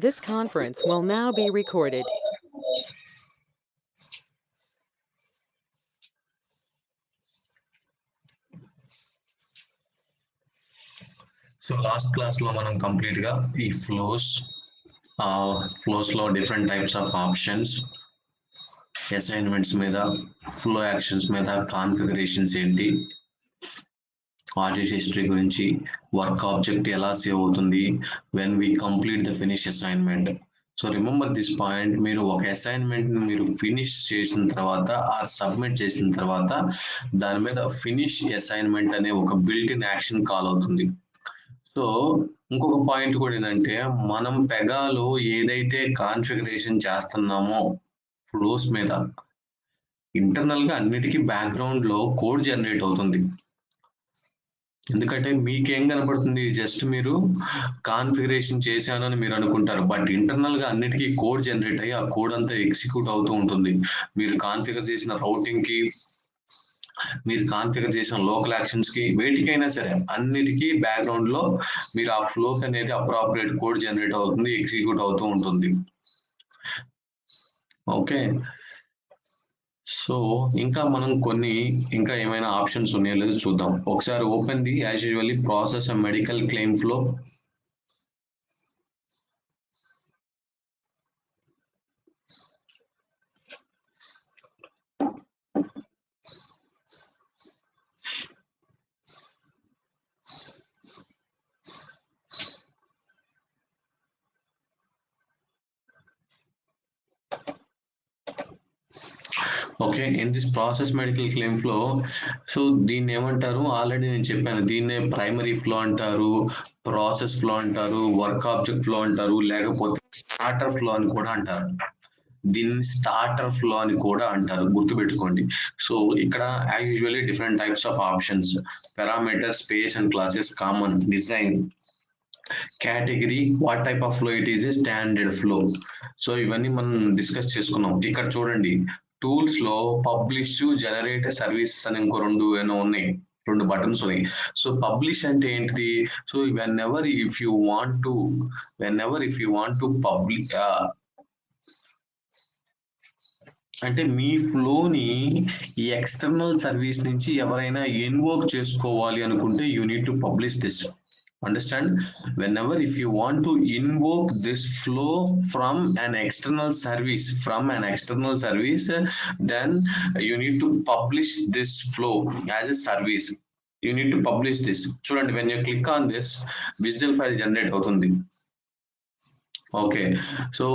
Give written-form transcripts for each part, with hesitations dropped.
This conference will now be recorded. So last class lo manam complete ga ee flows లో different types of options, assignments మీద, flow actions మీద, configurations ఏంటి, audit history గురించి, work object ఎలా save అవుతుంది when we complete the finish assignment. So remember this point, మీరు ఒక assignment మీరు ఫినిష్ చేసిన తర్వాత ఆర్ సబ్మిట్ చేసిన తర్వాత దాని మీద ఫినిష్ అసైన్మెంట్ అనే ఒక బిల్ట్ ఇన్ యాక్షన్ కాల్ అవుతుంది. సో ఇంకొక పాయింట్ కూడా ఏంటంటే, మనం పెగాలో ఏదైతే కాన్ఫిగరేషన్ చేస్తున్నామో ఫ్లోస్ మీద ఇంటర్నల్ గా అన్నిటికీ బ్యాక్గ్రౌండ్ లో కోడ్ జనరేట్ అవుతుంది. ఎందుకంటే మీకేం కనపడుతుంది, జస్ట్ మీరు కాన్ఫిగరేషన్ చేశానని మీరు అనుకుంటారు, బట్ ఇంటర్నల్ గా అన్నిటికీ కోడ్ జనరేట్ అయ్యి ఆ కోడ్ అంతా ఎగ్జిక్యూట్ అవుతూ ఉంటుంది. మీరు కాన్ఫిగర్ చేసిన రౌటింగ్ కి, మీరు కాన్ఫిగర్ చేసిన లోకల్ యాక్షన్స్ కి, వేటికైనా సరే అన్నిటికీ బ్యాక్గ్రౌండ్ లో మీరు ఆ ఫ్లో అనేది అప్రాపరియేట్ కోడ్ జనరేట్ అవుతుంది, ఎగ్జిక్యూట్ అవుతూ ఉంటుంది. ఓకే, సో ఇంకా మనం ఇంకా ఏమైనా ఆప్షన్స్ ఉన్నాయో లేదో చూద్దాం. ఒకసారి open the as usually process and medical claim flow. Okay, in this process medical claim flow, so దీన్ని ఏమంటారు, ఆల్రెడీ నేను చెప్పాను, దీన్నే ప్రైమరీ ఫ్లో అంటారు, ప్రాసెస్ ఫ్లో అంటారు, వర్క్ ఆబ్జెక్ట్ ఫ్లో అంటారు, లేకపోతే స్టార్టర్ ఫ్లో అని కూడా అంటారు. దీన్ని స్టార్టర్ ఫ్లో అని కూడా అంటారు, గుర్తుపెట్టుకోండి. సో ఇక్కడ as usually different types of options, parameter, space and classes, common, design, category, what type of flow it is, A standard flow. So ఇవన్నీ మనం డిస్కస్ చేసుకున్నాం. ఇక్కడ చూడండి, టూల్స్ లో పబ్లిష్, జనరేట్, సర్వీసెస్ అని ఇంకో రెండు బటన్స్ ఉన్నాయి. సో పబ్లిష్ అంటే ఏంటిది, so when ever if you want to publish అంటే మీ ఫ్లోని ఈ ఎక్స్టర్నల్ సర్వీస్ నుంచి ఎవరైనా ఇన్వోక్ చేసుకోవాలి అనుకుంటే you need to publish this. Understand? Whenever if you want to invoke this flow from an external service, then you need to publish this flow as a service. You need to publish this. Student, when you click on this, visual file generate అవుతుంది. Okay, so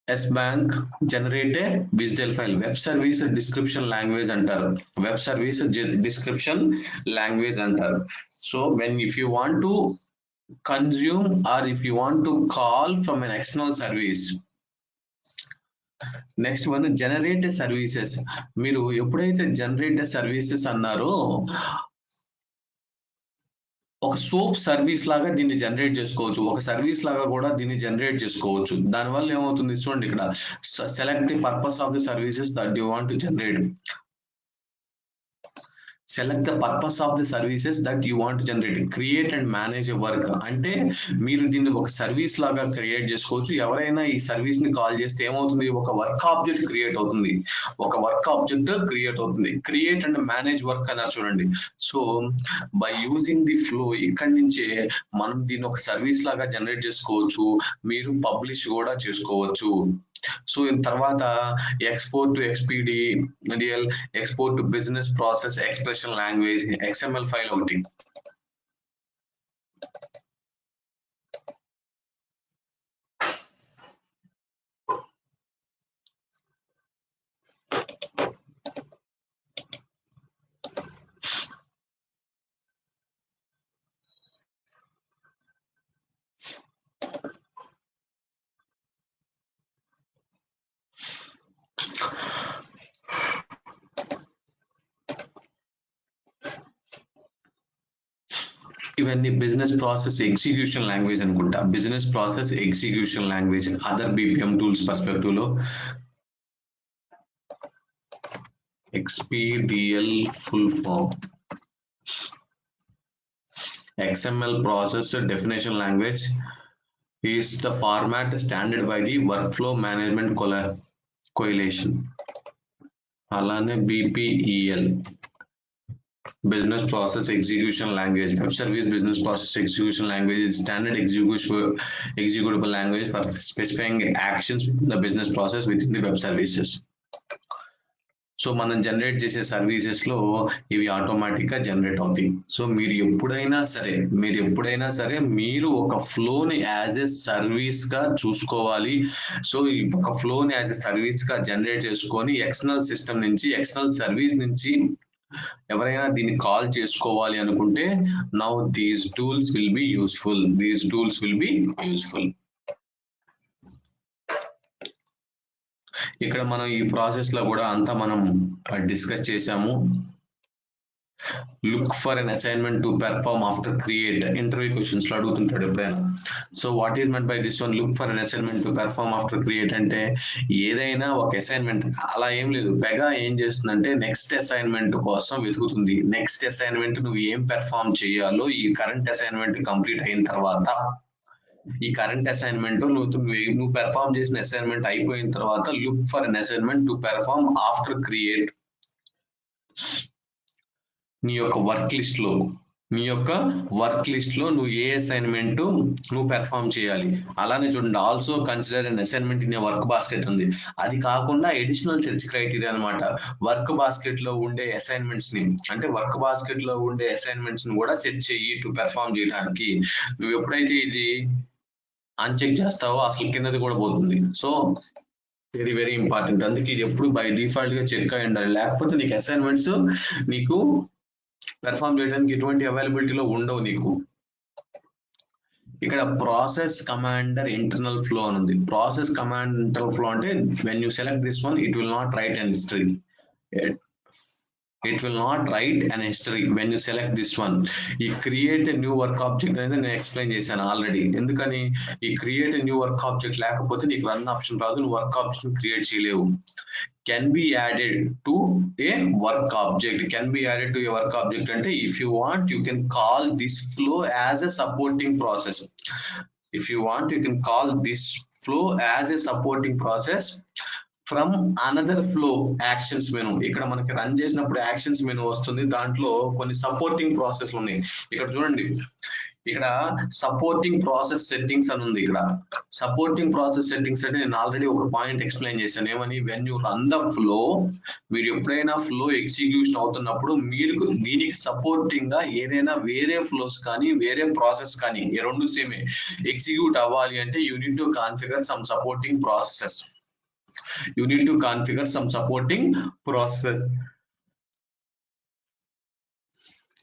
SBank generate a visual file, web service description language అంటారు, web service description language అంటారు. So when if you want to consume or if you want to call from an external service, next one generate services. మీరు ఎప్పుడైతే generate services అన్నారో ఒక soap service లాగా దీన్ని generate చేసుకోవచ్చు, ఒక సర్వీస్ లాగా కూడా దీన్ని జనరేట్ చేసుకోవచ్చు. దానివల్ల ఏమవుతుంది చూడండి, ఇక్కడ select the purpose of the services that you want to generate. Select the purpose of the services that you want generate. Create and manage work అంటే మీరు దీన్ని ఒక సర్వీస్ లాగా క్రియేట్ చేసుకోవచ్చు. ఎవరైనా ఈ సర్వీస్ ని కాల్ చేస్తే ఏమవుతుంది, ఒక వర్క్ ఆబ్జెక్ట్ క్రియేట్ అవుతుంది, క్రియేట్ అండ్ మేనేజ్ వర్క్ అన్నారు చూడండి. So by using the flow ఇక్కడి నుంచే మనం దీన్ని ఒక సర్వీస్ లాగా జనరేట్ చేసుకోవచ్చు, మీరు పబ్లిష్ కూడా చేసుకోవచ్చు. సో తర్వాత export to XPDL, export to business process expression language, XML file ఒకటి. ఇవన్నీ బిజినెస్ ప్రాసెస్ ఎగ్జిక్యూషన్ లాంగ్వేజ్ అనుకుంటా, business process execution language other BPM tools perspective లో. XPDL full form, XML process definition language, is the format standard by the Workflow Management Coalition. అలానే BPEL, Business Process Execution Language. Web Service Business Process Execution Language is standard executable language for specifying actions within the business process within the web services. So మనం generate చేసే services లో ఇవి automatic గా generate అవుతాయి. So మీరు ఎప్పుడైనా సరే మీరు ఒక ఫ్లోని యాజ్ ఎ సర్వీస్ గా చూసుకోవాలి. సో ఒక ఫ్లోని యాజ్ ఎ సర్వీస్ గా జనరేట్ చేసుకొని ఎక్స్టర్నల్ సిస్టమ్ నుంచి, ఎక్స్టర్నల్ సర్వీస్ నుంచి ఎవరైనా దీన్ని కాల్ చేసుకోవాలి అనుకుంటే now these tools will be useful. ఇక్కడ మనం ఈ ప్రాసెస్ లో కూడా అంతా మనం డిస్కస్ చేసాము. Look for an assignment to perform after create. Interview questions లో అడుగుతుంటాడు ఎప్పుడైనా. So what is meant by this one, look for an assignment to perform after create అంటే ఏదైనా ఒక అసైన్మెంట్ అలా ఏం లేదు, పెగా ఏం చేస్తుందంటే నెక్స్ట్ అసైన్మెంట్ కోసం వెతుకుతుంది. నెక్స్ట్ అసైన్మెంట్ నువ్వు ఏం పెర్ఫార్మ్ చేయాలో ఈ కరెంట్ అసైన్మెంట్ కంప్లీట్ అయిన తర్వాత, ఈ కరెంట్ అసైన్మెంట్ నువ్వు పెర్ఫార్మ్ చేసిన అసైన్మెంట్ అయిపోయిన తర్వాత look for an assignment to perform after create. నీ యొక్క వర్క్ లిస్ట్ లో నువ్వు ఏ అసైన్మెంట్ నువ్వు పెర్ఫార్మ్ చేయాలి. అలానే చూడండి, also consider an assignment in work basket ఉంది. అది కాకుండా ఎడిషనల్ సెర్చ్ క్రైటీరియా అనమాట. వర్క్ బాస్కెట్ లో ఉండే అసైన్మెంట్స్ ని, అంటే వర్క్ బాస్కెట్ లో ఉండే అసైన్మెంట్స్ ని కూడా సెర్చ్ చెయ్యి టు పెర్ఫార్మ్ చేయడానికి. నువ్వు ఎప్పుడైతే ఇది అన్చెక్ చేస్తావో అసలు కిందది కూడా పోతుంది. So very important. అందుకే ఇది ఎప్పుడు బై డిఫాల్ట్ గా చెక్ అయి ఉండాలి. లేకపోతే నీకు అసైన్మెంట్స్ నీకు పెర్ఫార్మ్ చేయడానికి ఎటువంటి అవైలబిలిటీలో ఉండవు నీకు. ఇక్కడ ప్రాసెస్ కమాండర్ ఇంటర్నల్ ఫ్లో అని ఉంది. ప్రాసెస్ కమాండర్ ఇంటర్నల్ ఫ్లో అంటే when you select this one it will not write an history. It will not write an history when you select this one. ఈ create a new work object అనేది నేను explain చేశాను already. ఎందుకని ఈ create a new work object లేకపోతే నీకు run option రాదు, నువ్వు వర్క్ ఆబ్జెక్ట్ క్రియేట్ చేయలేవు. Can be added to a work object. Can be added to a work object అంటే if you want you can call this flow as a supporting process. If you want you can call this flow as a supporting process from another flow actions menu. ఇక్కడ మనకి run చేసినప్పుడు actions menu వస్తుంది, దాంట్లో కొన్ని supporting process ఉన్నాయి. ఇక్కడ చూడండి, ఇక్కడ సపోర్టింగ్ ప్రాసెస్ సెట్టింగ్స్ అని ఉంది. ఇక్కడ సపోర్టింగ్ ప్రాసెస్ సెట్టింగ్స్ అంటే నేను ఆల్రెడీ ఒక పాయింట్ ఎక్స్ప్లెయిన్ చేశాను. ఏమని, when you run the flow, మీరు ఎప్పుడైనా ఫ్లో ఎగ్జిక్యూషన్ అవుతున్నప్పుడు మీరు దీనికి సపోర్టింగ్ గా ఏదైనా వేరే ఫ్లోస్ కానీ వేరే ప్రాసెస్ కానీ ఈ రెండు సేమే ఎగ్జిక్యూట్ అవ్వాలి అంటే you need to configure some supporting processes. You need to configure some supporting process.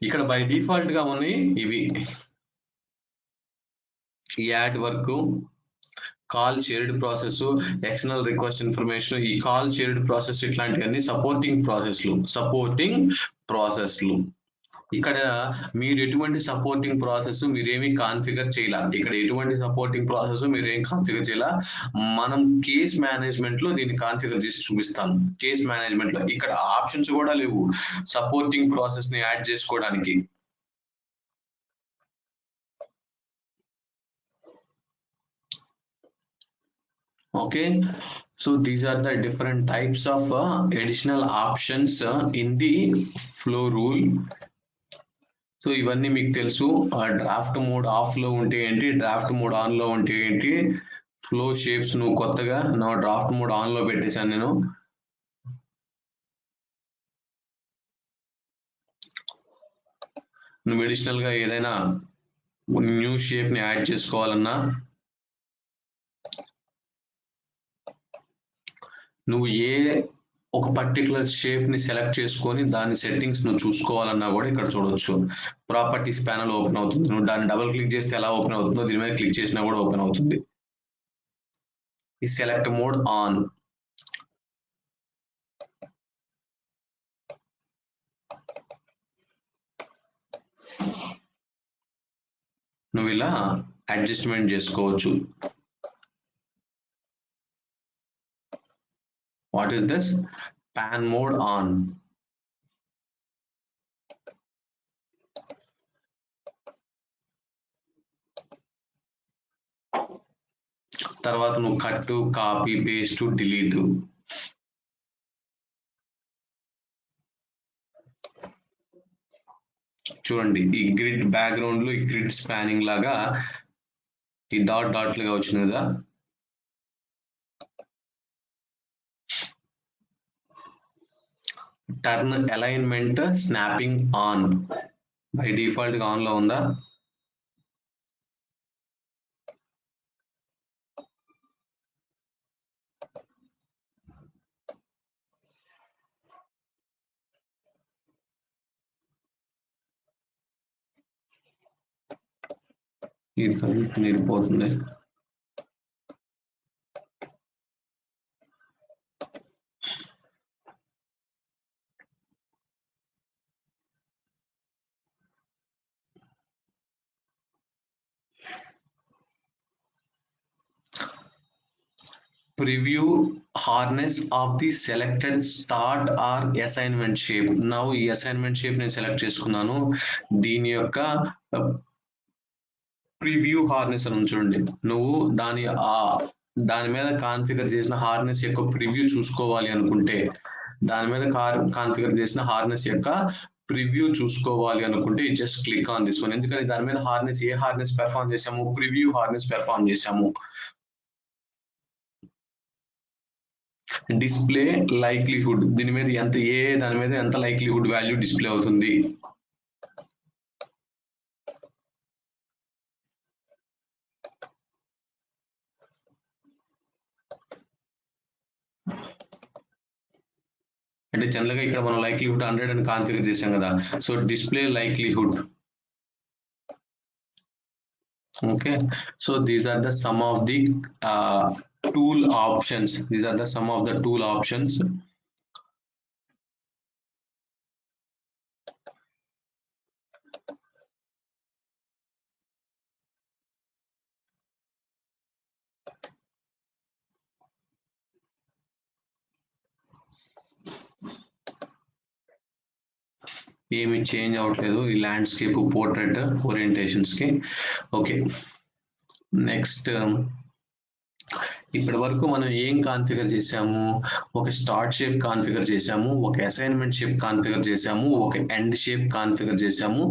ఇక్కడ బై డిఫాల్ట్ గా ఉన్నాయి ఇవి: add work, call shared process, external request information. ఈ కాల్ షేర్డ్ ప్రాసెస్ ఇట్లాంటివన్నీ సపోర్టింగ్ ప్రాసెస్లు. ఇక్కడ మీరు ఎటువంటి సపోర్టింగ్ ప్రాసెస్ మీరేమి కాన్ఫిగర్ చేయాల. ఇక్కడ ఎటువంటి సపోర్టింగ్ ప్రాసెస్ మీరు ఏం కాన్ఫిగర్ చేయాల. మనం కేస్ మేనేజ్మెంట్ లో దీన్ని కాన్ఫిగర్ చేసి చూపిస్తాను. కేస్ మేనేజ్మెంట్ లో ఇక్కడ ఆప్షన్స్ కూడా లేవు సపోర్టింగ్ ప్రాసెస్ ని యాడ్ చేసుకోవడానికి. Okay, so these are the different types of additional options in the flow rule. So ఇవన్నీ మీకు తెలుసు. డ్రాఫ్ట్ మోడ్ ఆఫ్ లో ఉంటే ఏంటి, డ్రాఫ్ట్ మోడ్ ఆన్ లో ఉంటే ఏంటి, ఫ్లో షేప్స్ నువ్వు కొత్తగా నా డ్రాఫ్ట్ మోడ్ ఆన్ లో పెట్టేశాను నేను. నువ్వు అడిషనల్ గా ఏదైనా న్యూ షేప్ ని యాడ్ చేసుకోవాలన్నా, నువ్వు ఏ ఒక పర్టికులర్ షేప్ ని సెలెక్ట్ చేసుకొని దాని సెట్టింగ్స్ నువ్వు చూసుకోవాలన్నా కూడా ఇక్కడ చూడొచ్చు. ప్రాపర్టీస్ ప్యానల్ ఓపెన్ అవుతుంది. నువ్వు దాన్ని డబుల్ క్లిక్ చేస్తే ఎలా ఓపెన్ అవుతుందో దీని మీద క్లిక్ చేసినా కూడా ఓపెన్ అవుతుంది. ఈ సెలెక్ట్ మోడ్ ఆన్. నువ్వు ఇలా అడ్జస్ట్మెంట్ చేసుకోవచ్చు. What is this? Pan mode on. తర్వాత నువ్వు కట్, కాపీ, పేస్ట్, డిలీట్. చూడండి ఈ గ్రిడ్ బ్యాక్గ్రౌండ్ లో ఈ గ్రిడ్ స్పానింగ్ లాగా ఈ డాట్ లాగా వచ్చింది కదా. Turn alignment snapping on, by default గా ఆన్ లో ఉందా? ఇది నిలిపోతుంది. Preview harness of the selected start or assignment shape. Now ఈ assignment shape నేను సెలెక్ట్ చేసుకున్నాను. దీని యొక్క ప్రివ్యూ హార్నెస్ అని చూడండి. నువ్వు దాని మీద కాన్ఫిగర్ చేసిన హార్నెస్ యొక్క ప్రివ్యూ చూసుకోవాలి అనుకుంటే, దాని మీద కాన్ఫిగర్ చేసిన హార్నెస్ యొక్క ప్రివ్యూ చూసుకోవాలి అనుకుంటే just click on this one. ఎందుకంటే దాని మీద హార్నెస్ ఏ హార్నెస్ పెర్ఫార్మ్ చేసాము? ప్రివ్యూ హార్నెస్ పెర్ఫార్మ్ చేసాము. డిస్ప్లే లైక్లీహుడ్, దీని మీద దాని మీద ఎంత లైక్లీహుడ్ వాల్యూ డిస్ప్లే అవుతుంది. అంటే జనరల్ గా ఇక్కడ మనం లైక్లీహుడ్ 100 అని కాన్ఫిగర్ చేసాం కదా. So display likelihood. Okay, so these are the some of the tool options. These are the some of the tool options. ఏమి చేంజ్ అవ్వట్లేదు ఈ ల్యాండ్స్కేప్ పోర్ట్రేట్ ఓరియంటేషన్స్ కి. ఓకే, నెక్స్ట్ ఇప్పటి వరకు మనం ఏం కాన్ఫిగర్ చేసాము? ఒక స్టార్ట్ షేప్ కాన్ఫిగర్ చేసాము, ఒక అసైన్మెంట్ షేప్ కాన్ఫిగర్ చేసాము, ఒక ఎండ్ షేప్ కాన్ఫిగర్ చేసాము,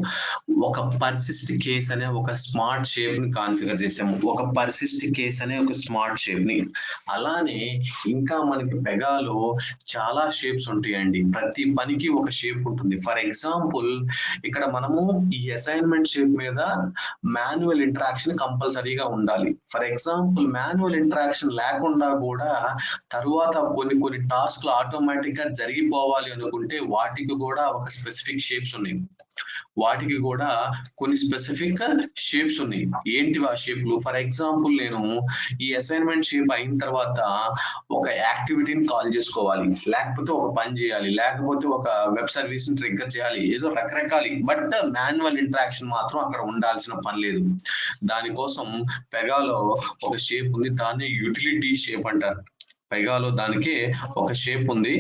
ఒక పర్సిస్ట్ కేస్ అనే ఒక స్మార్ట్ షేప్ ని కాన్ఫిగర్ చేసాము, ఒక పర్సిస్ట్ కేస్ అనే ఒక స్మార్ట్ షేప్ ని. అలానే ఇంకా మనకి పెగాలో చాలా షేప్స్ ఉంటాయండి. ప్రతి పనికి ఒక షేప్ ఉంటుంది. ఫర్ ఎగ్జాంపుల్ ఇక్కడ మనము ఈ అసైన్మెంట్ షేప్ మీద మాన్యువల్ ఇంటరాక్షన్ కంపల్సరీగా ఉండాలి. ఫర్ ఎగ్జాంపుల్ మాన్యువల్ ఇంటరాక్షన్ లేకుండా కూడా తరువాత కొన్ని టాస్క్లు ఆటోమేటిక్ గా జరిగిపోవాలి అనుకుంటే వాటికి కూడా ఒక స్పెసిఫిక్ షేప్స్ ఉన్నాయి. వాటికి కూడా కొన్ని స్పెసిఫిక్ షేప్స్ ఉన్నాయి. ఏంటివి ఆ షేప్లు? ఫర్ ఎగ్జాంపుల్ నేను ఈ అసైన్మెంట్ షేప్ అయిన తర్వాత ఒక యాక్టివిటీని కాల్ చేసుకోవాలి, లేకపోతే ఒక పని చేయాలి, లేకపోతే ఒక వెబ్ సర్వీస్ ని ట్రిగ్గర్ చేయాలి, ఏదో రకరకాలి. బట్ మాన్యువల్ ఇంటరాక్షన్ మాత్రం అక్కడ ఉండాల్సిన పని లేదు. దానికోసం పెగాలో ఒక షేప్ ఉంది, దాన్ని యూటిలిటీ షేప్ అంటారు. పెగాలో దానికి ఒక షేప్ ఉంది.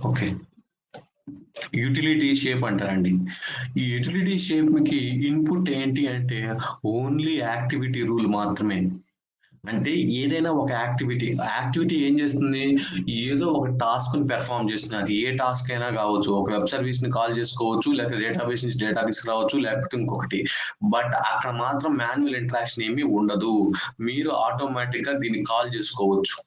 ఓకే, యూటిలిటీ షేప్ అంటారండి. ఈ యూటిలిటీ షేప్ కి ఇన్పుట్ ఏంటి అంటే ఓన్లీ యాక్టివిటీ రూల్ మాత్రమే. అంటే ఏదైనా ఒక యాక్టివిటీ ఏం చేస్తుంది? ఏదో ఒక టాస్క్ ని పెర్ఫార్మ్ చేస్తుంది. అది ఏ టాస్క్ అయినా కావచ్చు. ఒక వెబ్ సర్వీస్ ని కాల్ చేసుకోవచ్చు, లేకపోతే డేటాబేస్ నుంచి డేటా తీసుకురావచ్చు, లేకపోతే ఇంకొకటి. బట్ అక్కడ మాత్రం మాన్యువల్ ఇంటరాక్షన్ ఏమీ ఉండదు. మీరు ఆటోమేటిక్ గా దీన్ని కాల్ చేసుకోవచ్చు.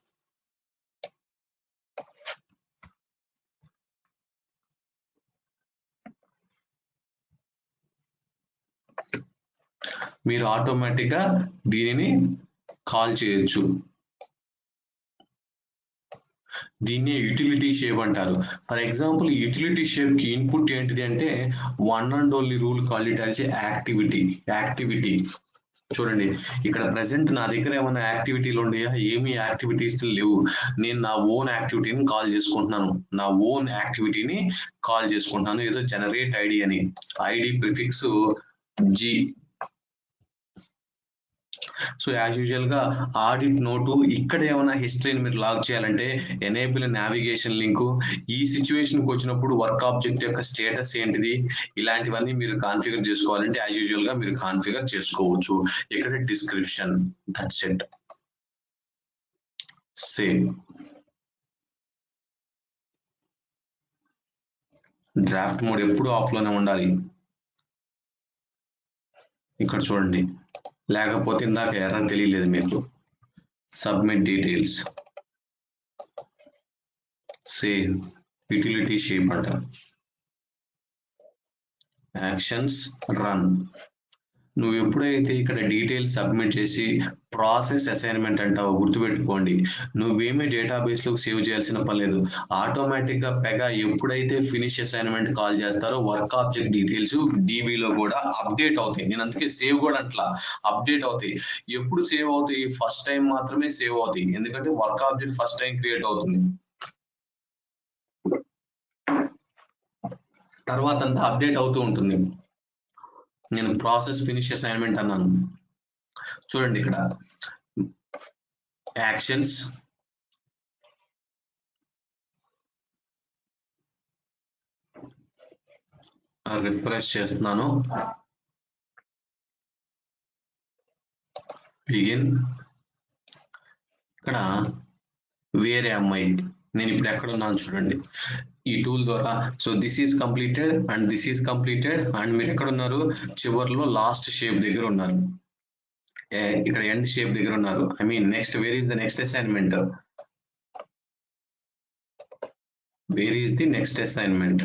మీరు ఆటోమేటిక్ గా దీనిని కాల్ చేయొచ్చు. దీన్ని యూటిలిటీ షేప్ అంటారు. ఫర్ ఎగ్జాంపుల్ యూటిలిటీ షేప్ కి ఇన్పుట్ ఏంటిది అంటే one and only rule call it as activity. చూడండి ఇక్కడ ప్రెసెంట్ నా దగ్గర ఏమైనా యాక్టివిటీలు ఉన్నాయా? ఏమీ యాక్టివిటీస్ లేవు. నేను నా ఓన్ యాక్టివిటీని కాల్ చేసుకుంటున్నాను. నా ఓన్ యాక్టివిటీని కాల్ చేసుకుంటున్నాను. ఏదో జనరేట్ ఐడి అని. ID prefix G. So as usual గా ఆడిట్ నోటు ఇక్కడ ఏమైనా హిస్టరీని మీరు లాగ్ చేయాలంటే ఎనేబుల్ నావిగేషన్ లింక్, ఈ సిచ్యువేషన్ కి వచ్చినప్పుడు వర్క్ ఆబ్జెక్ట్ యొక్క స్టేటస్ ఏంటిది, ఇలాంటివన్నీ మీరు కాన్ఫిగర్ చేసుకోవాలంటే యాజ్ యూజువల్ గా మీరు కాన్ఫిగర్ చేసుకోవచ్చు. ఇక్కడ description, that's it. Save. Draft mode ఎప్పుడు ఆఫ్ లోనే ఉండాలి. ఇక్కడ చూడండి, లేకపోతే ఇందాక ఎర్రర్ తెలియలేదు మీకు. Submit details, save, utility shape అంట, యాక్షన్స్, రన్. నువ్వు ఎప్పుడైతే ఇక్కడ డీటెయిల్స్ సబ్మిట్ చేసి ప్రాసెస్ అసైన్మెంట్ అంటావు, గుర్తుపెట్టుకోండి. నువ్వేమీ డేటాబేస్ లోకి సేవ్ చేయాల్సిన పని లేదు. ఆటోమేటిక్ గా పెగా ఎప్పుడైతే ఫినిష్ అసైన్మెంట్ కాల్ చేస్తారో వర్క్ ఆబ్జెక్ట్ డీటెయిల్స్ డీబీలో కూడా అప్డేట్ అవుతాయి. నేను అందుకే సేవ్ కూడా అంటలా, అప్డేట్ అవుతాయి. ఎప్పుడు సేవ్ అవుతాయి? ఫస్ట్ టైం మాత్రమే సేవ్ అవుతాయి, ఎందుకంటే work object first time create అవుతుంది. తర్వాత అంతా అప్డేట్ అవుతూ ఉంటుంది. నేను ప్రాసెస్ ఫినిష్ అసైన్మెంట్ అన్నాను. చూడండి ఇక్కడ యాక్షన్స్, రిఫ్రెష్ చేస్తున్నాను. బిగిన్. ఇక్కడ వేరే అమ్మాయి, నేను ఇప్పుడు ఎక్కడ ఉన్నాను చూడండి ఈ టూల్ ద్వారా. So this is completed and this is completed and మీరు ఎక్కడ ఉన్నారు? చివరిలో లాస్ట్ షేప్ దగ్గర ఉన్నారు. ఇక్కడ ఎండ్ షేప్ దగ్గర ఉన్నారు. I mean next, where is the next assignment? Where is the next assignment?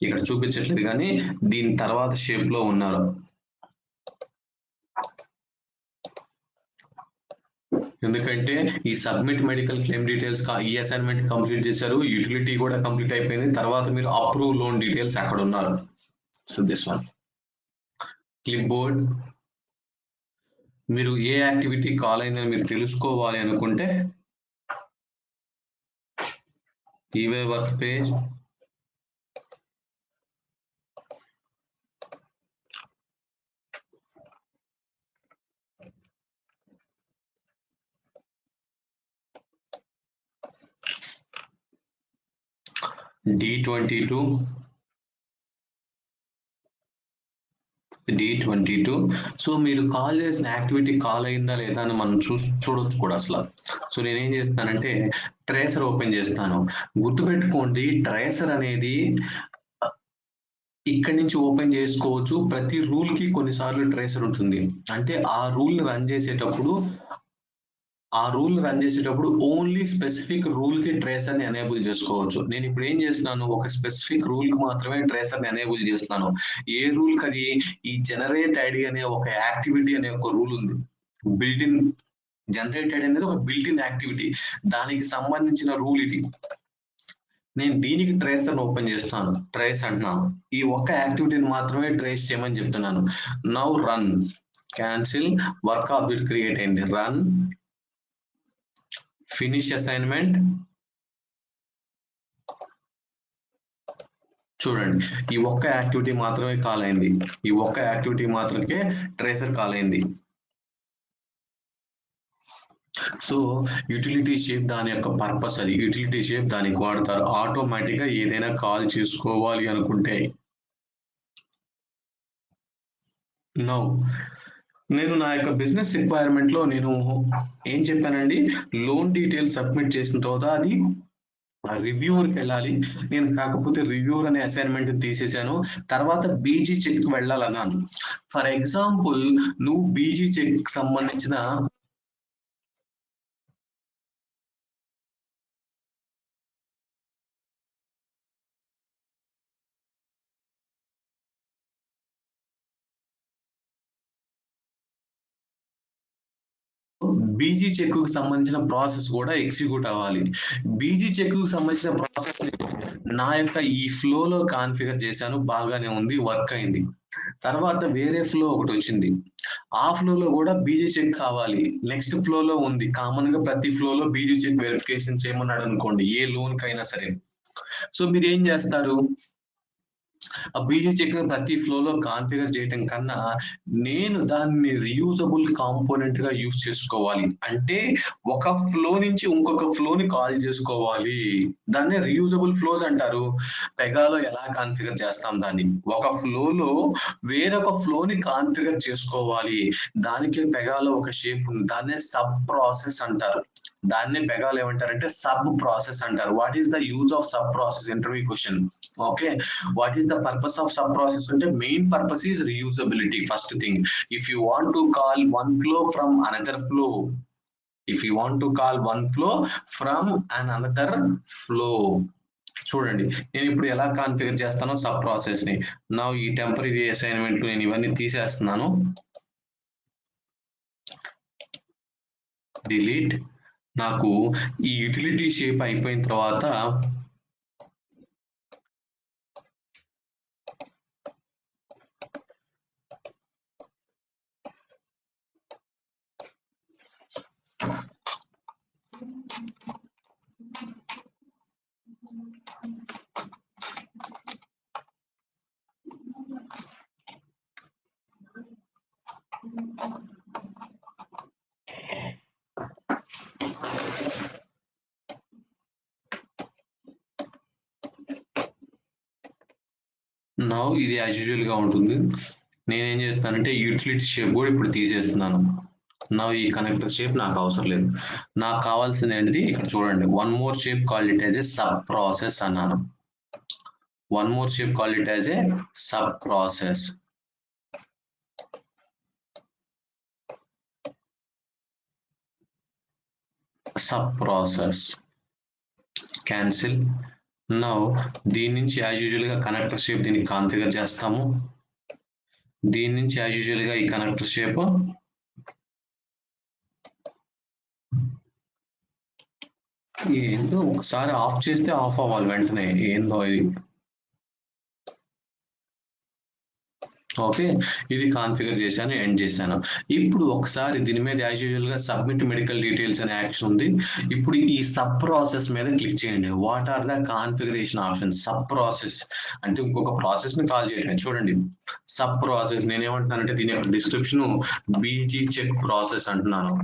ఇక్కడ చూపించట్లేదు కానీ దీని తర్వాత షేప్ లో ఉన్నారు. ఎందుకంటే ఈ సబ్మిట్ మెడికల్ క్లెయిమ్ డీటెయిల్స్ ఈ అసైన్మెంట్ కంప్లీట్ చేశారు, యూటిలిటీ కూడా కంప్లీట్ అయిపోయింది. తర్వాత మీరు అప్రూవ్ లోన్ డీటెయిల్స్ అక్కడ ఉన్నారు. So this one. Clipboard, మీరు ఏ యాక్టివిటీ కాల్ అయిందని మీరు తెలుసుకోవాలి అనుకుంటే ఈవే work page, D22, D22. So మీరు కాల్ చేసిన యాక్టివిటీ కాల్ అయిందా లేదా అని మనం చూడొచ్చు కూడా అసలు. సో నేనేం చేస్తానంటే ట్రేసర్ ఓపెన్ చేస్తాను. గుర్తుపెట్టుకోండి, ట్రేసర్ అనేది ఇక్కడి నుంచి ఓపెన్ చేసుకోవచ్చు. ప్రతి రూల్ కి కొన్నిసార్లు ట్రేసర్ ఉంటుంది. అంటే ఆ రూల్ రన్ చేసేటప్పుడు ఓన్లీ స్పెసిఫిక్ రూల్ కి ట్రేసర్ ని ఎనేబుల్ చేసుకోవచ్చు. నేను ఇప్పుడు ఏం చేస్తున్నాను, ఒక స్పెసిఫిక్ రూల్ కి మాత్రమే ట్రేసర్ ని ఎనేబుల్ చేస్తున్నాను. ఏ రూల్ కి? అది ఈ జనరేట్ ఐడి అనే ఒక యాక్టివిటీ అనే ఒక రూల్ ఉంది. బిల్ట్ ఇన్ జనరేటెడ్ అనేది ఒక బిల్ట్ ఇన్ యాక్టివిటీ, దానికి సంబంధించిన రూల్ ఇది. నేను దీనికి ట్రేసర్ ఓపెన్ చేస్తాను, ట్రేస్ అంటున్నాను. ఈ ఒక్క యాక్టివిటీని మాత్రమే ట్రేస్ చేయమని చెప్తున్నాను. Now run, cancel, work object create అయింది. Run, finish assignment. చూడండి ఈ ఒక్క యాక్టివిటీ మాత్రమే కాల్ అయింది, ఈ ఒక్క యాక్టివిటీ మాత్రమే ట్రేసర్ కాల్ అయింది. సో యూటిలిటీ షేప్ దాని యొక్క పర్పస్, అది యూటిలిటీ షేప్ దానికి వాడతారు. ఆటోమేటిక్ గా ఏదైనా కాల్ చేసుకోవాలి అనుకుంటే. నౌ నేను నా యొక్క బిజినెస్ రిక్వైర్మెంట్ లో నేను ఏం చెప్పానండి, లోన్ డీటెయిల్స్ సబ్మిట్ చేసిన తర్వాత అది రివ్యూవర్కి వెళ్ళాలి. నేను కాకపోతే రివ్యూవర్ అనే అసైన్మెంట్ తీసేసాను. తర్వాత బీజీ చెక్ వెళ్ళాలన్నాను. ఫర్ ఎగ్జాంపుల్ నువ్వు బీజీ చెక్ సంబంధించిన బీజీ చెక్ కు సంబంధించిన ప్రాసెస్ కూడా ఎగ్జిక్యూట్ అవ్వాలి. బీజీ చెక్ కు సంబంధించిన ప్రాసెస్ నా యొక్క ఈ ఫ్లోలో కాన్ఫిగర్ చేశాను, బాగానే ఉంది, వర్క్ అయింది. తర్వాత వేరే ఫ్లో ఒకటి వచ్చింది. ఆ ఫ్లోలో కూడా బీజీ చెక్ కావాలి. నెక్స్ట్ ఫ్లోలో ఉంది. కామన్ గా ప్రతి ఫ్లోలో బీజీ చెక్ వెరిఫికేషన్ చేయమన్నాడు అనుకోండి, ఏ లోన్ కైనా సరే. సో మీరు ఏం చేస్తారు? ఆ బీజీ చెక్ ప్రతి ఫ్లోలో కాన్ఫిగర్ చేయటం కన్నా నేను దాన్ని రియూజబుల్ కాంపోనెంట్ గా యూజ్ చేసుకోవాలి. అంటే ఒక ఫ్లో నుంచి ఇంకొక ఫ్లోని కాల్ చేసుకోవాలి. దాన్ని రియూజబుల్ ఫ్లోస్ అంటారు. పెగాలో ఎలా కాన్ఫిగర్ చేస్తాం దాన్ని? ఒక ఫ్లోలో వేరొక ఫ్లోని కాన్ఫిగర్ చేసుకోవాలి. దానికి పెగాలో ఒక షేప్ ఉంది. దాన్నే సబ్ ప్రాసెస్ అంటారు. దాన్ని పెగాలో ఏమంటారంటే సబ్ ప్రాసెస్ అంటారు. What is the use of sub process? Interview question. Okay, what is the purpose of sub process? అంటే main purpose is reusability. First thing, if you want to call one flow from another flow, if you want to call one flow from another flow, చూడండి నేను ఇప్పుడు ఎలా configure చేస్తానో sub process ని. నా ఈ temporary అసైన్మెంట్లు నేను ఇవన్నీ తీసేస్తున్నాను. డిలీట్. నాకు ఈ యూటిలిటీ షేప్ అయిపోయిన తర్వాత నా ఇది యాజ్ యూజువల్ గా ఉంటుంది. నేనేం చేస్తానంటే యూటిలిటీ షేప్ కూడా ఇప్పుడు తీసేస్తున్నాను. నా ఈ కనెక్టర్ షేప్ నాకు అవసరం లేదు. నాకు కావాల్సింది ఏంటిది? ఇక్కడ చూడండి, one more shape called it as a sub process అన్నాను. One more shape called it as a sub process. Sub process cancel. Now దీని నుంచి యాజ్ యూజువల్ గా కనెక్టర్ షేప్ దీన్ని కాన్ఫిగర్ చేస్తాము. దీని నుంచి యాజ్ యూజువల్ గా ఈ కనెక్టర్ షేప్ ఏందో ఒకసారి ఆఫ్ చేస్తే ఆఫ్ అవ్వాలి వెంటనే. ఏందో ఇది. ఓకే, ఇది కాన్ఫిగర్ చేశాను, ఎండ్ చేశాను. ఇప్పుడు ఒకసారి దీని మీద యాజ్ యూజువల్ గా సబ్మిట్ మెడికల్ డీటెయిల్స్ అనే యాక్షన్ ఉంది. ఇప్పుడు ఈ సబ్ ప్రాసెస్ మీద క్లిక్ చేయండి. What are the configuration options? Sub process అంటే ఇంకొక ప్రాసెస్ ని కాల్ చేయడం. చూడండి, సబ్ ప్రాసెస్ నేను ఏమంటున్నానంటే దీని యొక్క డిస్క్రిప్షన్ బీజీ చెక్ ప్రాసెస్ అంటున్నాను.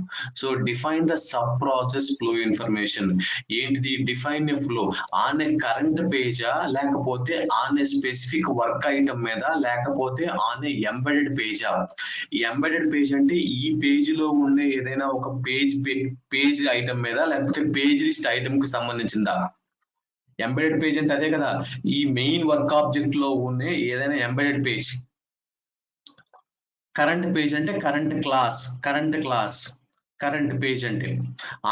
So define the sub process flow information. ఏంటిది? Define a flow on a current పేజా, లేకపోతే on a specific work item మీద, లేకపోతే ఆన్ ఏ ఎంబెడెడ్ పేజా. ఎంబెడెడ్ పేజ్ అంటే ఈ పేజ్ లో ఉండే ఏదైనా ఒక పేజ్ ఐటమ్ మీద, లేకపోతే పేజ్ లిస్ట్ ఐటమ్ కి సంబంధించిందా? ఎంబెడెడ్ పేజ్ అంటే అదే కదా, ఈ మెయిన్ వర్క్ ఆబ్జెక్ట్ లో ఉండే ఏదైనా ఎంబెడెడ్ పేజ్. కరెంట్ పేజ్ అంటే కరెంట్ పేజ్ అంటే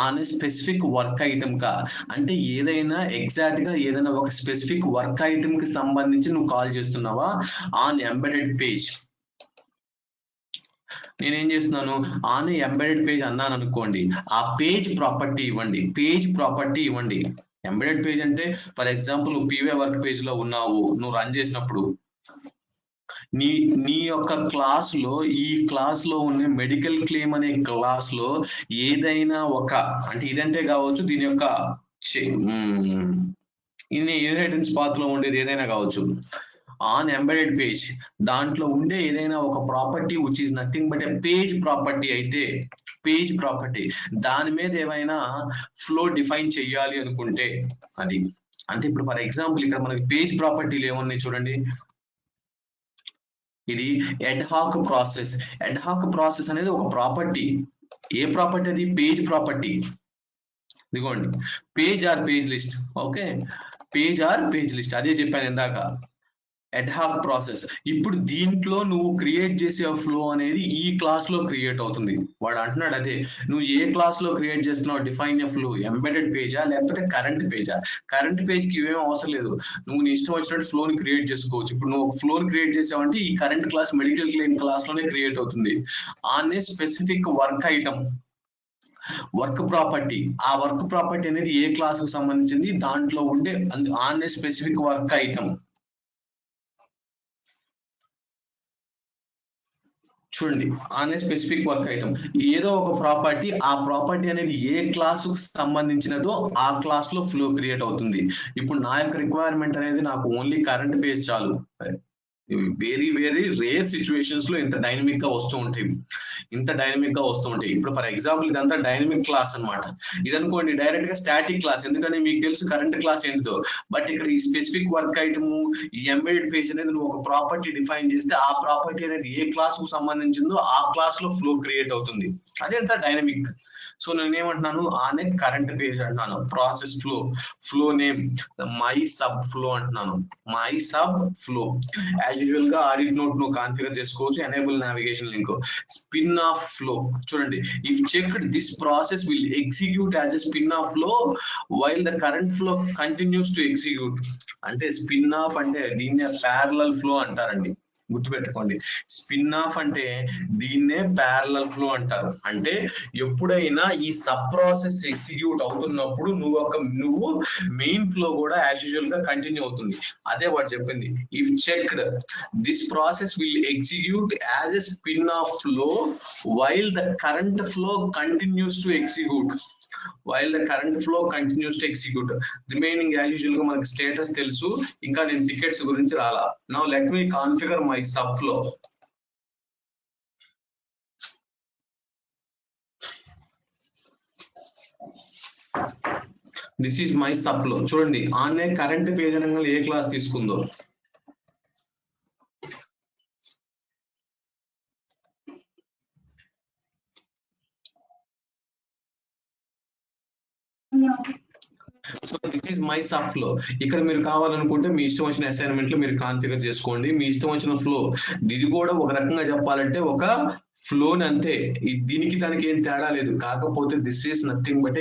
ఆన్ స్పెసిఫిక్ వర్క్ ఐటమ్ కా, అంటే ఏదైనా ఎగ్జాక్ట్ గా ఏదైనా ఒక స్పెసిఫిక్ వర్క్ ఐటమ్ కి సంబంధించి నువ్వు కాల్ చేస్తున్నావా? On embedded page. నేనేం చేస్తున్నాను? ఆన్ ఎంబెడెడ్ పేజ్ అన్నాను అనుకోండి, ఆ పేజ్ ప్రాపర్టీ ఇవ్వండి. ఎంబెడెడ్ పేజ్ అంటే ఫర్ ఎగ్జాంపుల్ నువ్వు పీవే వర్క్ పేజ్ లో ఉన్నావు, నువ్వు రన్ చేసినప్పుడు నీ యొక్క క్లాస్ లో, ఈ క్లాస్ లో ఉన్న మెడికల్ క్లెయిమ్ అనే క్లాస్ లో ఏదైనా ఒక, అంటే ఇదంటే కావచ్చు, దీని యొక్క ఇన్హెరిటెన్స్ పాత్ లో ఉండేది ఏదైనా కావచ్చు. ఆన్ ఎంబెడెడ్ పేజ్ దాంట్లో ఉండే ఏదైనా ఒక property which is nothing but A page property అయితే, పేజ్ ప్రాపర్టీ దాని మీద ఏమైనా ఫ్లో డిఫైన్ చెయ్యాలి అనుకుంటే అది. అంటే ఇప్పుడు ఫర్ ఎగ్జాంపుల్ ఇక్కడ మనకి పేజ్ ప్రాపర్టీలు ఏమున్నాయి చూడండి. ఇది ad hoc process. ad hoc process అనేది ఒక ప్రాపర్టీ. ఏ ప్రాపర్టీ అది? Page property. ఇదిగోండి, page or page list. Okay, page or page list అదే చెప్పాను ఇందాక, ad hoc ప్రాసెస్. ఇప్పుడు దీంట్లో నువ్వు క్రియేట్ చేసే ఫ్లో అనేది ఈ క్లాస్ లో క్రియేట్ అవుతుంది. వాడు అంటున్నాడు అదే, నువ్వు ఏ క్లాస్ లో క్రియేట్ చేస్తున్నావు? Define a flow. ఎంబెడెడ్ పేజా, లేకపోతే కరెంట్ పేజా? కరెంట్ పేజ్ కి ఇవేం అవసరం లేదు, నువ్వు నీ ఇష్టం వచ్చినట్టు ఫ్లోని క్రియేట్ చేసుకోవచ్చు. ఇప్పుడు నువ్వు ఫ్లోని క్రియేట్ చేసావంటే ఈ current class medical claim class లోనే క్రియేట్ అవుతుంది. On a specific work item, work property. ఆ వర్క్ ప్రాపర్టీ అనేది ఏ క్లాస్ కు సంబంధించింది? దాంట్లో ఉండే on a specific work item. చూడండి అనే స్పెసిఫిక్ వర్క్ ఐటమ్ ఏదో ఒక ప్రాపర్టీ, ఆ ప్రాపర్టీ అనేది ఏ క్లాస్ కు సంబంధించినదో ఆ క్లాస్ లో ఫ్లో క్రియేట్ అవుతుంది. ఇప్పుడు నా యొక్క రిక్వైర్మెంట్ అనేది నాకు ఓన్లీ కరెంట్ పేజ్ చాలు. వెరీ వెరీ రేర్ సిచ్యువేషన్స్ లో ఇంత డైనమిక్ గా వస్తూ ఉంటాయి, ఇప్పుడు ఫర్ ఎగ్జాంపుల్ ఇదంతా డైనమిక్ క్లాస్ అన్నమాట. ఇది అనుకోండి డైరెక్ట్ గా స్టాటిక్ క్లాస్, ఎందుకంటే మీకు తెలుసు కరెంట్ క్లాస్ ఏంటిదో. బట్ ఇక్కడ ఈ స్పెసిఫిక్ వర్క్ ఐటమ్, ఈ ఎంబెడెడ్ పేజ్ అనేది నువ్వు ఒక ప్రాపర్టీ డిఫైన్ చేస్తే ఆ ప్రాపర్టీ అనేది ఏ క్లాస్ కు సంబంధించిందో ఆ క్లాస్ లో ఫ్లో క్రియేట్ అవుతుంది. అదేంత డైనమిక్. సో నేను ఏమంటున్నాను, ఆనే కరెంట్ పేజ్ అంటున్నాను. Process flow name my sub flow అంటున్నాను, my sub flow. As usual గా ఆడిట్ నోట్ నువ్వు కాన్ఫిగర్ చేసుకోవచ్చు. Enable navigation link, spin off flow. చూడండి, if checked this process will execute as a spin off flow while the current flow continues to execute. అంటే spin off అంటే దీన్నే parallel flow అంటారండి, గుర్తుపెట్టుకోండి. Spin off అంటే దీన్నే parallel flow అంటారు. అంటే ఎప్పుడైనా ఈ సబ్ ప్రాసెస్ ఎగ్జిక్యూట్ అవుతున్నప్పుడు నువ్వు మెయిన్ ఫ్లో కూడా యాజ్ యూజువల్ గా కంటిన్యూ అవుతుంది. అదే వాడు చెప్పింది, if checked this process will execute as a spin off flow while the current flow continues to execute. while the current flow continues to execute. Remaining as usual గా మనకి status తెలుసు, ఇంకా నేను టికెట్స్ గురించి రాలా. Now let me configure my subflow. This is my subflow. చూడండి ఆన్నే current page అనగా ఏ క్లాస్ తీసుకుందో. So this is my sub flow. ఇక్కడ మీరు కావాలనుకుంటే మీ ఇష్టం వచ్చిన అసైన్మెంట్ లో మీరు కాన్ఫిగర్ చేసుకోండి, మీ ఇష్టం వచ్చిన ఫ్లో. ఇది కూడా ఒక రకంగా చెప్పాలంటే ఒక ఫ్లోని అంతే, దీనికి దానికి ఏం తేడా లేదు. కాకపోతే దిస్ ఈస్ నథింగ్ బట్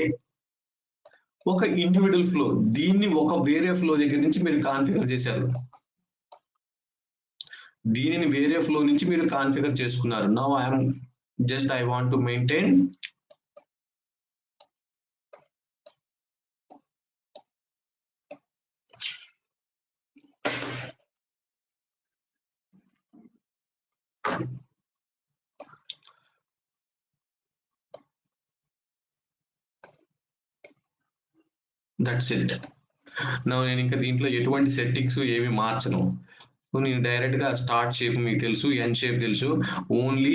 ఒక ఇండివిజువల్ ఫ్లో. దీన్ని ఒక వేరే ఫ్లో దగ్గర నుంచి మీరు కాన్ఫిగర్ చేశారు, దీనిని వేరే ఫ్లో నుంచి మీరు కాన్ఫిగర్ చేసుకున్నారు. Now I want to maintain that's it. నేను ఇంకా దీంట్లో ఎటువంటి సెట్టింగ్స్ ఏమి మార్చను. సో నేను డైరెక్ట్ గా స్టార్ట్ షేప్ మీకు తెలుసు, ఎండ్ షేప్ తెలుసు. Only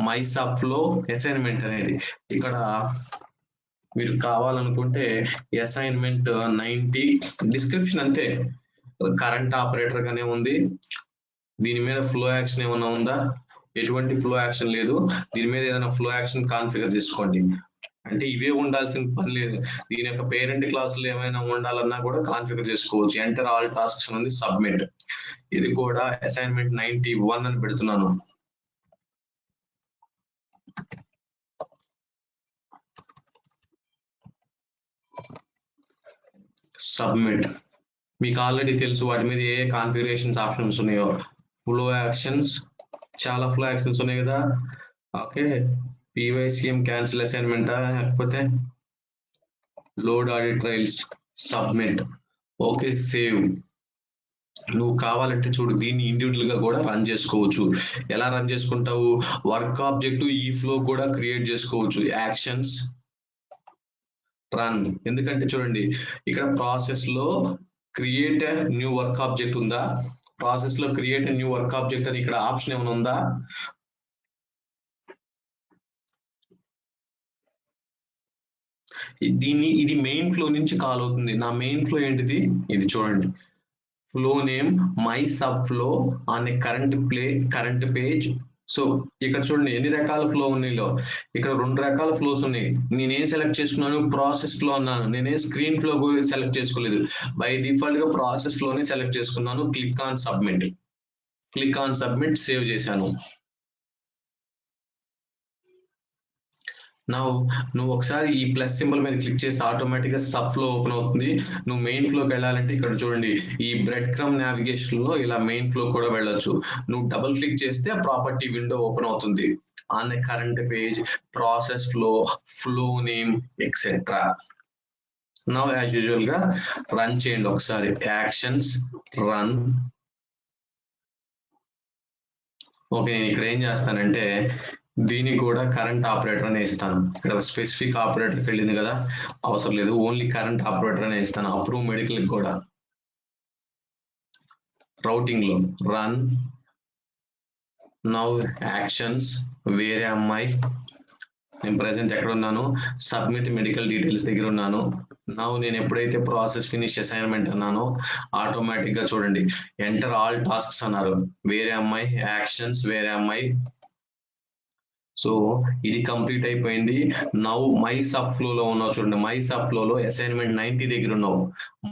my sub flow assignment అనేది ఇక్కడ మీరు కావాలనుకుంటే అసైన్మెంట్ 90 డిస్క్రిప్షన్ అంతే. కరెంట్ ఆపరేటర్ గానే ఉంది. దీని మీద ఫ్లో యాక్షన్ ఏమైనా ఉందా? ఎటువంటి ఫ్లో యాక్షన్ లేదు. దీని మీద ఏదైనా ఫ్లో యాక్షన్ కాన్ఫిగర్ చేసుకోండి. అంటే ఇవే ఉండాల్సిన పని లేదు. దీని యొక్క పేరెంట్ క్లాసులు ఏమైనా ఉండాలన్నా కూడా కాన్ఫిగర్ చేసుకోవచ్చు. ఎంటర్ ఆల్ టాస్క్స్ ఉంది, సబ్మిట్. ఇది కూడా అసైన్మెంట్ 91 అని పెడుతున్నాను. సబ్మిట్. మీకు ఆల్రెడీ తెలుసు వాటి మీద ఏ కాన్ఫిగరేషన్స్ ఆప్షన్స్ ఉన్నాయో. ఫ్లో యాక్షన్స్, చాలా ఫ్లో యాక్షన్స్ ఉన్నాయి కదా. ఓకే, PYCM క్యాన్సిల్ అసైన్మెంటా, లేకపోతే load audit trials, submit. Okay, save. నువ్వు కావాలంటే చూడు, దీన్ని ఇండివిజువల్ గా కూడా రన్ చేసుకోవచ్చు. ఎలా రన్ చేసుకుంటావు? వర్క్ ఆబ్జెక్ట్ ఈ ఫ్లో కూడా క్రియేట్ చేసుకోవచ్చు. Actions run. ఎందుకంటే చూడండి ఇక్కడ ప్రాసెస్ లో క్రియేట్ న్యూ వర్క్ ఆబ్జెక్ట్ ఉందా? ప్రాసెస్ లో క్రియేట్ న్యూ వర్క్ ఆబ్జెక్ట్ అని ఇక్కడ ఆప్షన్ ఏమైనా ఉందా? ఇది మెయిన్ ఫ్లో నుంచి కాల్ అవుతుంది. నా మెయిన్ ఫ్లో ఏంటిది? ఇది చూడండి, flow name my sub flow on a current page. So ఇక్కడ చూడండి ఎన్ని రకాల ఫ్లో ఉన్నాయో. ఇక్కడ 2 రకాల ఫ్లోస్ ఉన్నాయి. నేనేం సెలెక్ట్ చేసుకున్నాను? ప్రాసెస్ ఫ్లో అన్నాను. నేనే స్క్రీన్ ఫ్లో సెలెక్ట్ చేసుకోలేదు. బై డిఫాల్ట్ గా ప్రాసెస్ ఫ్లోనే సెలెక్ట్ చేసుకున్నాను. క్లిక్ ఆన్ సబ్మిట్, సేవ్ చేశాను. నువ్వు ఒకసారి ఈ ప్లస్ సింబల్ మీద క్లిక్ చేస్తే ఆటోమేటిక్ గా సబ్ ఫ్లో ఓపెన్ అవుతుంది. నువ్వు మెయిన్ ఫ్లోకి వెళ్ళాలంటే ఇక్కడ చూడండి ఈ బ్రెడ్ క్రమ్ నావిగేషన్ లో ఇలా మెయిన్ ఫ్లో కూడా వెళ్ళొచ్చు. నువ్వు డబుల్ క్లిక్ చేస్తే ప్రాపర్టీ విండో ఓపెన్ అవుతుంది. On the current page, process flow name etcetera. Now as usual గా రన్ చేయండి ఒకసారి. Actions run. ఓకే, నేను ఇక్కడ ఏం చేస్తానంటే దీనికి కూడా కరెంట్ ఆపరేటర్ అనే ఇస్తాను. ఇక్కడ స్పెసిఫిక్ ఆపరేటర్కి వెళ్ళింది కదా, అవసరం లేదు, ఓన్లీ కరెంట్ ఆపరేటర్ అనే ఇస్తాను. అప్రూవ్ మెడికల్ కూడా రౌటింగ్ లో రన్ నౌ యాక్షన్స్ వేరే అమ్మాయి, నేను ప్రెసెంట్ ఎక్కడ ఉన్నాను, సబ్మిట్ మెడికల్ డీటెయిల్స్ దగ్గర ఉన్నాను. నౌ నేను ఎప్పుడైతే ప్రాసెస్ ఫినిష్ అసైన్మెంట్ అన్నానో ఆటోమేటిక్ గా చూడండి ఎంటర్ ఆల్ టాస్క్స్ అన్నారు, వేరే అమ్మాయి యాక్షన్స్ వేరే అమ్మాయి. సో ఇది కంప్లీట్ అయిపోయింది. నౌ మై సబ్ ఫ్లో లో ఉన్నావు చూడండి, మై సబ్ ఫ్లో లో అసైన్మెంట్ 90 దగ్గర ఉన్నావు,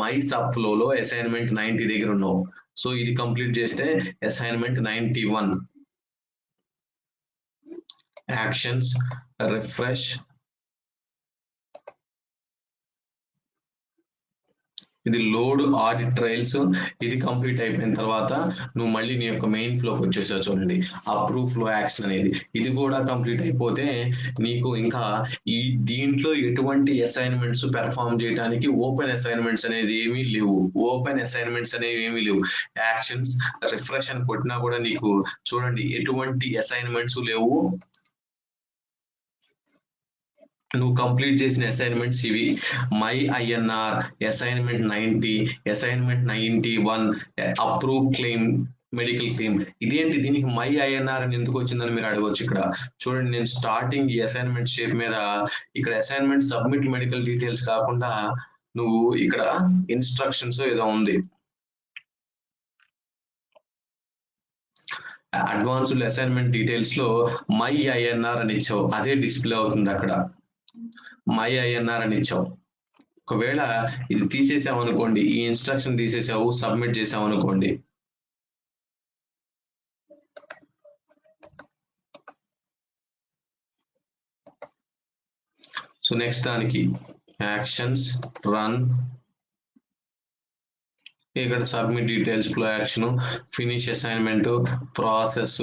మై సబ్ ఫ్లో లో అసైన్మెంట్ 90 దగ్గర ఉన్నావు. సో ఇది కంప్లీట్ చేస్తే అసైన్మెంట్ 91 యాక్షన్స్ రిఫ్రెష్. ఇది లోడ్ ఆడిట్ ట్రయల్స్, ఇది కంప్లీట్ అయిపోయిన తర్వాత నువ్వు మళ్ళీ నీ యొక్క మెయిన్ ఫ్లోకి వచ్చేసావు చూడండి, అప్రూవ్ ఫ్లో యాక్షన్ అనేది. ఇది కూడా కంప్లీట్ అయిపోతే నీకు ఇంకా ఈ దీంట్లో ఎటువంటి అసైన్మెంట్స్ పెర్ఫామ్ చేయడానికి ఓపెన్ అసైన్మెంట్స్ అనేది ఏమీ లేవు, ఓపెన్ అసైన్మెంట్స్ అనేవి ఏమీ లేవు. యాక్షన్స్ రిఫ్రెష్ అని కొట్టినా కూడా నీకు చూడండి ఎటువంటి అసైన్మెంట్స్ లేవు. నువ్వు కంప్లీట్ చేసిన అసైన్మెంట్స్ ఇవి, my INR assignment 90, assignment 91, approve claim medical claim. ఇదేంటి దీనికి మై ఐఎన్ఆర్ అని ఎందుకు వచ్చిందని మీరు అడగవచ్చు. ఇక్కడ చూడండి నేను స్టార్టింగ్ ఈ అసైన్మెంట్ షేప్ మీద ఇక్కడ అసైన్మెంట్ సబ్మిట్ మెడికల్ డీటెయిల్స్ కాకుండా నువ్వు ఇక్కడ ఇన్స్ట్రక్షన్స్ ఏదో ఉంది, అడ్వాన్స్డ్ అసైన్మెంట్ డీటెయిల్స్ లో మై ఐఎన్ఆర్ అని ఇచ్చావు, అదే డిస్ప్లే అవుతుంది అక్కడ, మై ఐఎన్ఆర్ అని ఇచ్చావు. ఒకవేళ ఇది తీసేసావు అనుకోండి, ఈ ఇన్స్ట్రక్షన్ తీసేసావు సబ్మిట్ చేసావు అనుకోండి, సో నెక్స్ట్ దానికి యాక్షన్స్ రన్, ఇక్కడ submit details flow action finish assignment process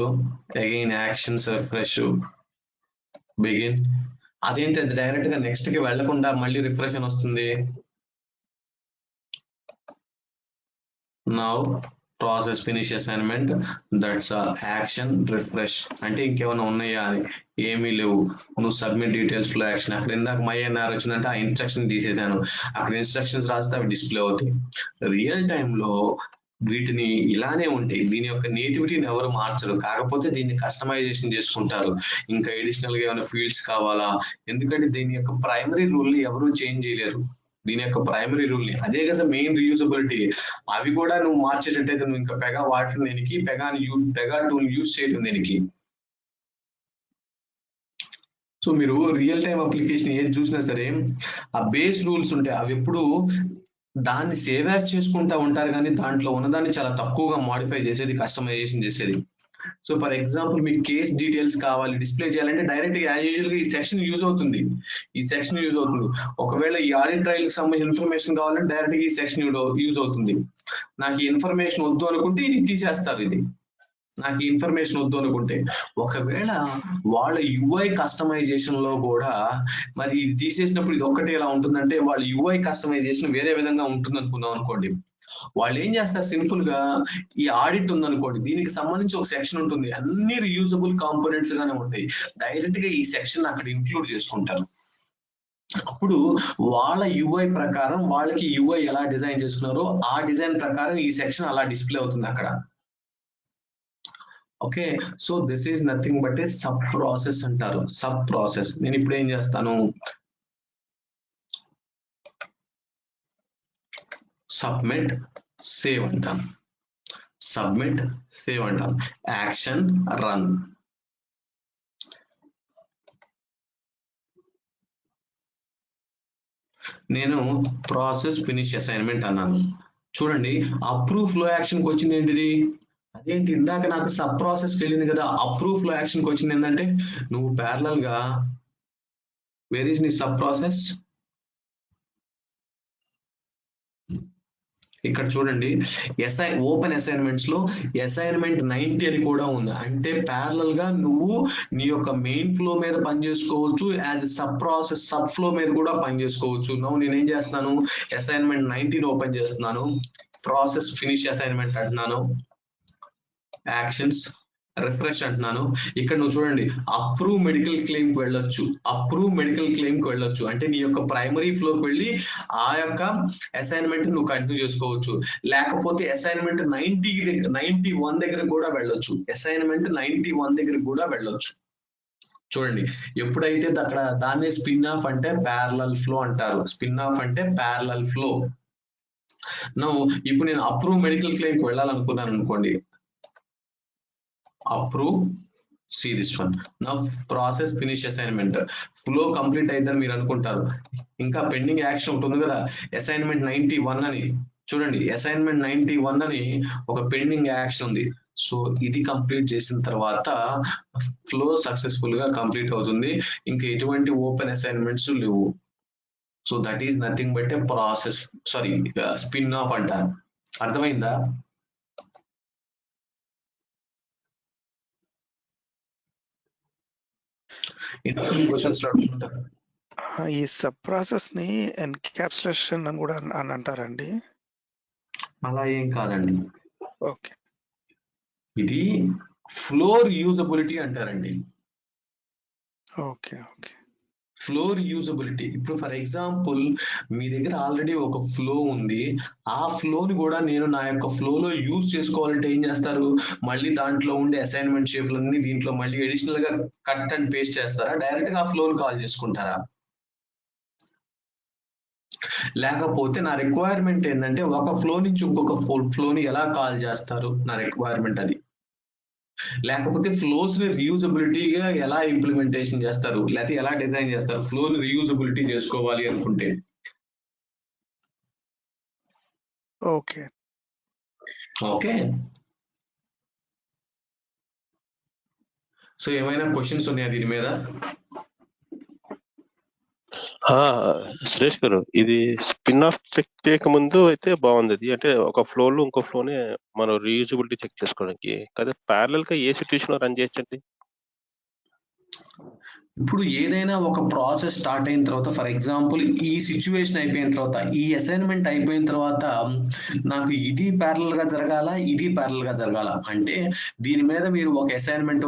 again actions refresh begin. అదేంటి అది డైరెక్ట్ గా నెక్స్ట్ కి వెళ్లకుండా మళ్ళీ రిఫ్రెష్ అని వస్తుంది. Now process finish assignment that's action refresh. అంటే ఇంకేమైనా ఉన్నాయా అని ఏమీ లేవు. నువ్వు సబ్మిట్ డీటెయిల్స్ ఫ్లో యాక్షన్, అక్కడ ఇందాక మై ఎన్ఆర్ వచ్చిందంటే ఆ ఇన్స్ట్రక్షన్ తీసేసాను, అక్కడ ఇన్స్ట్రక్షన్స్ రాస్తే అవి డిస్ప్లే అవుతాయి. రియల్ టైంలో వీటిని ఇలానే ఉంటాయి, దీని యొక్క నేటివిటీని ఎవరు మార్చరు, కాకపోతే దీన్ని కస్టమైజేషన్ చేసుకుంటారు. ఇంకా అడిషనల్ గా ఏమైనా ఫీల్డ్స్ కావాలా, ఎందుకంటే దీని యొక్క ప్రైమరీ రూల్ ని ఎవరు చేంజ్ చేయలేరు, దీని యొక్క ప్రైమరీ రూల్ ని. అదే కదా మెయిన్ రీయూజబిలిటీ, అవి కూడా నువ్వు మార్చేటట్టయితే నువ్వు ఇంకా పెగా వాటిని దీనికి పెగా టూల్ యూజ్ చేయడం దీనికి. సో మీరు రియల్ టైం అప్లికేషన్ ఏది చూసినా సరే ఆ బేస్ రూల్స్ ఉంటాయి, అవి ఎప్పుడు దాన్ని సేవ్ యాజ్ చేసుకుంటా ఉంటారు, కానీ దాంట్లో ఉన్నదాన్ని చాలా తక్కువగా మాడిఫై చేసేది, కస్టమైజేషన్ చేసేది. సో ఫర్ ఎగ్జాంపుల్ మీకు కేస్ డీటెయిల్స్ కావాలి డిస్ప్లే చేయాలంటే డైరెక్ట్ గా యాజ్ యూజువల్ గా ఈ సెక్షన్ యూజ్ అవుతుంది, ఈ సెక్షన్ యూజ్ అవుతుంది. ఒకవేళ ఈ ఆడిట్ ట్రయల్ కి సంబంధించిన ఇన్ఫర్మేషన్ కావాలంటే డైరెక్ట్ గా ఈ సెక్షన్ యూజ్ అవుతుంది. నాకు ఈ ఇన్ఫర్మేషన్ వద్దు అనుకుంటే ఇది తీసేస్తారు, ఇది నాకు ఈ ఇన్ఫర్మేషన్ వద్దు అనుకుంటే. ఒకవేళ వాళ్ళ యూఐ కస్టమైజేషన్ లో కూడా మరి ఇది తీసేసినప్పుడు ఇది ఒక్కటే ఎలా ఉంటుందంటే వాళ్ళ యూఐ కస్టమైజేషన్ వేరే విధంగా ఉంటుంది అనుకుందాం అనుకోండి. వాళ్ళు ఏం చేస్తారు, సింపుల్ గా ఈ ఆడిట్ ఉందనుకోండి, దీనికి సంబంధించి ఒక సెక్షన్ ఉంటుంది, అన్ని రీయూజబుల్ కాంపోనెంట్స్ గానే ఉంటాయి, డైరెక్ట్ గా ఈ సెక్షన్ అక్కడ ఇంక్లూడ్ చేసుకుంటారు. అప్పుడు వాళ్ళ యూఐ ప్రకారం వాళ్ళకి యూఐ ఎలా డిజైన్ చేసుకున్నారో ఆ డిజైన్ ప్రకారం ఈ సెక్షన్ అలా డిస్ప్లే అవుతుంది అక్కడ. Okay, so this is nothing but A sub process అంటారు, సబ్ ప్రాసెస్. నేను ఇప్పుడు ఏం చేస్తాను, సబ్మిట్ సేవ్ అంటాను, సబ్మిట్ సేవ్ అంటాను, యాక్షన్ రన్. నేను ప్రాసెస్ ఫినిష్ అసైన్మెంట్ అన్నాను చూడండి, అప్రూవ్ ఫ్లో యాక్షన్ కి వచ్చింది ఏంటిది, అదేంటి ఇందాక నాకు సబ్ ప్రాసెస్ వెళ్ళింది కదా, అప్రూవ్ ఫ్లో యాక్షన్ కి వచ్చింది ఏంటంటే నువ్వు ప్యారలల్ గా వేర్ ఈస్ నీ సబ్ ప్రాసెస్, ఇక్కడ చూడండి ఓపెన్ అసైన్మెంట్స్ లో అసైన్మెంట్ 90 అని కూడా ఉంది, అంటే ప్యారలల్ గా నువ్వు నీ యొక్క మెయిన్ ఫ్లో మీద పని చేసుకోవచ్చు, as sub process sub flow మీద కూడా పని చేసుకోవచ్చు. నేనేం చేస్తున్నాను, అసైన్మెంట్ 90 ఓపెన్ చేస్తున్నాను, ప్రాసెస్ ఫినిష్ అసైన్మెంట్ అంటున్నాను, యాక్షన్స్ రిఫ్రెష్ అంటున్నాను. ఇక్కడ నువ్వు చూడండి, అప్రూవ్ మెడికల్ క్లెయిమ్ కి వెళ్ళొచ్చు. అప్రూవ్ మెడికల్ క్లెయిమ్ కి వెళ్ళొచ్చు అంటే నీ యొక్క ప్రైమరీ ఫ్లోకి వెళ్ళి ఆ యొక్క అసైన్మెంట్ నువ్వు కంటిన్యూ చేసుకోవచ్చు. లేకపోతే అసైన్మెంట్ 91 దగ్గర కూడా వెళ్ళొచ్చు. అసైన్మెంట్ 91 దగ్గర కూడా వెళ్ళొచ్చు. చూడండి, ఎప్పుడైతే అక్కడ దాన్ని స్పిన్ ఆఫ్ అంటే ప్యారలల్ ఫ్లో అంటారు. స్పిన్ ఆఫ్ అంటే ప్యారలల్ ఫ్లో. ఇప్పుడు నేను అప్రూవ్ మెడికల్ క్లెయిమ్ కి వెళ్ళాలనుకున్నాను అనుకోండి, approve see this one. Now process finish assignment. Flow complete అయిందని మీరు అనుకుంటారు. ఇంకా పెండింగ్ యాక్షన్ ఉంటుంది కదా, అసైన్మెంట్ 91 అని. చూడండి, అసైన్మెంట్ 91 అని ఒక పెండింగ్ యాక్షన్ ఉంది. సో ఇది కంప్లీట్ చేసిన తర్వాత ఫ్లో సక్సెస్ఫుల్ గా కంప్లీట్ అవుతుంది. ఇంకా ఎటువంటి ఓపెన్ అసైన్మెంట్స్ లేవు. So that is nothing but A process, sorry spin off అంటారు. అర్థమైందా? ఈ సబ్ ప్రాసెస్ ని ఎన్క్యాప్సులేషన్ అని కూడా అని అంటారండి. అలా ఏం కాదండి, ఓకే, ఇది ఫ్లోర్ యూజబిలిటీ అంటారండి. Okay okay. Floor usability. ఇప్పుడు ఫర్ ఎగ్జాంపుల్ మీ దగ్గర ఆల్రెడీ ఒక ఫ్లో ఉంది, ఆ ఫ్లోని కూడా నేను నా యొక్క ఫ్లోలో యూజ్ చేసుకోవాలంటే ఏం చేస్తారు? మళ్ళీ దాంట్లో ఉండే అసైన్మెంట్ షేప్లన్నీ దీంట్లో మళ్ళీ అడిషనల్ గా కట్ అండ్ పేస్ట్ చేస్తారా? డైరెక్ట్ గా ఆ ఫ్లోని కాల్ చేసుకుంటారా? లేకపోతే నా రిక్వైర్మెంట్ ఏంటంటే ఒక ఫ్లో నుంచి ఇంకొక ఫ్లోని ఎలా కాల్ చేస్తారు? నా రిక్వైర్మెంట్ అది. లేకపోతే ఫ్లోస్ ని రియూజబిలిటీగా ఎలా ఇంప్లిమెంటేషన్ చేస్తారు, లేకపోతే ఎలా డిజైన్ చేస్తారు ఫ్లోని రియూజబిలిటీ చేసుకోవాలి అనుకుంటే? Okay okay. సో ఏమైనా క్వశ్చన్స్ ఉన్నాయా దీని మీద? సురేష్ గారు, ఇది స్పిన్ ఆఫ్ చెక్ చేయకముందు అయితే బాగుంది. అది అంటే ఒక ఫ్లోలో ఇంకో ఫ్లోని మనం రీయూజబిలిటీ చెక్ చేసుకోవడానికి. కదా ప్యారలల్ గా ఏ సిచ్యువేషన్ లో రన్ చేయొచ్చండి? ఇప్పుడు ఏదైనా ఒక ప్రాసెస్ స్టార్ట్ అయిన తర్వాత, ఫర్ ఎగ్జాంపుల్ ఈ సిచ్యువేషన్ అయిపోయిన తర్వాత, ఈ అసైన్మెంట్ అయిపోయిన తర్వాత నాకు ఇది ప్యారలల్ గా జరగాల, ఇది ప్యారలల్ గా జరగాల అంటే దీని మీద మీరు ఒక అసైన్మెంట్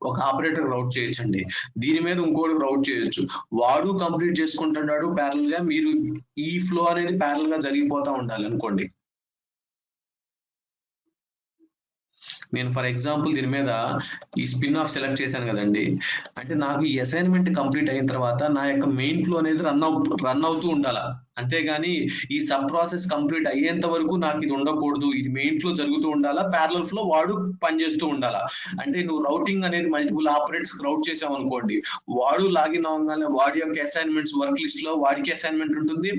ఒక ఆపరేటర్ రౌట్ చేయొచ్చండి, దీని మీద ఇంకోటి రౌట్ చేయొచ్చు. వాడు కంప్లీట్ చేసుకుంటున్నాడు ప్యారలల్ గా, మీరు ఈ ఫ్లో అనేది ప్యారలల్ గా జరిగిపోతా ఉండాలి అనుకోండి. నేను ఫర్ ఎగ్జాంపుల్ దీని మీద ఈ స్పిన్ ఆఫ్ సెలెక్ట్ చేశాను కదండి, అంటే నాకు ఈ అసైన్మెంట్ కంప్లీట్ అయిన తర్వాత నా యొక్క మెయిన్ ఫ్లో అనేది రన్ అవుతూ ఉండాలా. అంతేగాని ఈ సబ్ ప్రాసెస్ కంప్లీట్ అయ్యేంత వరకు నాకు ఇది ఉండకూడదు, ఇది మెయిన్ ఫ్లో జరుగుతూ ఉండాలా, ప్యారలల్ ఫ్లో వాడు పనిచేస్తూ ఉండాలా. అంటే నువ్వు రౌటింగ్ అనేది మల్టిపుల్ ఆపరేటర్స్ రౌట్ చేసావు అనుకోండి, వాడు లాగిన్ అవ్వగానే వాడి యొక్క అసైన్మెంట్స్ వర్క్ లిస్ట్ లో వాడికి అసైన్మెంట్ ఉంటుంది.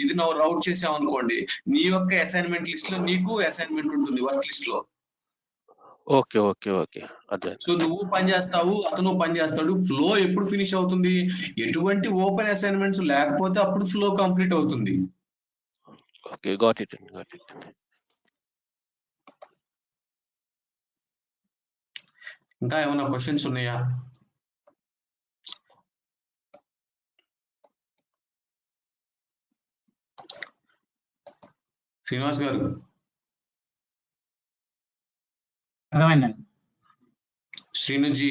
ఇది నువ్వు రౌట్ చేసావు అనుకోండి, నీ యొక్క అసైన్మెంట్ లిస్ట్ లో నీకు అసైన్మెంట్ ఉంటుంది వర్క్ లిస్ట్ లో. ఓకే ఓకే ఓకే, అదే. సో నువ్వు పని చేస్తావు, అతను పని చేస్తాడు. ఫ్లో ఎప్పుడు ఫినిష్ అవుతుంది? ఎటువంటి ఓపెన్ అసైన్మెంట్స్ లేకపోతే అప్పుడు ఫ్లో కంప్లీట్ అవుతుంది. ఓకే, గాట్ ఇట్ అండి, గాట్ ఇట్. ఇంకా ఏమైనా క్వశ్చన్స్ ఉన్నాయా? శ్రీనివాస్ గారు. అర్థమైందండి. శ్రీనుజీ.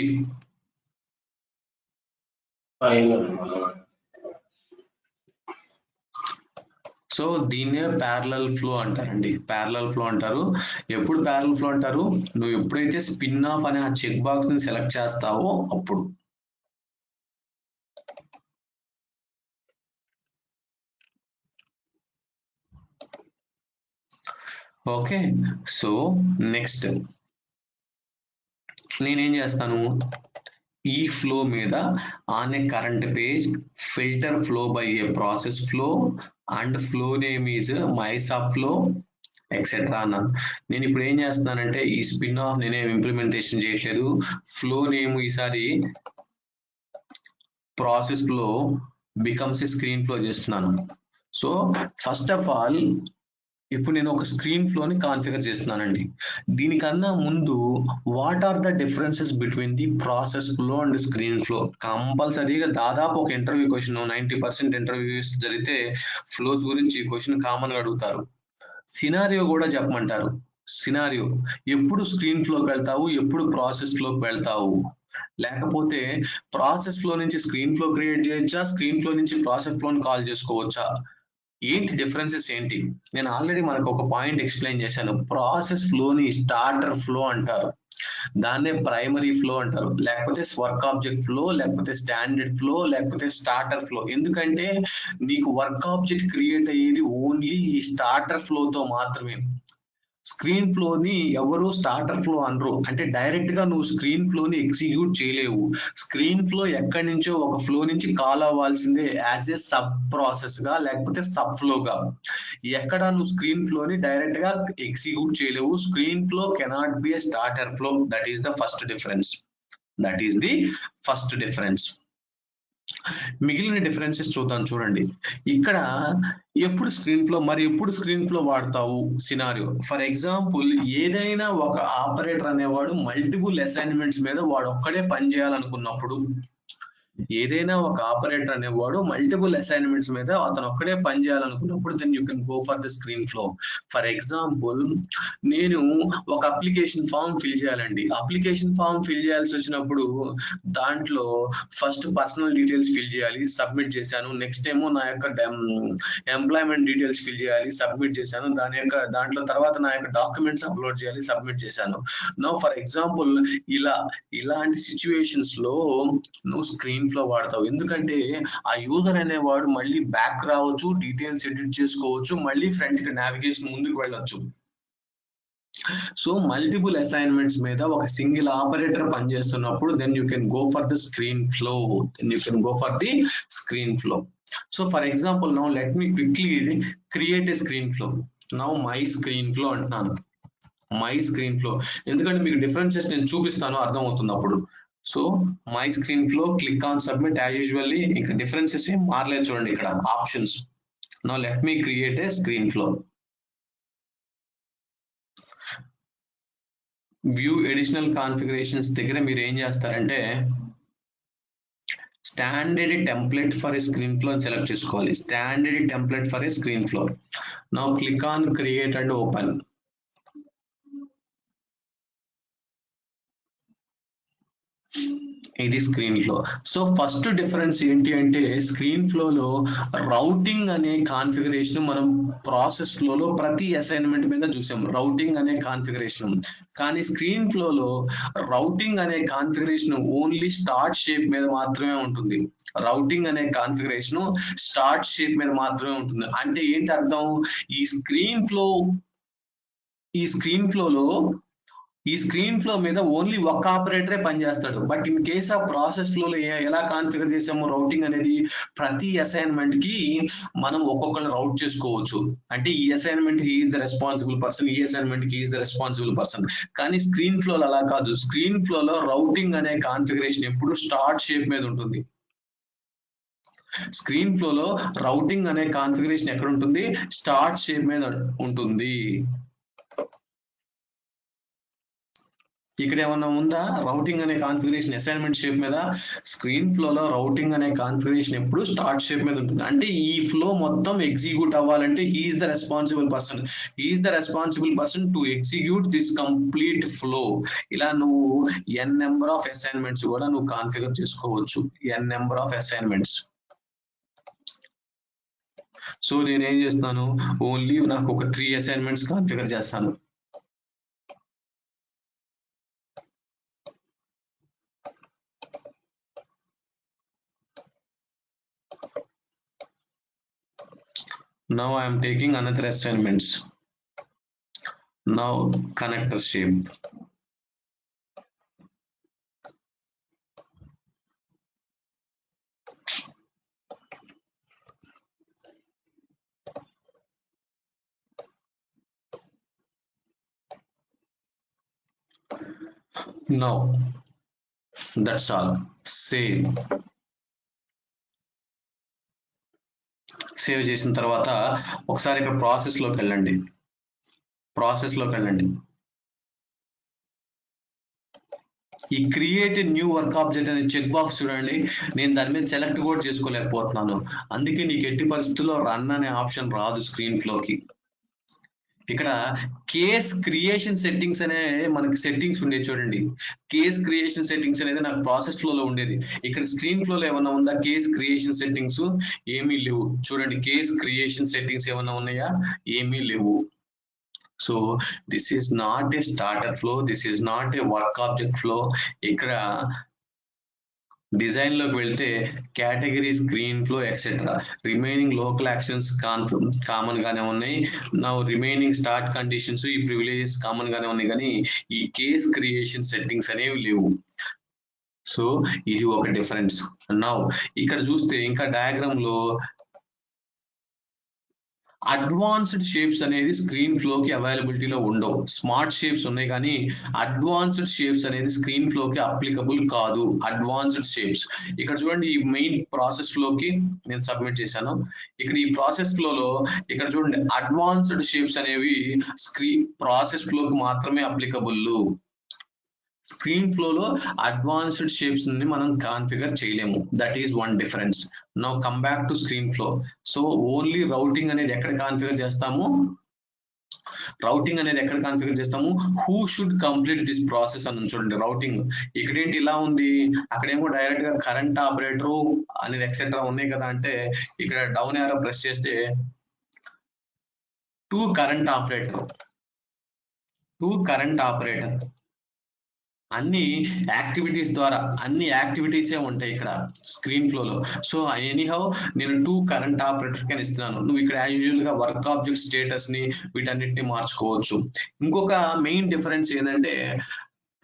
సో దీన్నే ప్యారలల్ ఫ్లో అంటారండి. ప్యారలల్ ఫ్లో అంటారు. ఎప్పుడు ప్యారలల్ ఫ్లో అంటారు? నువ్వు ఎప్పుడైతే స్పిన్ ఆఫ్ అనే ఆ చెక్ బాక్స్ ని సెలెక్ట్ చేస్తావో అప్పుడు. ఓకే. సో నెక్స్ట్ నేనేం చేస్తాను, ఈ ఫ్లో మీద on a current page filter flow by a process flow and flow name is my sub flow etcetera అన్నాను. నేను ఇప్పుడు ఏం చేస్తున్నానంటే ఈ స్పిన్ ఆఫ్ నేనేం ఇంప్లిమెంటేషన్ చేయట్లేదు, ఫ్లో నేమ్ ఈసారి process flow becomes a screen flow చేస్తున్నాను. సో ఫస్ట్ ఆఫ్ ఆల్ ఇప్పుడు నేను ఒక స్క్రీన్ ఫ్లోని కాన్ఫిగర్ చేస్తున్నానండి. దీనికన్నా ముందు what are the differences between the process flow and screen flow? కంపల్సరీగా దాదాపు ఒక ఇంటర్వ్యూ క్వశ్చన్ 90% ఇంటర్వ్యూస్ జరిగితే ఫ్లోస్ గురించి క్వశ్చన్ కామన్ గా అడుగుతారు. సినారియో కూడా చెప్పమంటారు. సినారియో, ఎప్పుడు స్క్రీన్ ఫ్లోకి వెళ్తావు, ఎప్పుడు ప్రాసెస్ ఫ్లోకి వెళ్తావు, లేకపోతే ప్రాసెస్ ఫ్లో నుంచి స్క్రీన్ ఫ్లో క్రియేట్ చేయొచ్చా, స్క్రీన్ ఫ్లో నుంచి ప్రాసెస్ ఫ్లోని కాల్ చేసుకోవచ్చా, ఏంటి డిఫరెన్సెస్ ఏంటి? నేను ఆల్రెడీ మనకు ఒక పాయింట్ ఎక్స్ప్లెయిన్ చేశాను. ప్రాసెస్ ఫ్లోని స్టార్టర్ ఫ్లో అంటారు, దాన్నే ప్రైమరీ ఫ్లో అంటారు, లేకపోతే వర్క్ ఆబ్జెక్ట్ ఫ్లో, లేకపోతే స్టాండర్డ్ ఫ్లో, లేకపోతే స్టార్టర్ ఫ్లో. ఎందుకంటే నీకు వర్క్ ఆబ్జెక్ట్ క్రియేట్ అయ్యేది ఓన్లీ ఈ స్టార్టర్ ఫ్లోతో మాత్రమే. స్క్రీన్ ఫ్లోని ఎవరు స్టార్టర్ ఫ్లో అనరు, అంటే డైరెక్ట్ గా నువ్వు స్క్రీన్ ఫ్లోని ఎగ్జిక్యూట్ చేయలేవు. స్క్రీన్ ఫ్లో ఎక్కడి నుంచో ఒక ఫ్లో నుంచి కాల్ అవ్వాల్సిందే యాజ్ ఏ సబ్ ప్రాసెస్ గా, లేకపోతే సబ్ ఫ్లోగా. ఎక్కడ నువ్వు స్క్రీన్ ఫ్లోని డైరెక్ట్ గా ఎగ్జిక్యూట్ చేయలేవు. Screen flow cannot be A starter flow. That is the first difference. That is the first difference. మిగిలిన డిఫరెన్సెస్ చూద్దాం. చూడండి, ఇక్కడ ఎప్పుడు స్క్రీన్ ఫ్లో, మరి ఎప్పుడు స్క్రీన్ ఫ్లో వాడతావు సినారియో. ఫర్ ఎగ్జాంపుల్, ఏదైనా ఒక ఆపరేటర్ అనేవాడు మల్టిపుల్ అసైన్మెంట్స్ మీద వాడు ఒక్కడే పని చేయాలనుకున్నప్పుడు, ఏదైనా ఒక ఆపరేటర్ అనేవాడు మల్టిపుల్ అసైన్మెంట్స్ మీద అతను ఒక్కడే పని చేయాలనుకున్నప్పుడు, then you can go for the screen flow. For example, నేను ఒక అప్లికేషన్ ఫామ్ ఫిల్ చేయాలండి. అప్లికేషన్ ఫామ్ ఫిల్ చేయాల్సి వచ్చినప్పుడు దాంట్లో ఫస్ట్ పర్సనల్ డీటెయిల్స్ ఫిల్ చేయాలి, సబ్మిట్ చేశాను. నెక్స్ట్ ఏమో నా యొక్క ఎంప్లాయ్మెంట్ డీటెయిల్స్ ఫిల్ చేయాలి, సబ్మిట్ చేశాను. దాంట్లో తర్వాత నా యొక్క డాక్యుమెంట్స్ అప్లోడ్ చేయాలి, సబ్మిట్ చేశాను. నౌ ఫర్ ఎగ్జాంపుల్, ఇలాంటి సిచ్యువేషన్స్ లో నువ్వు స్క్రీన్ ఫ్లో వాడతావు. ఎందుకంటే ఆ యూజర్ అనేవాడు మళ్ళీ బ్యాక్ రావచ్చు, డీటెయిల్స్ ఎడిట్ చేసుకోవచ్చు, మళ్ళీ ఫ్రంట్ కి నావిగేషన్ ముందుకు వెళ్ళొచ్చు. సో మల్టిపుల్ అసైన్మెంట్స్ మీద ఒక సింగిల్ ఆపరేటర్ పనిచేస్తున్నప్పుడు then you can go for the screen flow. So for example, now let me quickly create a screen flow. Now my screen flow అంటున్నాను, my screen flow. ఎందుకంటే మీకు differences నేను చూపిస్తాను, అర్థం అవుతుంది అప్పుడు. So my screen flow, click on submit. As usually ఇంకా differences ఏం మారలేదు. చూడండి ఇక్కడ options. Now let me create a screen flow. View additional configurations దగ్గర మీరు ఏం చేస్తారంటే standard template for a screen flow సెలెక్ట్ చేసుకోవాలి. Standard template for a screen flow. Now click on create and open. ఇది screen flow. So first difference ఏంటి అంటే, screen ఫ్లోలో రౌటింగ్ అనే కాన్ఫిగరేషన్ మనం ప్రాసెస్ ఫ్లోలో ప్రతి అసైన్మెంట్ మీద చూసాం, రౌటింగ్ అనే కాన్ఫిగరేషన్. కానీ స్క్రీన్ ఫ్లోలో రౌటింగ్ అనే కాన్ఫిగరేషన్ ఓన్లీ స్టార్ట్ షేప్ మీద మాత్రమే ఉంటుంది. రౌటింగ్ అనే కాన్ఫిగరేషన్ స్టార్ట్ షేప్ మీద మాత్రమే ఉంటుంది. అంటే ఏంటి అర్థం? ఈ స్క్రీన్ ఫ్లో మీద ఓన్లీ ఒక ఆపరేటరే పనిచేస్తాడు. But in case of process ఫ్లోలో ఎలా కాన్ఫిగర్ చేసాము రౌటింగ్ అనేది, ప్రతి అసైన్మెంట్ కి మనం ఒక్కొక్కరిని రౌట్ చేసుకోవచ్చు. అంటే ఈ అసైన్మెంట్ కి ఈజ్ ద రెస్పాన్సిబుల్ పర్సన్, ఈ అసైన్మెంట్ కి ఈజ్ ద రెస్పాన్సిబుల్ పర్సన్. కానీ స్క్రీన్ ఫ్లోలో అలా కాదు. స్క్రీన్ ఫ్లోలో రౌటింగ్ అనే కాన్ఫిగరేషన్ ఎప్పుడు స్టార్ట్ షేప్ మీద ఉంటుంది. స్క్రీన్ ఫ్లోలో రౌటింగ్ అనే కాన్ఫిగరేషన్ ఎక్కడ ఉంటుంది? స్టార్ట్ షేప్ మీద ఉంటుంది. ఇక్కడ ఏమన్నా ఉందా రౌటింగ్ అనే కాన్ఫిగరేషన్ అసైన్మెంట్ షేప్ మీద? స్క్రీన్ ఫ్లోలో రౌటింగ్ అనే కాన్ఫిగరేషన్ ఎప్పుడు స్టార్ట్ షేప్ మీద ఉంటుంది. అంటే ఈ ఫ్లో మొత్తం ఎగ్జిక్యూట్ అవ్వాలంటే he is the responsible person to execute this complete flow. ఇలా నువ్వు n నెంబర్ ఆఫ్ అసైన్మెంట్స్ కూడా నువ్వు కాన్ఫిగర్ చేసుకోవచ్చు, n number of assignments. So నేనేం చేస్తున్నాను, ఓన్లీ నాకు ఒక 3 అసైన్మెంట్స్ కాన్ఫిగర్ చేస్తాను. Now I am taking another assignments. Now connector shape. Now that's all. Save. Save చేసిన తర్వాత ఒకసారి ఇక్కడ ప్రాసెస్ లోకి వెళ్ళండి. ఈ క్రియేట్ న్యూ వర్క్ ఆబ్జెక్ట్ అనే చెక్ బాక్స్ చూడండి. నేను దాని మీద సెలెక్ట్ కూడా చేసుకోలేకపోతున్నాను. అందుకే నీకు ఎట్టి పరిస్థితుల్లో రన్ అనే ఆప్షన్ రాదు స్క్రీన్ ఫ్లోకి. ఇక్కడ కేస్ క్రియేషన్ సెట్టింగ్స్ అనే మనకి సెట్టింగ్స్ ఉండేది చూడండి. కేస్ క్రియేషన్ సెట్టింగ్స్ అనేది నాకు ప్రాసెస్ ఫ్లో లో ఉండేది. ఇక్కడ స్క్రీన్ ఫ్లో లో ఏమన్నా ఉందా కేస్ క్రియేషన్ సెట్టింగ్స్? ఏమీ లేవు. చూడండి కేస్ క్రియేషన్ సెట్టింగ్స్ ఏమన్నా ఉన్నాయా? ఏమీ లేవు. So this is not a starter flow, this is not a work object flow. ఇక్కడ డిజైన్ లోకి వెళ్తే category, screen flow etcetera, remaining local actions common గానే ఉన్నాయి. నా రిమైనింగ్ స్టార్ట్ కండిషన్స్, ఈ ప్రివిలేజెస్ కామన్ గానే ఉన్నాయి, కానీ ఈ కేస్ క్రియేషన్ సెట్టింగ్స్ అనేవి లేవు. సో ఇది ఒక డిఫరెన్స్. నౌ ఇక్కడ చూస్తే ఇంకా డయాగ్రామ్ లో అడ్వాన్స్డ్ షేప్స్ అనేది స్క్రీన్ ఫ్లోకి అవైలబిలిటీలో ఉండవు. స్మార్ట్ షేప్స్ ఉన్నాయి కానీ అడ్వాన్స్డ్ షేప్స్ అనేది స్క్రీన్ ఫ్లోకి అప్లికబుల్ కాదు. అడ్వాన్స్డ్ షేప్స్ ఇక్కడ చూడండి, ఈ మెయిన్ ప్రాసెస్ ఫ్లోకి నేను సబ్మిట్ చేశాను. ఇక్కడ ఈ ప్రాసెస్ ఫ్లోలో ఇక్కడ చూడండి అడ్వాన్స్డ్ షేప్స్ అనేవి ప్రాసెస్ ఫ్లోకి మాత్రమే అప్లికబుల్. స్క్రీన్ ఫ్లో లో అడ్వాన్స్డ్ షేప్స్ ని మనం కాన్ఫిగర్ చేయలేము. That is one difference. Now come back to screen flow. So only routing అనేది ఎక్కడ కాన్ఫిగర్ చేస్తాము? రౌటింగ్ అనేది ఎక్కడ కాన్ఫిగర్ చేస్తాము? Who should complete this process అని చూడండి. రౌటింగ్ ఇక్కడ ఏంటి ఇలా ఉంది, అక్కడేమో డైరెక్ట్ గా కరెంట్ ఆపరేటర్ అనేది ఎక్సెట్రా ఉన్నాయి కదా. అంటే ఇక్కడ డౌన్ యారో ప్రెస్ చేస్తే టు కరెంట్ ఆపరేటర్ అన్ని యాక్టివిటీస్ ద్వారా అన్ని యాక్టివిటీసే ఉంటాయి ఇక్కడ స్క్రీన్ ఫ్లో లో. సో ఎనీహౌ నేను టు కరెంట్ ఆపరేటర్ కి ఇస్తున్నాను. నువ్వు ఇక్కడ యాజ్ యూజువల్ గా వర్క్ ఆబ్జెక్ట్ స్టేటస్ ని వీటన్నిటిని మార్చుకోవచ్చు. ఇంకొక మెయిన్ డిఫరెన్స్ ఏంటంటే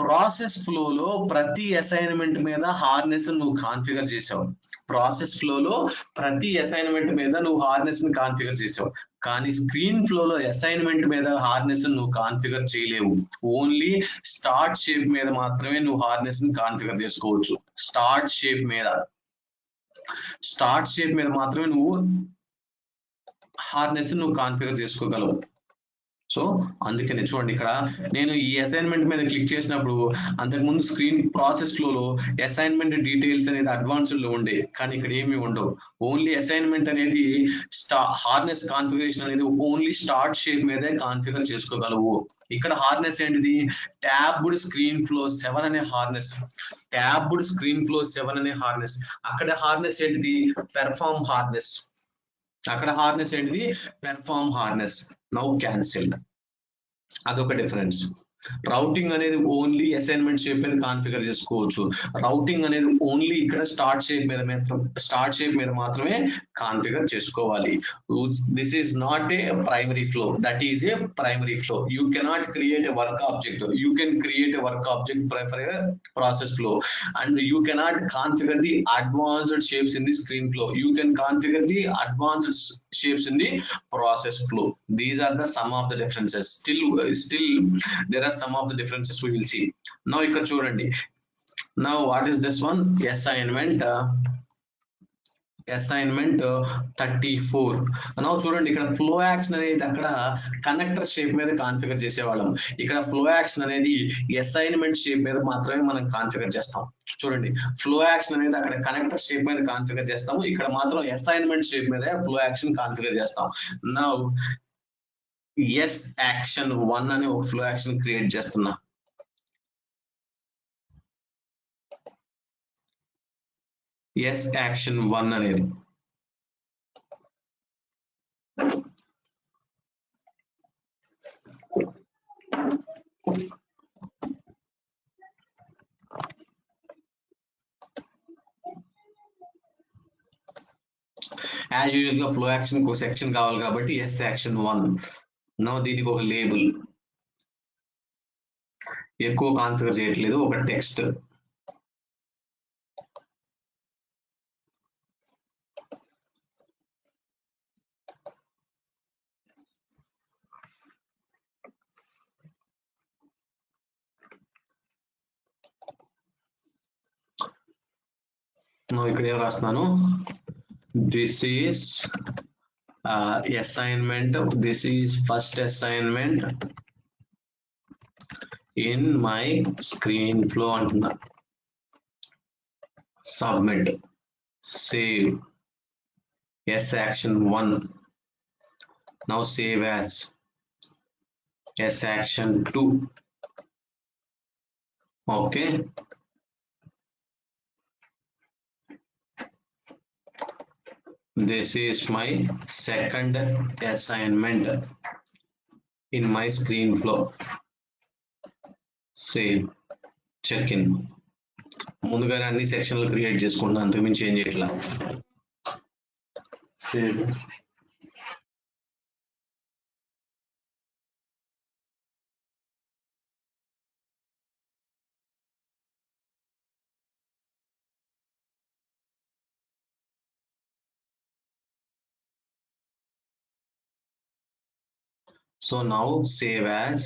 ప్రాసెస్ ఫ్లో లో ప్రతి అసైన్మెంట్ మీద హార్నెస్ నువ్వు కాన్ఫిగర్ చేసావు. ప్రాసెస్ ఫ్లో లో ప్రతి అసైన్మెంట్ మీద నువ్వు హార్నెస్ ని కాన్ఫిగర్ చేసావు. కానీ స్క్రీన్ ఫ్లో లో అసైన్మెంట్ మీద హార్నెస్ నువ్వు కాన్ఫిగర్ చేయలేవు. ఓన్లీ స్టార్ట్ షేప్ మీద మాత్రమే నువ్వు హార్నెస్ ని కాన్ఫిగర్ చేసుకోవచ్చు. స్టార్ట్ షేప్ మీద మాత్రమే నువ్వు హార్నెస్ నువ్వు కాన్ఫిగర్ చేసుకోగలవు. సో అందుకని చూడండి, ఇక్కడ నేను ఈ అసైన్మెంట్ మీద క్లిక్ చేసినప్పుడు అంతకుముందు స్క్రీన్ ప్రాసెస్ ఫ్లో లో అసైన్మెంట్ డీటెయిల్స్ అనేది అడ్వాన్స్డ్ లో ఉండే, కానీ ఇక్కడ ఏమీ ఉండవు. ఓన్లీ అసైన్మెంట్ అనేది హార్నెస్ కాన్ఫిగరేషన్ అనేది ఓన్లీ స్టార్ట్ షేప్ మీదే కాన్ఫిగర్ చేసుకోగలవు. ఇక్కడ హార్నెస్ ఏంటిది? ట్యాబ్డ్ స్క్రీన్ ఫ్లో 7 అనే హార్నెస్. ట్యాబ్డ్ స్క్రీన్ ఫ్లో 7 అనే హార్నెస్. అక్కడ హార్నెస్ ఏంటిది? Perform harness. అక్కడ హార్నెస్ ఏంటిది? Perform harness. Now cancel. అదొక డిఫరెన్స్. రౌటింగ్ అనేది ఓన్లీ అసైన్మెంట్ షేప్ మీద కాన్ఫిగర్ చేసుకోవచ్చు. రౌటింగ్ అనేది ఓన్లీ ఇక్కడ స్టార్ట్ షేప్ మీద మాత్రమే కాన్ఫిగర్ చేసుకోవాలి. This is not a primary flow, that is a primary flow. You cannot create a work object. You can create a work object for a process flow, and you cannot configure the advanced shapes in the screen flow. You can configure the advanced shapes in the process flow. These are the some of the differences. Still there are some of the differences we will see. Now ikkada chudandi. Now what is this one? Assignment 34. now చూడండి, ఇక్కడ flow action అనేది అక్కడ connector shape మీద configure చేసేవాళ్ళం. ఇక్కడ flow action అనేది assignment shape మీద మాత్రమే మనం కాన్ఫిగర్ చేస్తాం. చూడండి, ఫ్లో యాక్షన్ అనేది అక్కడ కనెక్టర్ షేప్ మీద కాన్ఫిగర్ చేస్తాము, ఇక్కడ మాత్రం అసైన్మెంట్ షేప్ మీద ఫ్లో యాక్షన్ కాన్ఫిగర్ చేస్తాం. నౌ ఎస్ యాక్షన్ 1 అనే ఒక ఫ్లో యాక్షన్ క్రియేట్ చేస్తున్నా. ఎస్ యాక్షన్ 1 అనేది యాజ్ యూజువల్ గా ఫ్లో యాక్షన్ ఒక సెక్షన్ కావాలి కాబట్టి ఎస్ యాక్షన్ 1. నో దీనికి ఒక లేబుల్, ఎక్కువ కాన్ఫిగర్ చేయట్లేదు, ఒక టెక్స్ట్. ఇక్కడ ఏం రాస్తున్నాను? This is assignment, this is first assignment in my screen flow అంటున్నా. Submit, save, S action 1. Now save as. S action 2. Okay. This is my second assignment in my screen flow. Save, check in. ముందుగానే అన్ని సెక్షన్లు create చేసుకుంటా, అంతకుమించి ఏం చేయట్లా. Save. So now save as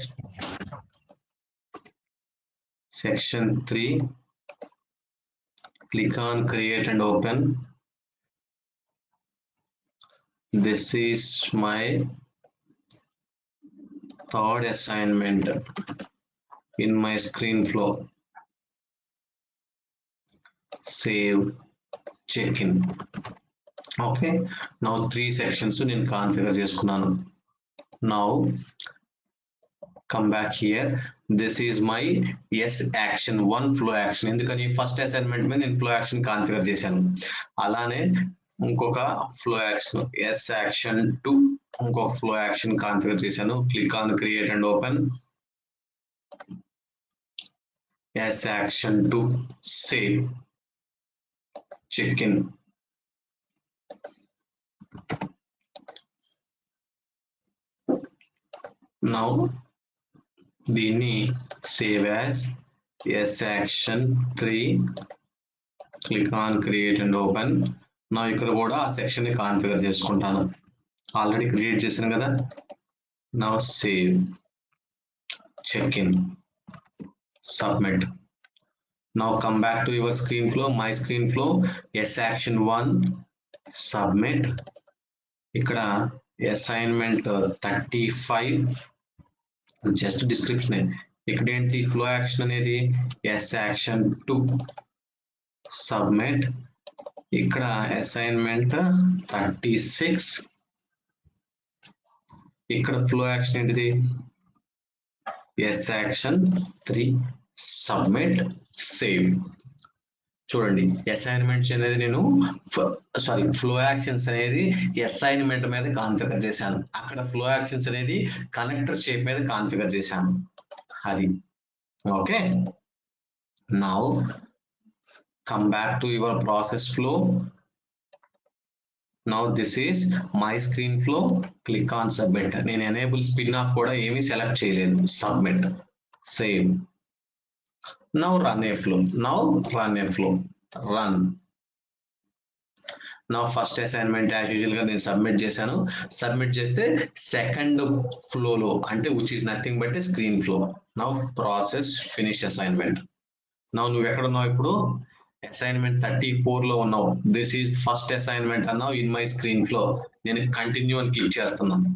section 3. Click on create and open. This is my third assignment in my screen flow. Save, check in. Okay, now 3 sections నేను configure చేసుకున్నాను. Now come back here. This is my S action 1 flow action. ఎందుకని first assignment మీద నేను flow action configure చేశాను. అలానే ఇంకొక flow action S action 2 ఇంకొక flow action configure చేశాను. Click on create and open. S action 2 save, check in. Now దీన్ని save as S action 3. Click on create and open. నా ఇక్కడ కూడా ఆ సెక్షన్ ని కాన్ఫిగర్ చేసుకుంటాను. ఆల్రెడీ క్రియేట్ చేశాను కదా. Now save, check in, submit. Now come back to your screen flow, my screen flow. S action 1 submit. ఇక్కడ assignment 35 just description. ఇక్కడ ఏంటి ఫ్లో యాక్షన్ అనేది S action 2 సబ్మిట్. ఇక్కడ అసైన్మెంట్ 36. ఇక్కడ ఫ్లో యాక్షన్ ఏంటిది S action 3 submit, save. చూడండి assignments అనేది నేను ఫ్లో యాక్షన్స్ అనేది అసైన్మెంట్ మీద కాన్ఫిగర్ చేశాను. అక్కడ ఫ్లో యాక్షన్స్ అనేది కనెక్టర్ షేప్ మీద కాన్ఫిగర్ చేశాను. అది okay. Now come back to your process flow. Now this is my screen flow. Click on submit. నేను ఎనేబుల్ స్పిన్ ఆఫ్ కూడా ఏమీ సెలెక్ట్ చేయలేదు. Submit, save. Now run a flow. Now run a flow. Run. Now first assignment as usual గా నేను submit చేశాను. Submit చేస్తే second flow లో అంటే which is nothing but a screen flow. Now process finish assignment. Now నువ్వు ఎక్కడ ఉన్నావు ఇప్పుడు? అసైన్మెంట్ 34 లో ఉన్నావు. దిస్ ఈజ్ ఫస్ట్ అసైన్మెంట్ అన్నావు ఇన్ మై స్క్రీన్ ఫ్లో. నేను కంటిన్యూ అని క్లిక్ చేస్తున్నాను.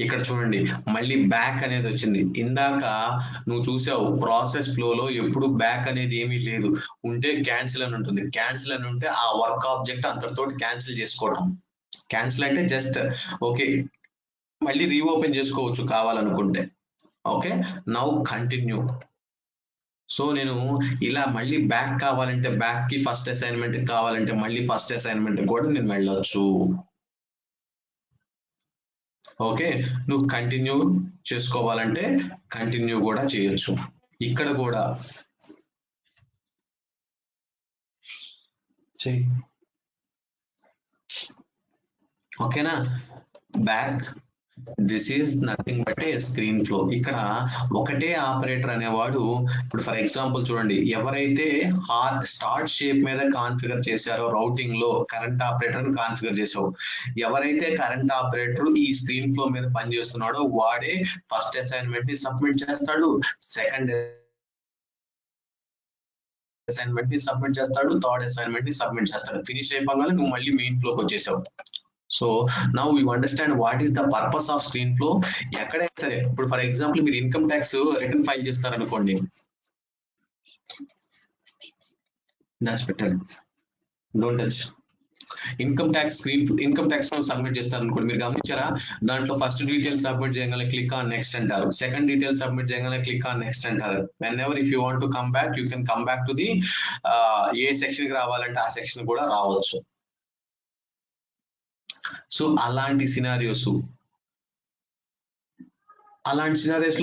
ఇక్కడ చూడండి మళ్ళీ బ్యాక్ అనేది వచ్చింది. ఇందాక నువ్వు చూసావు ప్రాసెస్ ఫ్లోలో ఎప్పుడు బ్యాక్ అనేది ఏమీ లేదు, ఉంటే క్యాన్సిల్ అని ఉంటుంది. క్యాన్సిల్ అని ఉంటే ఆ వర్క్ ఆబ్జెక్ట్ అంతటితో క్యాన్సిల్ చేసుకోవడం. క్యాన్సిల్ అంటే జస్ట్ ఓకే, మళ్ళీ రీఓపెన్ చేసుకోవచ్చు కావాలనుకుంటే. Okay, now continue. సో నేను ఇలా మళ్ళీ బ్యాక్ కావాలంటే బ్యాక్ కి, ఫస్ట్ అసైన్మెంట్ కావాలంటే మళ్ళీ ఫస్ట్ అసైన్మెంట్ కూడా నేను వెళ్ళొచ్చు. ఓకే, నువ్వు కంటిన్యూ చేసుకోవాలంటే కంటిన్యూ కూడా చేయొచ్చు. ఇక్కడ కూడా ఓకేనా. Back, this is nothing but A screen flow. ఇక్కడ ఒకటే ఆపరేటర్ అనేవాడు, ఇప్పుడు ఫర్ ఎగ్జాంపుల్ చూడండి, ఎవరైతే స్టార్ట్ షేప్ మీద కాన్ఫిగర్ చేశారో రౌటింగ్ లో కరెంట్ ఆపరేటర్ ని కాన్ఫిగర్ చేసావు, ఎవరైతే కరెంట్ ఆపరేటర్ ఈ స్క్రీన్ ఫ్లో మీద పనిచేస్తున్నాడో వాడే ఫస్ట్ అసైన్మెంట్ ని సబ్మిట్ చేస్తాడు, సెకండ్ అసైన్మెంట్ ని సబ్మిట్ చేస్తాడు, థర్డ్ అసైన్మెంట్ ని సబ్మిట్ చేస్తాడు. ఫినిష్ అయిపోగానే నువ్వు మళ్ళీ మెయిన్ ఫ్లోకి వచ్చేసావు. So now you understand what is the purpose off screen flow. ఎక్కడైనా సరే, ఇప్పుడు ఫర్ ఎగ్జాంపుల్ మీరు ఇన్కమ్ ట్యాక్స్ రిటర్న్ ఫైల్ చేస్తారనుకోండి, దాచి పెట్టాలి, don't touch. Income tax submit చేస్తారు అనుకోండి, మీరు గమనించారా, దాంట్లో ఫస్ట్ డీటెయిల్ సబ్మిట్ చేయగానే క్లిక్ ఆన్ నెక్స్ట్ అంటారు, సెకండ్ డీటెయిల్ సబ్మిట్ చేయగానే క్లిక్ ఆన్ నెక్స్ట్ అంటారు. When ever if you want to come back you can come back to the A section కి రావాలంటే ఆ సెక్షన్ కూడా రావచ్చు. సో అలాంటి సినారియోస్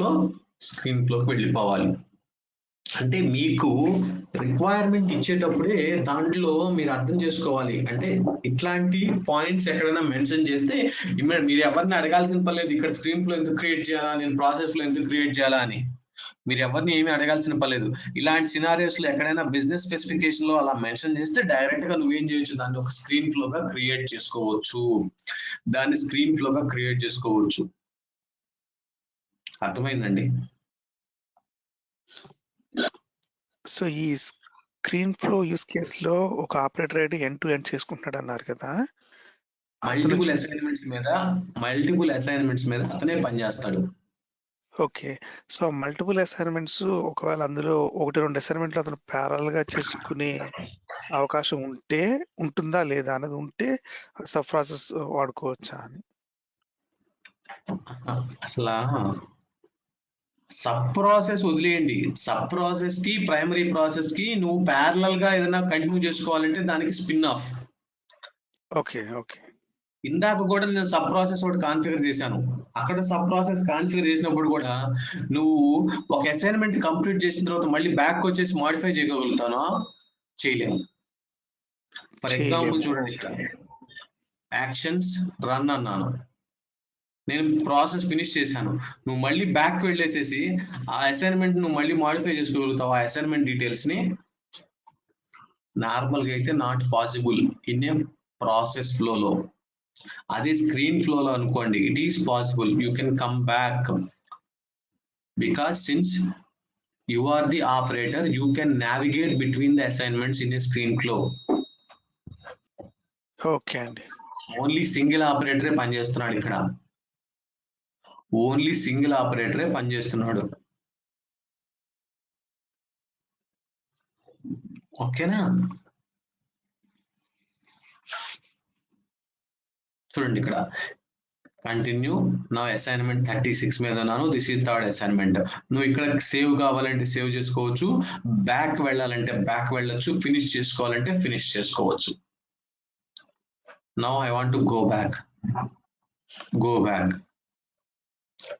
లో స్క్రీన్ ఫ్లోకి వెళ్ళిపోవాలి. అంటే మీకు రిక్వైర్మెంట్ ఇచ్చేటప్పుడే దాంట్లో మీరు అర్థం చేసుకోవాలి. అంటే ఇట్లాంటి పాయింట్స్ ఎక్కడైనా మెన్షన్ చేస్తే మీరు ఎవరిని అడగాల్సిన పర్లేదు, ఇక్కడ స్క్రీన్ ఫ్లో ఎందుకు క్రియేట్ చేయాలా, నేను ప్రాసెస్ లో ఎందుకు క్రియేట్ చేయాలా అని మీరు ఎవరిని ఏమీ అడగాల్సిన పర్లేదు. ఇలాంటి సినారియోస్ లో ఎక్కడైనా బిజినెస్ స్పెసిఫికేషన్ లో అలా మెన్షన్ చేస్తే డైరెక్ట్ గా నువ్వేం చేయొచ్చు, దాన్ని ఒక స్క్రీన్ ఫ్లోగా క్రియేట్ చేసుకోవచ్చు. అర్థమైందండి? సో ఈ స్క్రీన్ ఫ్లో యూస్ కేస్ లో ఒక operator ID end to end చేసుకుంటున్నాడు అన్నారు కదా, మల్టిపుల్ అసైన్మెంట్స్ మీద అతనే పనిచేస్తాడు. ఓకే. సో మల్టిపుల్ అసైన్మెంట్స్ ఒకవేళ అందులో 1-2 అసైన్మెంట్లు అతను ప్యారల్ గా చేసుకునే అవకాశం ఉంటుందా లేదా అనేది ఉంటే సబ్ ప్రాసెస్ వాడుకోవచ్చా అని. అసలు సబ్ ప్రాసెస్ వదిలేయండి, సబ్ ప్రాసెస్ కి ప్రైమరీ ప్రాసెస్ కి నువ్వు ప్యారలల్ గా ఏదైనా కంటిన్యూ చేసుకోవాలంటే దానికి స్పిన్ ఆఫ్. Okay okay. ఇందాక కూడా నేను సబ్ ప్రాసెస్ ఒకటి కాన్ఫిగర్ చేశాను. అక్కడ సబ్ ప్రాసెస్ కాన్ఫిగర్ చేసినప్పుడు కూడా నువ్వు ఒక అసైన్మెంట్ కంప్లీట్ చేసిన తర్వాత మళ్ళీ బ్యాక్ వచ్చేసి మాడిఫై చేయగలుగుతానా? చేయలేము. ఫర్ ఎగ్జాంపుల్ చూడండి, ఇక్కడ యాక్షన్స్ రన్ అన్నాను, నేను ప్రాసెస్ ఫినిష్ చేశాను, నువ్వు మళ్ళీ బ్యాక్ వెళ్ళేసేసి ఆ అసైన్మెంట్ నువ్వు మళ్ళీ మాడిఫై చేసుకోగలుగుతావు ఆ అసైన్మెంట్ డీటెయిల్స్ ని? నార్మల్ గా అయితే not possible in a process ఫ్లోలో. అదే స్క్రీన్ ఫ్లోలో అనుకోండి, it is possible, you can come back because since you are the operator, you can navigate between the assignments in a screen flow. Okay అండి. Only single ఆపరేటరే పనిచేస్తున్నాడు ఇక్కడ, only single ఆపరేటరే పనిచేస్తున్నాడు. ఓకేనా? చూడండి ఇక్కడ కంటిన్యూ నా అసైన్మెంట్ 36 మీద ఉన్నాను, దిస్ ఈజ్ థర్డ్ అసైన్మెంట్. నువ్వు ఇక్కడ సేవ్ కావాలంటే సేవ్ చేసుకోవచ్చు, బ్యాక్ వెళ్ళాలంటే బ్యాక్ వెళ్ళొచ్చు, ఫినిష్ చేసుకోవాలంటే ఫినిష్ చేసుకోవచ్చు. Now I want to go back.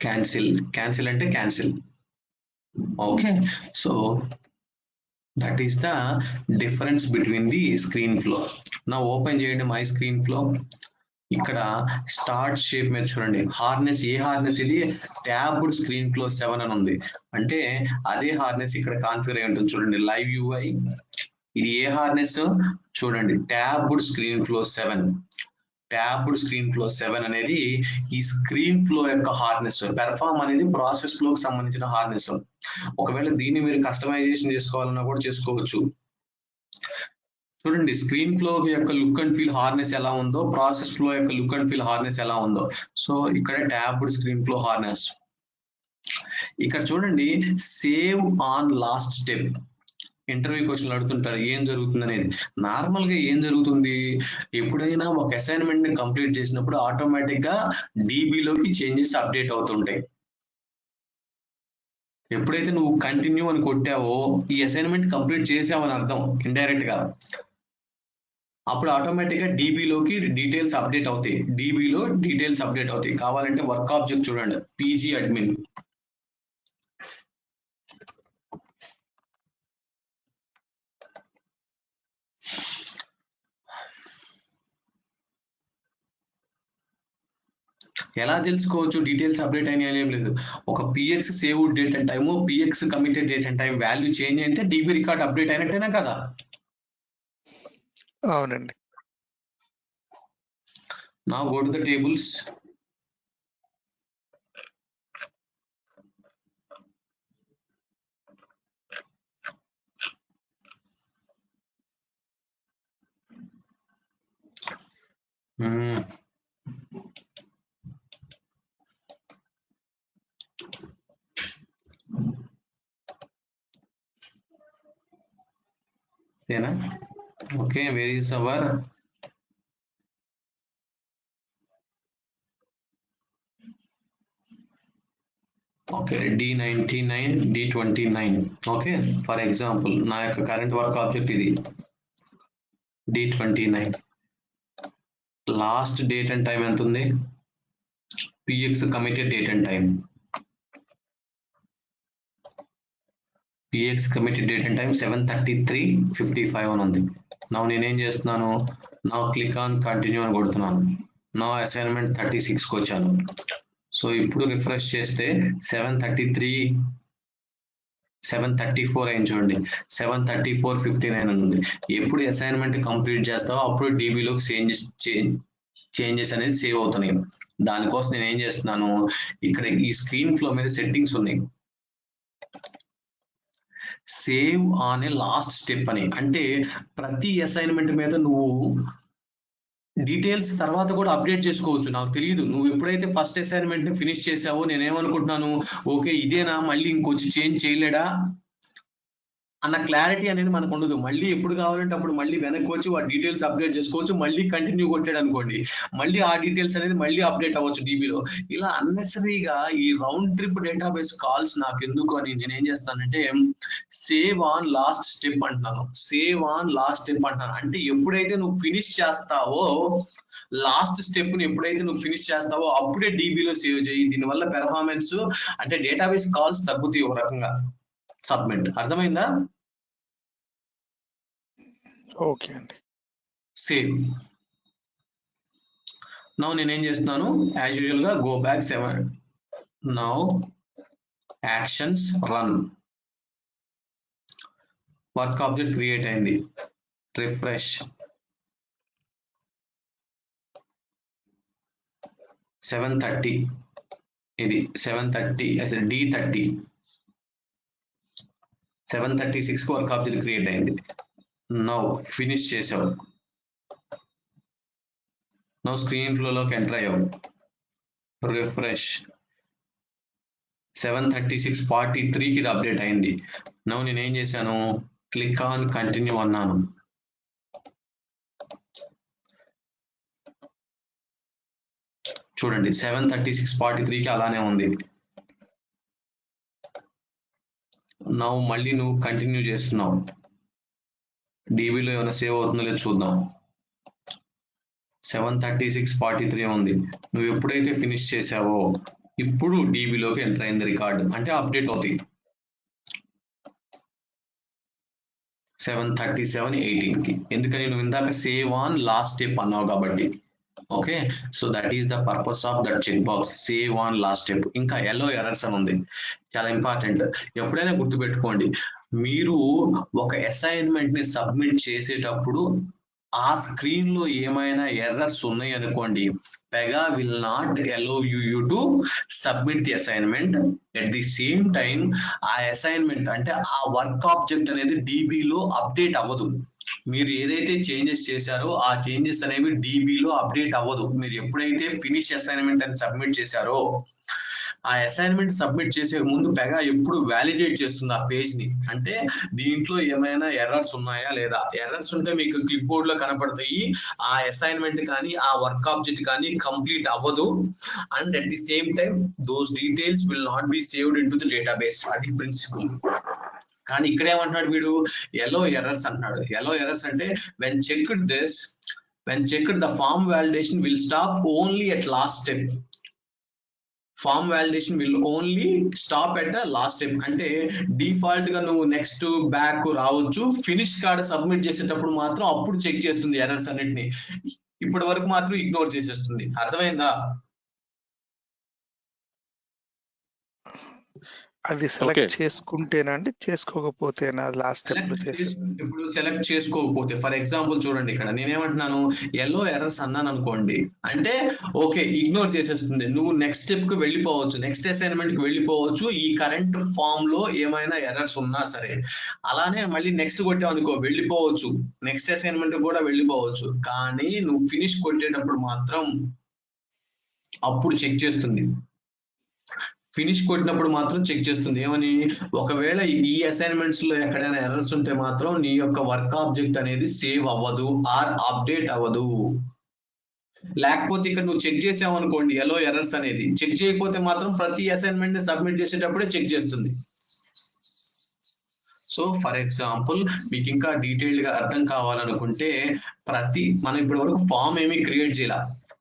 Cancel అంటే cancel. Okay, so that is the difference between the screen flow. నా ఓపెన్ చేయండి మై స్క్రీన్ ఫ్లో. ఇక్కడ స్టార్ట్ షేప్ మీద చూడండి, హార్నెస్, ఏ హార్నెస్ ఇది? ట్యాబ్డ్ స్క్రీన్ ఫ్లో 7 అని ఉంది. అంటే అదే హార్నెస్ ఇక్కడ కాన్ఫిగర్ అయి ఉంటుంది. చూడండి లైవ్ యూఐ, ఇది ఏ హార్నెస్ చూడండి, tabbed screen flow 7. Tabbed screen flow 7 అనేది ఈ స్క్రీన్ ఫ్లో యొక్క హార్నెస్. పెర్ఫార్మ్ అనేది ప్రాసెస్ ఫ్లోకి సంబంధించిన హార్నెస్. ఒకవేళ దీన్ని మీరు కస్టమైజేషన్ చేసుకోవాలన్నా కూడా చేసుకోవచ్చు. చూడండి స్క్రీన్ ఫ్లో యొక్క లుక్ అండ్ ఫీల్ హార్నెస్ ఎలా ఉందో, ప్రాసెస్ ఫ్లో యొక్క లుక్ అండ్ ఫీల్ హార్నెస్ ఎలా ఉందో. సో ఇక్కడ ట్యాబ్డ్ స్క్రీన్ ఫ్లో హార్నెస్. ఇక్కడ చూడండి save on last step. Interview క్వశ్చన్లు అడుగుతుంటారు ఏం జరుగుతుంది అనేది. నార్మల్ గా ఏం జరుగుతుంది, ఎప్పుడైనా ఒక అసైన్మెంట్ ని కంప్లీట్ చేసినప్పుడు ఆటోమేటిక్ గా డీబీలోకి చేంజెస్ అప్డేట్ అవుతుంటాయి. ఎప్పుడైతే నువ్వు కంటిన్యూ అని కొట్టావో ఈ అసైన్మెంట్ కంప్లీట్ చేసావని అర్థం ఇండైరెక్ట్ గా. అప్పుడు ఆటోమేటిక్ గా డీబీలోకి డీటెయిల్స్ అప్డేట్ అవుతాయి, డీబీలో డీటెయిల్స్ అప్డేట్ అవుతాయి. కావాలంటే వర్క్ ఆబ్జెక్ట్ చూడండి, పీజీ అడ్మిన్. ఎలా తెలుసుకోవచ్చు డీటెయిల్స్ అప్డేట్ అయినా ఏం లేదు, ఒక PX save date and time, PX committed date and time value change అయితే డీబీ రికార్డ్ అప్డేట్ అయినట్టేనా కదా? అవునండి. Now go to the tables. Okay, where is our okay, D99 D29. Okay, for example నా యొక్క కరెంట్ వర్క్ ఆబ్జెక్ట్ ఇది D29. Last date and time ఎంత ఉంది? PX committed date and time. PX committed date and time 7:33:55 అని ఉంది. నా నేనేం చేస్తున్నాను? నా క్లిక్ ఆన్ కంటిన్యూ అని కొడుతున్నాను. నా అసైన్మెంట్ 36కి వచ్చాను. సో ఇప్పుడు రిఫ్రెష్ చేస్తే 7:34 అయింది చూడండి. 7:34:59 అని ఉంది. ఎప్పుడు అసైన్మెంట్ కంప్లీట్ చేస్తావో అప్పుడు DBలోకి చేంజెస్ అనేది సేవ్ అవుతున్నాయి. దానికోసం నేను ఏం చేస్తున్నాను, ఇక్కడ ఈ స్క్రీన్ ఫ్లో మీద సెట్టింగ్స్ ఉన్నాయి. Save on a last step అని, అంటే ప్రతి అసైన్మెంట్ మీద నువ్వు డీటెయిల్స్ తర్వాత కూడా అప్డేట్ చేసుకోవచ్చు. నాకు తెలియదు, నువ్వు ఎప్పుడైతే ఫస్ట్ అసైన్మెంట్ ని ఫినిష్ చేసావో నేనేమనుకుంటున్నాను, ఓకే ఇదేనా మళ్ళీ ఇంకొచ్చి చేంజ్ చేయలేడా అన్న క్లారిటీ అనేది మనకు ఉండదు. మళ్ళీ ఎప్పుడు కావాలంటే అప్పుడు మళ్ళీ వెనక్కి వచ్చి ఆ డీటెయిల్స్ అప్డేట్ చేసుకోవచ్చు. మళ్ళీ కంటిన్యూ కొట్టాడు అనుకోండి, మళ్ళీ ఆ డీటెయిల్స్ అనేది మళ్ళీ అప్డేట్ అవ్వచ్చు DBలో. ఇలా అన్నెసరీగా ఈ రౌండ్ ట్రిప్ డేటాబేస్ కాల్స్ నాకు ఎందుకు అని నేనేం చేస్తానంటే సేవ్ ఆన్ లాస్ట్ స్టెప్ అంటున్నాను. సేవ్ ఆన్ లాస్ట్ స్టెప్ అంటున్నాను అంటే ఎప్పుడైతే నువ్వు ఫినిష్ చేస్తావో, లాస్ట్ స్టెప్ ని ఎప్పుడైతే నువ్వు ఫినిష్ చేస్తావో అప్పుడే DBలో సేవ్ చేయి. దీనివల్ల పెర్ఫార్మెన్స్ అంటే డేటాబేస్ కాల్స్ తగ్గుతాయి ఒక రకంగా. సబ్మిట్. అర్థమైందా? ఓకే అండి. సేవ్. నౌ నేనేం చేస్తున్నాను, యాజ్ యూజువల్ గా go back 7. Now actions run. Work object create అయింది. రిఫ్రెష్. 7:30 ఇది 7:30 అసలు D30. 7:36 వర్క్ ఆబ్జెక్ట్ క్రియేట్ అయింది. నౌ ఫినిష్ చేసావు. నౌ స్క్రీన్ ఫ్లోలోకి ఎంటర్ అయ్యావు. రిఫ్రెష్. 7:36:43కి ఇది అప్డేట్ అయింది. నౌ నేనేం చేశాను, క్లిక్ ఆన్ కంటిన్యూ అన్నాను. చూడండి 7:36:43కి అలానే ఉంది. నౌ మళ్ళీ నువ్వు కంటిన్యూ చేస్తున్నావు. DBలో ఏమైనా సేవ్ అవుతుందో లేదో చూద్దాం. 7:36:43 ఉంది. నువ్వు ఎప్పుడైతే ఫినిష్ చేసావో ఇప్పుడు DBలోకి ఎంటర్ అయింది రికార్డ్, అంటే అప్డేట్ అవుతాయి. 7:37:18కి. ఎందుకని? నువ్వు ఇందాక సేవ్ ఆన్ లాస్ట్ స్టెప్ అన్నావు కాబట్టి. Okay, so that is the purpose of that check box, save on last step. ఇంకా ఎల్లో ఎర్రర్స్ అని ఉంది, చాలా ఇంపార్టెంట్. ఎప్పుడైనా గుర్తుపెట్టుకోండి, మీరు ఒక అసైన్మెంట్ ని సబ్మిట్ చేసేటప్పుడు ఆ స్క్రీన్ లో ఏమైనా ఎర్రర్స్ ఉన్నాయి అనుకోండి, Pega will not allow you to submit the assignment. At the same time ఆ అసైన్మెంట్ అంటే ఆ వర్క్ ఆబ్జెక్ట్ అనేది DBలో అప్డేట్ అవ్వదు. మీరు ఏదైతే చేంజెస్ చేశారో ఆ చేంజెస్ అనేవి DBలో అప్డేట్ అవ్వదు. మీరు ఎప్పుడైతే ఫినిష్ అసైన్మెంట్ అని సబ్మిట్ చేశారో ఆ అసైన్మెంట్ సబ్మిట్ చేసే ముందు పెగా ఎప్పుడు వ్యాలిడేట్ చేస్తుంది ఆ పేజ్ ని, అంటే దీంట్లో ఏమైనా ఎర్రర్స్ ఉన్నాయా లేదా. ఎర్రర్స్ ఉంటే మీకు క్లిప్ బోర్డ్ లో కనపడతాయి. ఆ అసైన్మెంట్ కానీ ఆ వర్క్ ఆబ్జెక్ట్ కానీ కంప్లీట్ అవ్వదు. And at the same time those details will not be saved in to the database. అది ప్రిన్సిపల్. కానీ ఇక్కడ ఏమంటున్నాడు వీడు, ఎల్లో ఎర్రర్స్ అంటున్నాడు. ఎల్లో ఎర్రర్స్ అంటే when checked the form validation will stop only at last step. Form validation will only stop at the last step. అంటే default గా నువ్వు నెక్స్ట్ బ్యాక్ రావచ్చు, ఫినిష్ కార్డ్ సబ్మిట్ చేసేటప్పుడు మాత్రం అప్పుడు చెక్ చేస్తుంది ఎర్రర్స్ అన్నిటిని. ఇప్పటి వరకు మాత్రం ఇగ్నోర్ చేసేస్తుంది. అర్థమైందా? అది సెలెక్ట్ చేసుకుంటేనా అండి, చేసుకోకపోతేనా లాస్ట్ స్టెప్ లో చేసి? ఇప్పుడు సెలెక్ట్ చేసుకోకపోతే, ఫర్ ఎగ్జాంపుల్ చూడండి ఇక్కడ నేనేమంటున్నాను, ఎల్లో ఎర్రర్స్ అన్నాను అనుకోండి, అంటే ఓకే ఇగ్నోర్ చేసేస్తుంది. నువ్వు నెక్స్ట్ స్టెప్ కి వెళ్ళిపోవచ్చు, నెక్స్ట్ అసైన్మెంట్ కి వెళ్ళిపోవచ్చు. ఈ కరెంట్ ఫామ్ లో ఏమైనా ఎర్రర్స్ ఉన్నా సరే, అలానే మళ్ళీ నెక్స్ట్ కొట్టావు అనుకో వెళ్ళిపోవచ్చు, నెక్స్ట్ అసైన్మెంట్ కూడా వెళ్ళిపోవచ్చు. కానీ నువ్వు ఫినిష్ కొట్టేటప్పుడు మాత్రం అప్పుడు చెక్ చేస్తుంది. ఫినిష్ కొట్టినప్పుడు మాత్రం చెక్ చేస్తుంది. ఏమని? ఒకవేళ ఈ అసైన్మెంట్స్ లో ఎక్కడైనా ఎర్రర్స్ ఉంటే మాత్రం నీ యొక్క వర్క్ ఆబ్జెక్ట్ అనేది సేవ్ అవ్వదు ఆర్ అప్డేట్ అవ్వదు. లేకపోతే ఇక్కడ నువ్వు చెక్ చేసావు అనుకోండి ఎల్లో ఎర్రర్స్ అనేది, చెక్ చేయకపోతే మాత్రం ప్రతి అసైన్మెంట్ ని సబ్మిట్ చేసేటప్పుడే చెక్ చేస్తుంది. సో ఫర్ ఎగ్జాంపుల్ మీకు ఇంకా డీటెయిల్డ్ గా అర్థం కావాలనుకుంటే మనం ఇప్పటి వరకు ఫామ్ ఏమీ క్రియేట్ చేయాల.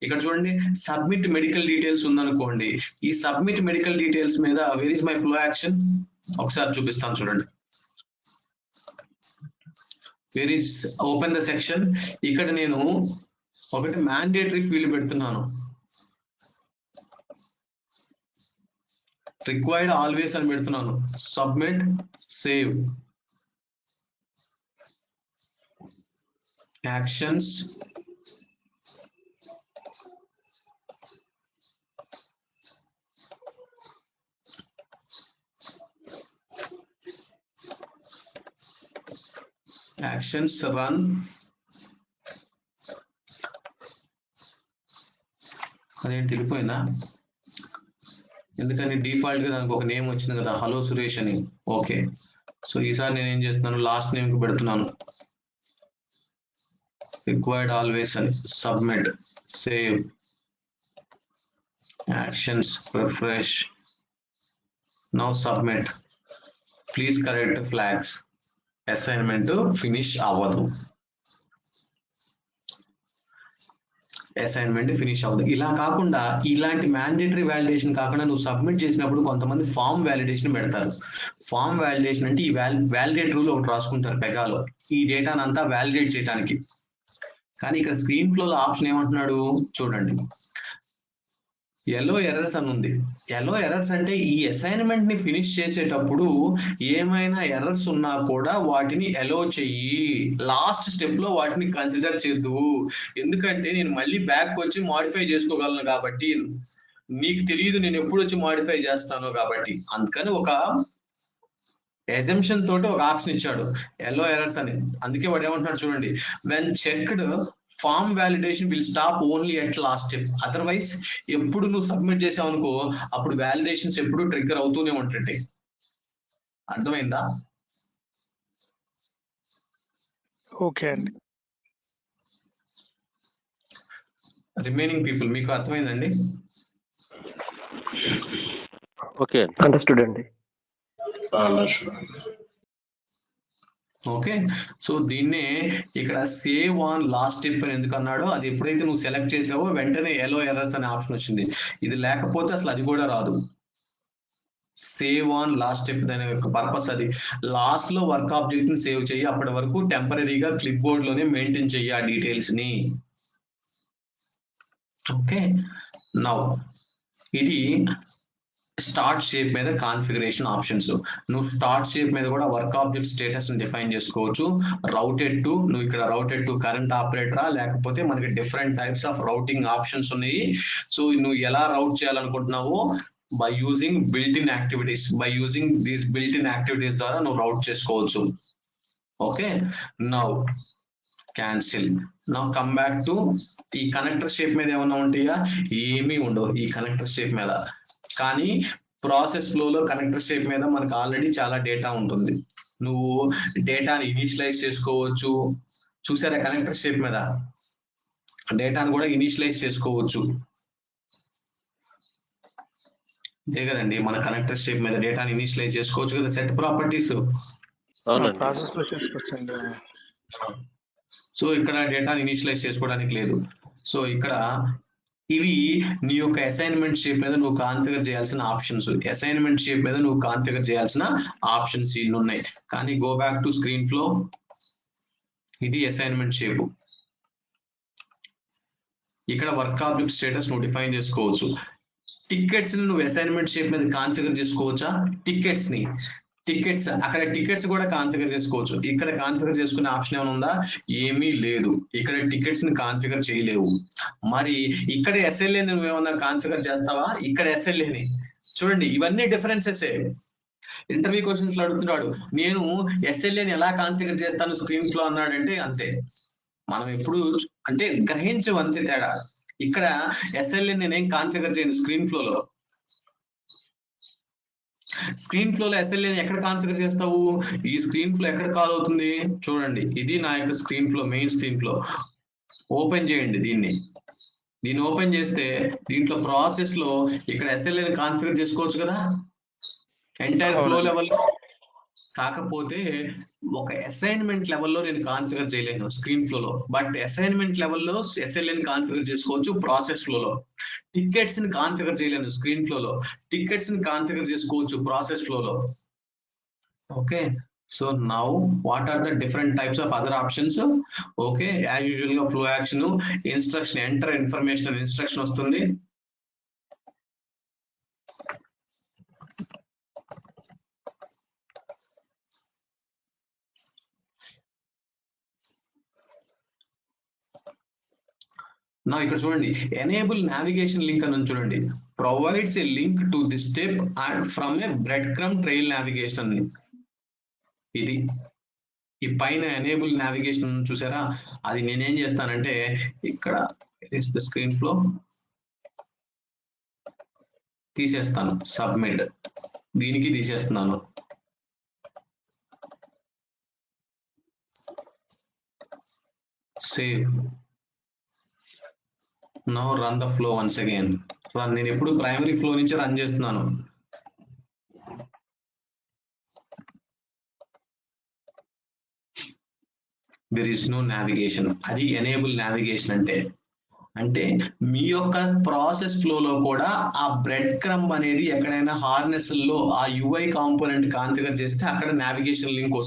ఇక్కడ చూడండి సబ్మిట్ మెడికల్ డీటెయిల్స్ ఉందనుకోండి, ఈ సబ్మిట్ మెడికల్ డీటెయిల్స్ మీద where is my flow action ఒకసారి చూపిస్తాను చూడండి. Where is open the section, ఇక్కడ నేను ఒకటి మ్యాండేటరీ ఫీల్డ్ పెడుతున్నాను, రిక్వైర్డ్ ఆల్వేస్ అని పెడుతున్నాను, సబ్మిట్ సేవ్ యాక్షన్స్ రన్. అదేంటి వెళ్ళిపోయిందా? ఎందుకని డిఫాల్ట్ గా దానికి ఒక నేమ్ వచ్చింది కదా, హలో సురేష్ అని. ఓకే, సో ఈసారి నేను ఏం చేస్తున్నాను, లాస్ట్ నేమ్ కి పెడుతున్నాను రిక్వైర్డ్ ఆల్వేస్ అని, submit save actions refresh. Now submit. Please correct flags. Assignment finish అవ్వదు, అసైన్మెంట్ ఫినిష్ అవ్వదు. ఇలా కాకుండా ఇలాంటి మ్యాండేటరీ వ్యాలిడేషన్ కాకుండా నువ్వు సబ్మిట్ చేసినప్పుడు కొంతమంది ఫామ్ వ్యాలిడేషన్ పెడతారు. ఫామ్ వ్యాలిడేషన్ అంటే ఈ వ్యాలిడేట్ రూల్ ఒకటి రాసుకుంటారు పెగాలో, ఈ డేటాను అంతా వ్యాలిడేట్ చేయడానికి. కానీ ఇక్కడ స్క్రీన్ ఫ్లో ఆప్షన్ ఏమంటున్నాడు చూడండి, ఎల్లో ఎర్రర్స్ అని ఉంది. ఎల్లో ఎర్రర్స్ అంటే ఈ అసైన్మెంట్ ని ఫినిష్ చేసేటప్పుడు ఏమైనా ఎర్రర్స్ ఉన్నా కూడా వాటిని ఎలో చెయ్యి, లాస్ట్ స్టెప్ లో వాటిని కన్సిడర్ చేద్దు. ఎందుకంటే నేను మళ్ళీ బ్యాక్ వచ్చి మాడిఫై చేసుకోగలను కాబట్టి, నీకు తెలియదు నేను ఎప్పుడు వచ్చి మాడిఫై చేస్తాను కాబట్టి. అందుకని ఒక ఎజంప్షన్ తోటి ఒక ఆప్షన్ ఇచ్చాడు ఎల్లో ఎర్రర్స్ అని. అందుకే వాడు ఏమంటున్నాడు చూడండి, when checked form validation will stop only at last step. Otherwise ఎప్పుడు నువ్వు సబ్మిట్ చేసావు అనుకో అప్పుడు వ్యాలిడేషన్స్ ఎప్పుడు ట్రిగ్గర్ అవుతూనే ఉంటాయి. అర్థమైందా? ఓకే అండి. రిమైనింగ్ పీపుల్ మీకు అర్థమైందండి? ఓకే అండర్స్టూడ్ అండి. ఓకే, సో దీన్నే ఇక్కడ సేవ్ ఆన్ లాస్ట్ స్టెప్ అని ఎందుకు అన్నాడో, అది ఎప్పుడైతే నువ్వు సెలెక్ట్ చేసావో వెంటనే ఎల్లో ఎర్రర్స్ అనే ఆప్షన్ వచ్చింది. ఇది లేకపోతే అసలు అది కూడా రాదు. సేవ్ ఆన్ లాస్ట్ స్టెప్ దాని యొక్క పర్పస్ అది. లాస్ట్ లో వర్క్ ఆబ్జెక్ట్ ని సేవ్ చేయి, అప్పటి వరకు టెంపరీగా క్లిప్ బోర్డ్ లోనే మెయింటైన్ చెయ్యి ఆ డీటెయిల్స్ ని. ఓకే, నౌ ఇది స్టార్ట్ షేప్ మీద కాన్ఫిగరేషన్ ఆప్షన్స్. నువ్వు స్టార్ట్ షేప్ మీద కూడా వర్క్ ఆబ్జెక్ట్ స్టేటస్ ని డిఫైన్ చేసుకోవచ్చు. రౌటెడ్ టు, నువ్వు ఇక్కడ రౌటెడ్ టు కరెంట్ ఆపరేటరా, లేకపోతే మనకి different types of routing options ఉన్నాయి. సో నువ్వు ఎలా రౌట్ చేయాలనుకుంటున్నావో by using built in activities, by using these built in activities ద్వారా నువ్వు రౌట్ చేసుకోవచ్చు. Okay, now cancel. Now come back to ఈ కనెక్టర్ షేప్ మీద ఏమన్నా ఉంటాయా? ఏమీ ఉండవు ఈ కనెక్టర్ షేప్ మీద. కానీ ప్రాసెస్ ఫ్లోలో కనెక్టర్ షేప్ మీద మనకు ఆల్రెడీ చాలా డేటా ఉంటుంది. నువ్వు డేటాని ఇనిషియలైజ్ చేసుకోవచ్చు. చూసారా కనెక్టర్ షేప్ మీద డేటాను కూడా ఇనిషియలైజ్ చేసుకోవచ్చు. అంతే కదండి, మన కనెక్టర్ షేప్ మీద డేటాని ఇనిషియలైజ్ చేసుకోవచ్చు కదా, సెట్ ప్రాపర్టీస్ ప్రాసెస్ లో చేసుకోవచ్చండి. సో ఇక్కడ డేటాని ఇనిషియలైజ్ చేసుకోవడానికి లేదు. సో ఇక్కడ ఇవి నీ యొక్క అసైన్మెంట్ షేప్ మీద నువ్వు కాన్ఫిగర్ చేయాల్సిన ఆప్షన్స్. అసైన్మెంట్ షేప్ మీద నువ్వు కాన్ఫిగర్ చేయాల్సిన ఆప్షన్స్ ఇన్ని ఉన్నాయి. కానీ go back to screen flow. ఇది అసైన్మెంట్ షేప్. ఇక్కడ వర్క్ ఆబ్జెక్ట్ స్టేటస్ నువ్వు డిఫైన్ చేసుకోవచ్చు. టికెట్స్ ని నువ్వు అసైన్మెంట్ షేప్ మీద కాన్ఫిగర్ చేసుకోవచ్చా? టికెట్స్ అక్కడ టికెట్స్ కూడా కాన్ఫిగర్ చేసుకోవచ్చు. ఇక్కడ కాన్ఫిగర్ చేసుకునే ఆప్షన్ ఏమైనా ఉందా? ఏమీ లేదు. ఇక్కడ టికెట్స్ ని కాన్ఫిగర్ చేయలేవు. మరి ఇక్కడ ఎస్ఎల్ఏ నువ్వు ఏమన్నా కాన్ఫిగర్ చేస్తావా? ఇక్కడ ఎస్ఎల్ఏని చూడండి, ఇవన్నీ డిఫరెన్సెస్. ఇంటర్వ్యూ క్వశ్చన్స్ లో అడుగుతున్నాడు, నేను ఎస్ఎల్ఏని ఎలా కాన్ఫిగర్ చేస్తాను స్క్రీన్ ఫ్లో అన్నాడంటే అంతే. మనం ఎప్పుడు అంటే గ్రహించు అంతే తేడా. ఇక్కడ ఎస్ఎల్ఏ నేనేం కాన్ఫిగర్ చేయను స్క్రీన్ ఫ్లోలో. స్క్రీన్ ఫ్లోలో ఎస్ఎల్ఏ ఎక్కడ కాన్ఫిగర్ చేస్తావు? ఈ స్క్రీన్ ఫ్లో ఎక్కడ కాల్ అవుతుంది చూడండి. ఇది నా యొక్క screen flow, main screen flow. Open చేయండి దీన్ని. దీన్ని ఓపెన్ చేస్తే దీంట్లో ప్రాసెస్ లో ఇక్కడ SLA కాన్ఫిగర్ చేసుకోవచ్చు కదా ఎంటైర్ ఫ్లో అవునండి. లెవెల్. కాకపోతే ఒక అసైన్మెంట్ లెవెల్లో నేను కాన్ఫిగర్ చేయలేను స్క్రీన్ ఫ్లోలో, బట్ అసైన్మెంట్ లెవెల్లో SLA కాన్ఫిగర్ చేసుకోవచ్చు ప్రాసెస్ ఫ్లోలో. టికెట్స్ ని కాన్ఫిగర్ చేయలేను స్క్రీన్ ఫ్లోలో, టికెట్స్ ని కాన్ఫిగర్ చేసుకోవచ్చు ప్రాసెస్ ఫ్లోలో. Okay, so now what are the different types of other options? Okay, as usual గా flow action instruction enter information instruction వస్తుంది. నా ఇక్కడ చూడండి ఎనేబుల్ నావిగేషన్ లింక్ అని చూడండి, provides a link to the step and from a breadcrumb trail navigation. ఇది ఈ పైన ఎనేబుల్ నావిగేషన్ చూసారా, అది నేనేం చేస్తానంటే ఇక్కడ స్క్రీన్ ఫ్లో తీసేస్తాను, సబ్మిట్ దీనికి తీసేస్తున్నాను. Save. Now run the flow once again. Run, నేను ఎప్పుడు ప్రైమరీ ఫ్లో నుంచి రన్ చేస్తున్నాను. There is no navigation. అది ఎనేబుల్ నావిగేషన్ అంటే మీ యొక్క ప్రాసెస్ ఫ్లోలో కూడా ఆ బ్రెడ్ క్రమ్ అనేది ఎక్కడైనా హార్నెస్ లో ఆ UI కాంపోనెంట్ కాన్ఫిగర్ చేస్తే అక్కడ నావిగేషన్ లింక్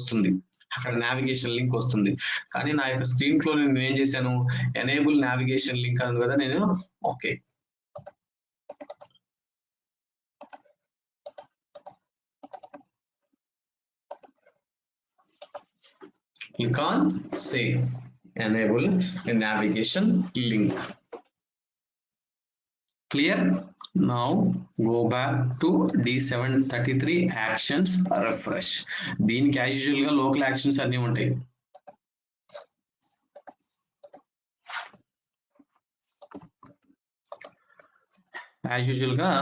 వస్తుంది, కానీ నా యొక్క స్క్రీన్ ఫ్లో నేను ఏం చేశాను, ఎనేబుల్ నావిగేషన్ లింక్ అను కదా నేను. Okay, click on save, enable a navigation link. Clear? Now go back to D733 actions, refresh. దీనికి యాజ్ యూజువల్ గా లోకల్ యాక్షన్స్ అన్ని ఉంటాయి. యాజ్ యూజువల్ గా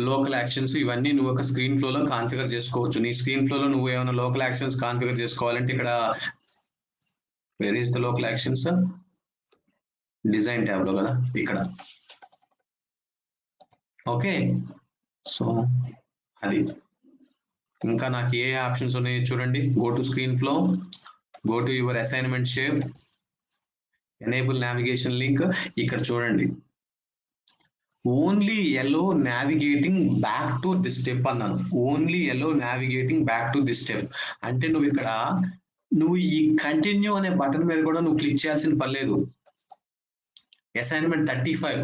లోకల్ యాక్షన్స్ ఇవన్నీ నువ్వు ఒక స్క్రీన్ ఫ్లో లో కాన్ఫిగర్ చేసుకోవచ్చు. నీ స్క్రీన్ ఫ్లో లో నువ్వు ఏమైనా లోకల్ యాక్షన్స్ కాన్ఫిగర్ చేసుకోవాలంటే ఇక్కడ where is the local actions, design tab లో కదా ఇక్కడ. ఓకే, సో అది ఇంకా నాకు ఏ ఆప్షన్స్ ఉన్నాయి చూడండి. Go to screen flow, go to your assignment shape, enable navigation link. ఇక్కడ చూడండి only allow navigating back to this step అన్నాను. Only allow navigating back to this step అంటే నువ్వు ఇక్కడ ఈ కంటిన్యూ అనే బటన్ మీద కూడా నువ్వు క్లిక్ చేయాల్సిన పని లేదు. అసైన్మెంట్ 35,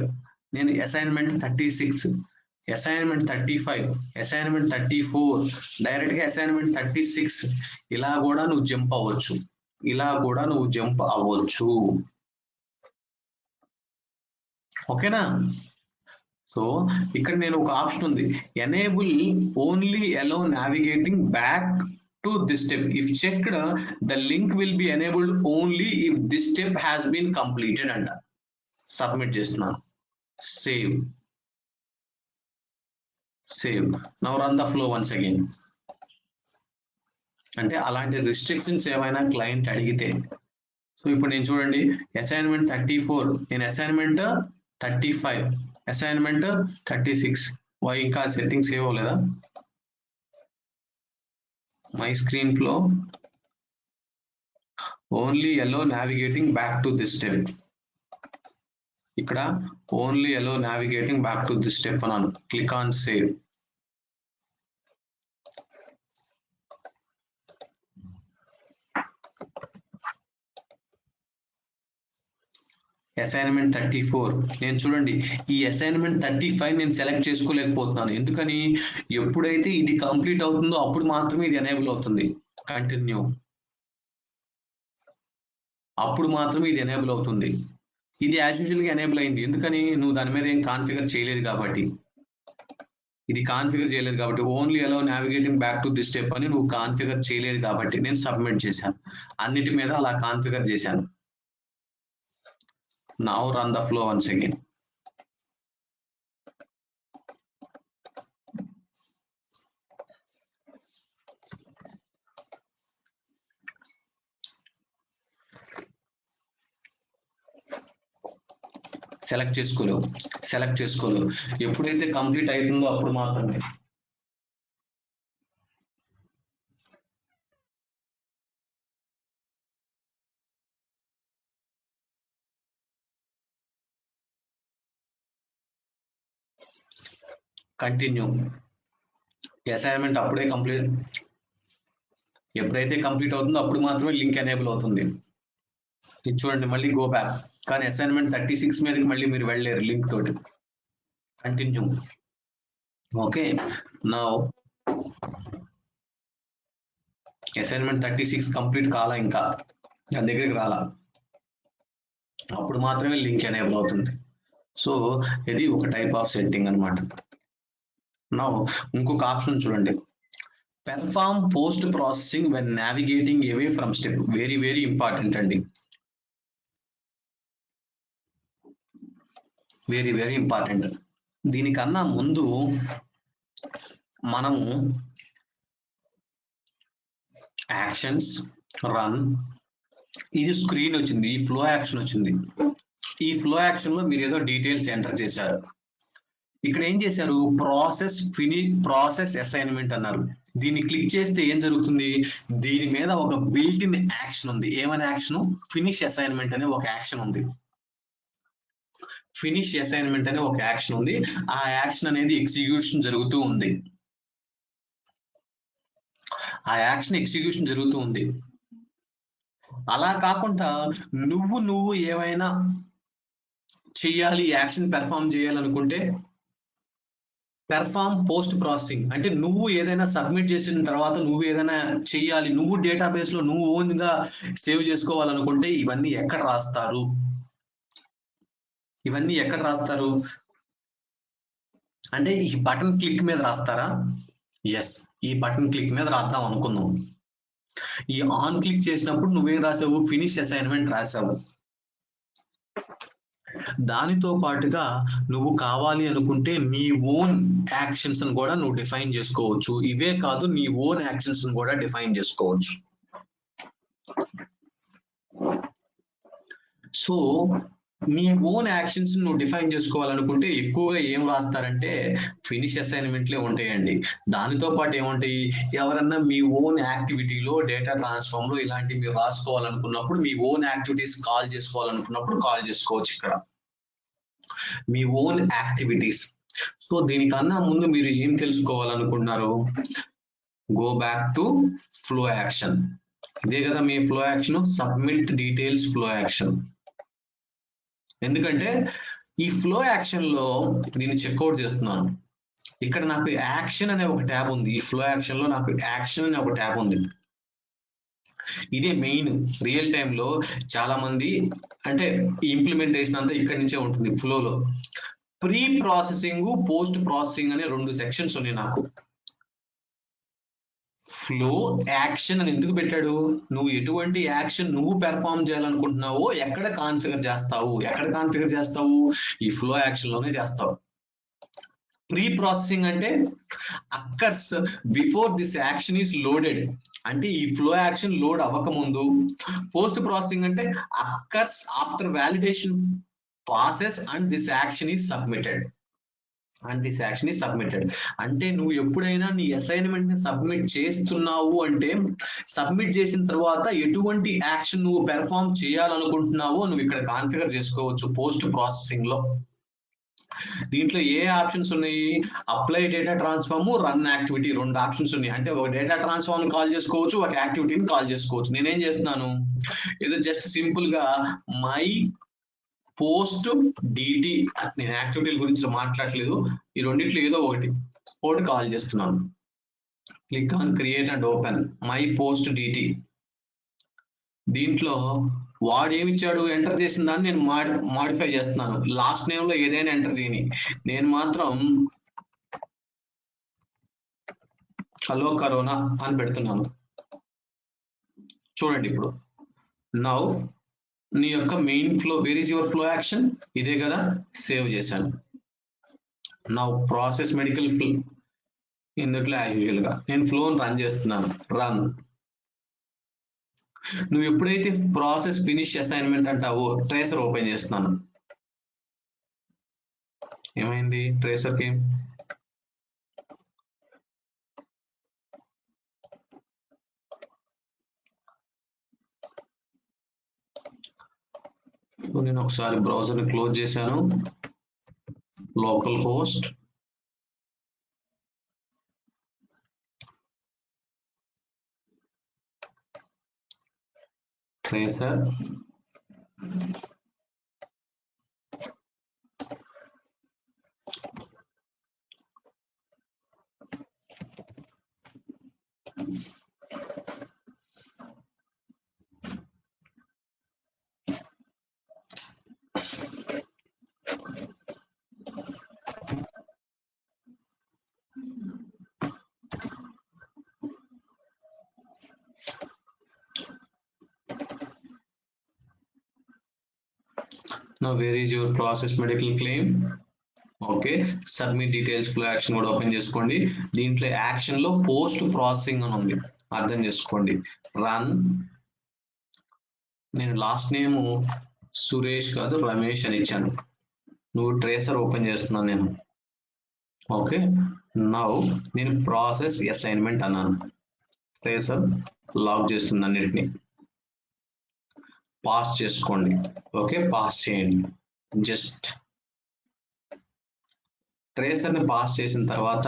నేను అసైన్మెంట్ 36, అసైన్మెంట్ 35, అసైన్మెంట్ 34, డైరెక్ట్ గా అసైన్మెంట్ 36 ఇలా కూడా నువ్వు జంప్ అవ్వచ్చు. ఓకేనా? సో ఇక్కడ నేను ఒక ఆప్షన్ ఉంది, enable only allow navigating back to this step. If checked the link will be enabled only if this step has been completed అంట. సబ్మిట్ చేస్తున్నాను. Save. Now run the flow once again. అంటే అలాంటి restrictions ఏమైనా client అడిగితే. So ఇప్పుడు నేను చూడండి assignment 34, నేను అసైన్మెంట్ 35, అసైన్మెంట్ 36. ఇంకా సెట్టింగ్స్ సేవ్ అవ్వలేదా? My screen flow only allow navigating back to this step. ఇక్కడ only allow navigating back to this step అన్నాను. Click on save. అసైన్మెంట్ 34 నేను చూడండి ఈ అసైన్మెంట్ 35 నేను సెలెక్ట్ చేసుకోలేకపోతున్నాను. ఎందుకని? ఎప్పుడైతే ఇది కంప్లీట్ అవుతుందో అప్పుడు మాత్రమే ఇది ఎనేబుల్ అవుతుంది. కంటిన్యూ, అప్పుడు మాత్రమే ఇది ఎనేబుల్ అవుతుంది. ఇది యాజ్ యూజువల్ గా ఎనేబుల్ అయింది. ఎందుకని? నువ్వు దాని మీద ఏం కాన్ఫిగర్ చేయలేదు కాబట్టి. Only allow navigating back to this step అని నువ్వు కాన్ఫిగర్ చేయలేదు కాబట్టి నేను సబ్మిట్ చేశాను. అన్నిటి మీద అలా కాన్ఫిగర్ చేశాను. Now run the flow once again. Select చేసుకోలేవు. ఎప్పుడైతే కంప్లీట్ అవుతుందో అప్పుడు మాత్రమే. కంటిన్యూ. అసైన్మెంట్ ఎప్పుడైతే కంప్లీట్ అవుతుందో అప్పుడు మాత్రమే లింక్ ఎనేబుల్ అవుతుంది. ఇది చూడండి, మళ్ళీ గో బ్యాక్. కానీ అసైన్మెంట్ 36 మీదకి మళ్ళీ మీరు వెళ్ళలేరు లింక్ తోటి. Continue. Okay, now assignment 36 complete కాలా, ఇంకా దాని దగ్గరికి రాలా, అప్పుడు మాత్రమే లింక్ ఎనేబుల్ అవుతుంది. సో ఇది ఒక టైప్ ఆఫ్ సెట్టింగ్ అన్నమాట. నౌ ఇంకొక ఆప్షన్ చూడండి, perform post processing when navigating away from step. Very very important అండి, వెరీ వెరీ ఇంపార్టెంట్. దీనికన్నా ముందు మనము యాక్షన్స్, రన్, ఇది స్క్రీన్ వచ్చింది, ఈ ఫ్లో యాక్షన్ వచ్చింది. ఈ ఫ్లో యాక్షన్ లో మీరు ఏదో డీటెయిల్స్ ఎంటర్ చేశారు. ఇక్కడ ఏం చేశారు, ప్రాసెస్ అసైన్మెంట్ అన్నారు. దీన్ని క్లిక్ చేస్తే ఏం జరుగుతుంది, దీని మీద ఒక బిల్ట్ ఇన్ యాక్షన్ ఉంది. ఏమనే యాక్షన్? ఫినిష్ అసైన్మెంట్ అనే ఒక యాక్షన్ ఉంది. ఫినిష్ అసైన్మెంట్ అనే ఒక యాక్షన్ ఉంది. ఆ యాక్షన్ అనేది ఎగ్జిక్యూషన్ జరుగుతూ ఉంది. అలా కాకుండా నువ్వు ఏమైనా చెయ్యాలి, యాక్షన్ పెర్ఫామ్ చేయాలనుకుంటే పెర్ఫామ్ పోస్ట్ ప్రాసెసింగ్ అంటే నువ్వు ఏదైనా సబ్మిట్ చేసిన తర్వాత నువ్వు ఏదైనా చెయ్యాలి, నువ్వు డేటాబేస్ లో నువ్వు ఓన్ గా సేవ్ చేసుకోవాలనుకుంటే ఇవన్నీ ఎక్కడ రాస్తారు? అంటే ఈ బటన్ క్లిక్ మీద రాస్తారా? ఎస్, ఈ బటన్ క్లిక్ మీద రాద్దాం అనుకుందాం. ఈ ఆన్ క్లిక్ చేసినప్పుడు నువ్వేం రాసావు, ఫినిష్ అసైన్మెంట్ రాసావు. దానితో పాటుగా నువ్వు కావాలి అనుకుంటే నీ ఓన్ యాక్షన్స్ కూడా నువ్వు డిఫైన్ చేసుకోవచ్చు. ఇవే కాదు, నీ ఓన్ యాక్షన్స్ కూడా డిఫైన్ చేసుకోవచ్చు. సో నీ ఓన్ యాక్షన్స్ నువ్వు డిఫైన్ చేసుకోవాలనుకుంటే ఎక్కువగా ఏం రాస్తారంటే ఫినిష్ అసైన్మెంట్లే ఉంటాయండి. దానితో పాటు ఏముంటాయి, ఎవరన్నా మీ ఓన్ యాక్టివిటీలో డేటా ట్రాన్స్ఫార్మ్ లో ఇలాంటివి మీరు రాసుకోవాలనుకున్నప్పుడు, మీ ఓన్ యాక్టివిటీస్ కాల్ చేసుకోవాలనుకున్నప్పుడు కాల్ చేసుకోవచ్చు. ఇక్కడ మీ ఓన్ యాక్టివిటీస్. సో దీనికన్నా ముందు మీరు ఏం తెలుసుకోవాలనుకుంటున్నారు, go back to flow action. ఇదే కదా మీ flow action, submit details flow action. ఎందుకంటే ఈ ఫ్లో యాక్షన్ లో దీన్ని చెక్అవుట్ చేస్తున్నాను. ఇక్కడ నాకు యాక్షన్ అనే ఒక ట్యాబ్ ఉంది. ఈ ఫ్లో యాక్షన్ లో నాకు యాక్షన్ అనే ఒక ట్యాబ్ ఉంది. ఇదే మెయిన్. రియల్ టైమ్ లో చాలా మంది అంటే ఇంప్లిమెంటేషన్ అంతా ఇక్కడి నుంచే ఉంటుంది. ఫ్లోలో ప్రీ ప్రాసెసింగ్, పోస్ట్ ప్రాసెసింగ్ అనే 2 సెక్షన్స్ ఉన్నాయి నాకు. ఫ్లో యాక్షన్ అని ఎందుకు పెట్టాడు, నువ్వు ఎటువంటి యాక్షన్ నువ్వు పెర్ఫార్మ్ చేయాలనుకుంటున్నావో ఎక్కడ కాన్ఫిగర్ చేస్తావు, ఈ ఫ్లో యాక్షన్ లోనే చేస్తావు. ప్రీ ప్రాసెసింగ్ అంటే occurs before this action is loaded, అంటే ఈ ఫ్లో యాక్షన్ లోడ్ అవ్వకముందు. పోస్ట్ ప్రాసెసింగ్ అంటే occurs after validation process and this action is submitted. అంటే నువ్వు ఎప్పుడైనా నీ అసైన్మెంట్ ని సబ్మిట్ చేస్తున్నావు అంటే, సబ్మిట్ చేసిన తర్వాత ఎటువంటి యాక్షన్ నువ్వు పెర్ఫార్మ్ చేయాలనుకుంటున్నావో నువ్వు ఇక్కడ కాన్ఫిగర్ చేసుకోవచ్చు పోస్ట్ ప్రాసెసింగ్ లో. దీంట్లో ఏ ఆప్షన్స్ ఉన్నాయి, apply data transform, run activity, 2 options ఉన్నాయి. అంటే ఒక డేటా ట్రాన్స్ఫార్మ్ కాల్ చేసుకోవచ్చు, ఒక యాక్టివిటీని కాల్ చేసుకోవచ్చు. నేనేం చేస్తున్నాను, ఏదో జస్ట్ సింపుల్ గా మై పోస్ట్ డిటి, నేను యాక్టివిటీల గురించి మాట్లాడలేదు, ఈ రెండిట్లో ఏదో ఒకటి కాల్ చేస్తున్నాను. Click on create and open my post DT. దీంట్లో వాడు ఏమిచ్చాడు, ఎంటర్ చేసిన దాన్ని నేను మాడిఫై చేస్తున్నాను. లాస్ట్ నేమ్ లో ఏదైనా ఎంటర్ చేయని, నేను మాత్రం హలో కరోనా అని పెడుతున్నాను. చూడండి ఇప్పుడు నౌ నీ యొక్క main flow, where is your flow action, ఇదే కదా, సేవ్ చేశాను. నౌ ప్రాసెస్ మెడికల్ ఫ్లో, ఇందుట్లో యాక్చువల్ గా నేను ఫ్లోని రన్ చేస్తున్నాను. రన్. నువ్వు ఎప్పుడైతే ప్రాసెస్ ఫినిష్ అసైన్మెంట్ అంటావో ట్రేసర్ ఓపెన్ చేస్తున్నాను. ఏమైంది ట్రేసర్ కి? నేను ఒకసారి బ్రౌజర్ క్లోజ్ చేశాను. Localhost tracer Now where is your process medical claim? Okay, submit details flow action కూడా ఓపెన్ చేసుకోండి. దీంట్లో యాక్షన్ లో పోస్ట్ ప్రాసెసింగ్ అని ఉంది, అర్థం చేసుకోండి. రన్, నేను లాస్ట్ నేమ్ సురేష్ కాదు రమేష్ అని ఇచ్చాను. నువ్వు ట్రేసర్ ఓపెన్ చేస్తున్నాను నేను. ఓకే, నౌ నేను ప్రాసెస్ అసైన్మెంట్ అన్నాను. ట్రేసర్ లాక్ చేస్తుంది అన్నిటిని. పాస్ చేసుకోండి. ఓకే, పాస్ చేయండి. జస్ట్ ట్రేసర్ ని పాస్ చేసిన తర్వాత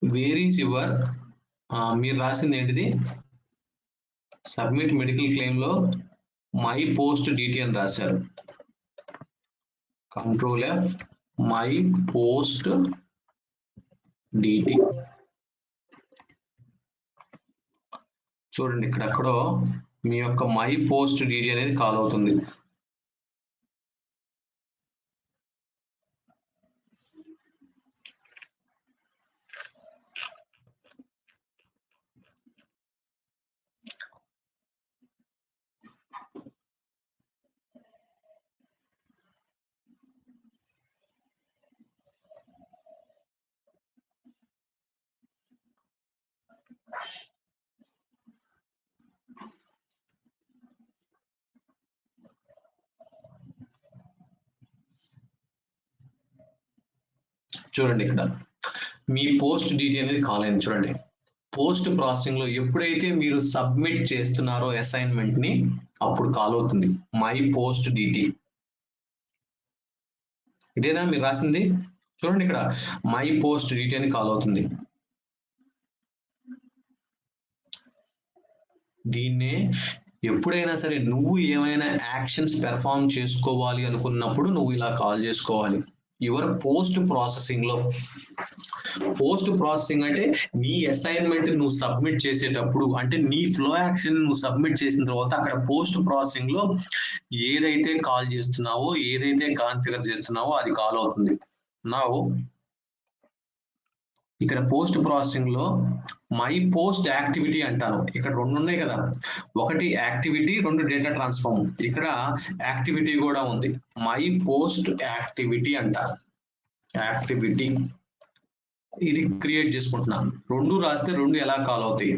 వేర్ ఈజ్ యువర్, మీరు రాసింది ఏంటిది? సబ్మిట్ మెడికల్ క్లెయిమ్ లో మై పోస్ట్ డిటి అని రాశారు. Control F, my post DT. చూడండి ఇక్కడెక్కడో మీ యొక్క మై పోస్ట్ డిటి అనేది కాల్ అవుతుంది. చూడండి ఇక్కడ మీ పోస్ట్ డిటి అనేది కాల్ అయింది. చూడండి పోస్ట్ ప్రాసెసింగ్ లో ఎప్పుడైతే మీరు సబ్మిట్ చేస్తున్నారో అసైన్మెంట్ ని అప్పుడు కాల్ అవుతుంది మై పోస్ట్ డిటి. ఇదేనా మీరు రాసింది? చూడండి ఇక్కడ మై పోస్ట్ డిటి అని కాల్ అవుతుంది. దీన్నే ఎప్పుడైనా సరే నువ్వు ఏమైనా యాక్షన్స్ పెర్ఫార్మ్ చేసుకోవాలి అనుకున్నప్పుడు నువ్వు ఇలా కాల్ చేసుకోవాలి. యువర్ పోస్ట్ ప్రాసెసింగ్ లో, పోస్ట్ ప్రాసెసింగ్ అంటే నీ అసైన్మెంట్ నువ్వు సబ్మిట్ చేసేటప్పుడు, అంటే నీ ఫ్లో యాక్షన్ నువ్వు సబ్మిట్ చేసిన తర్వాత అక్కడ పోస్ట్ ప్రాసెసింగ్ లో ఏదైతే కాల్ చేస్తున్నావో, ఏదైతే కాన్ఫిగర్ చేస్తున్నావో అది కాల్ అవుతుంది. నౌ ఇక్కడ పోస్ట్ ప్రాసెసింగ్ లో మై పోస్ట్ యాక్టివిటీ అంటాను. ఇక్కడ రెండు ఉన్నాయి కదా, ఒకటి యాక్టివిటీ, రెండు డేటా ట్రాన్స్ఫార్మ్. ఇక్కడ యాక్టివిటీ కూడా ఉంది. మై పోస్ట్ యాక్టివిటీ అంటారు. యాక్టివిటీ ఇది క్రియేట్ చేసుకుంటున్నాను. రెండు రాస్తే రెండు ఎలా కాల్ అవుతాయి?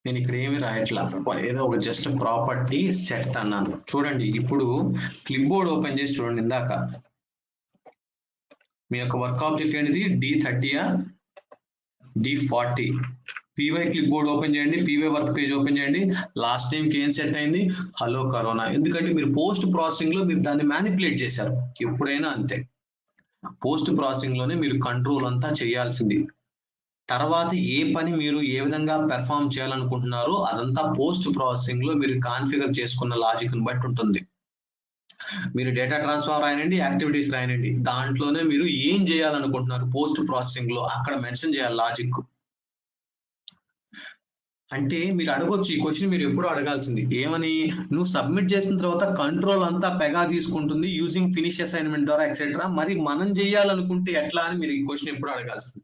నేను ఇక్కడ ఏమి రాయట్లా, ఏదో ఒక జస్ట్ ప్రాపర్టీ సెట్ అన్నాను. చూడండి ఇప్పుడు క్లిప్ బోర్డ్ ఓపెన్ చేసి చూడండి. ఇందాక మీ యొక్క వర్క్ ఆబ్జెక్ట్ ఏంటిది? D30 D40. Py clip board open చేయండి, పీవై వర్క్ పేజ్ ఓపెన్ చేయండి. లాస్ట్ టైం కి ఏం సెట్ అయింది? Hello corona. ఎందుకంటే మీరు పోస్ట్ ప్రాసెసింగ్ లో మీరు దాన్ని మ్యానిపులేట్ చేశారు. ఎప్పుడైనా అంతే, పోస్ట్ ప్రాసెసింగ్ లోనే మీరు కంట్రోల్ అంతా చేయాల్సింది. తర్వాత ఏ పని మీరు ఏ విధంగా పెర్ఫార్మ్ చేయాలనుకుంటున్నారో అదంతా పోస్ట్ ప్రాసెసింగ్ లో మీరు కాన్ఫిగర్ చేసుకున్న లాజిక్ ని బట్టి ఉంటుంది. మీరు డేటా ట్రాన్స్ఫర్ రాయనండి, యాక్టివిటీస్ రాయనండి, దాంట్లోనే మీరు ఏం చేయాలనుకుంటున్నారు పోస్ట్ ప్రాసెసింగ్ లో అక్కడ మెన్షన్ చేయాలి లాజిక్. అంటే మీరు అడగొచ్చు ఈ క్వశ్చన్, మీరు ఎప్పుడూ అడగాల్సింది ఏమని? నువ్వు సబ్మిట్ చేసిన తర్వాత కంట్రోల్ అంతా పెగా తీసుకుంటుంది యూజింగ్ ఫినిష్ అసైన్మెంట్ ద్వారా ఎక్సెట్రా, మరి మనం చేయాలనుకుంటే ఎట్లా అని మీరు ఈ క్వశ్చన్ ఎప్పుడు అడగాల్సింది.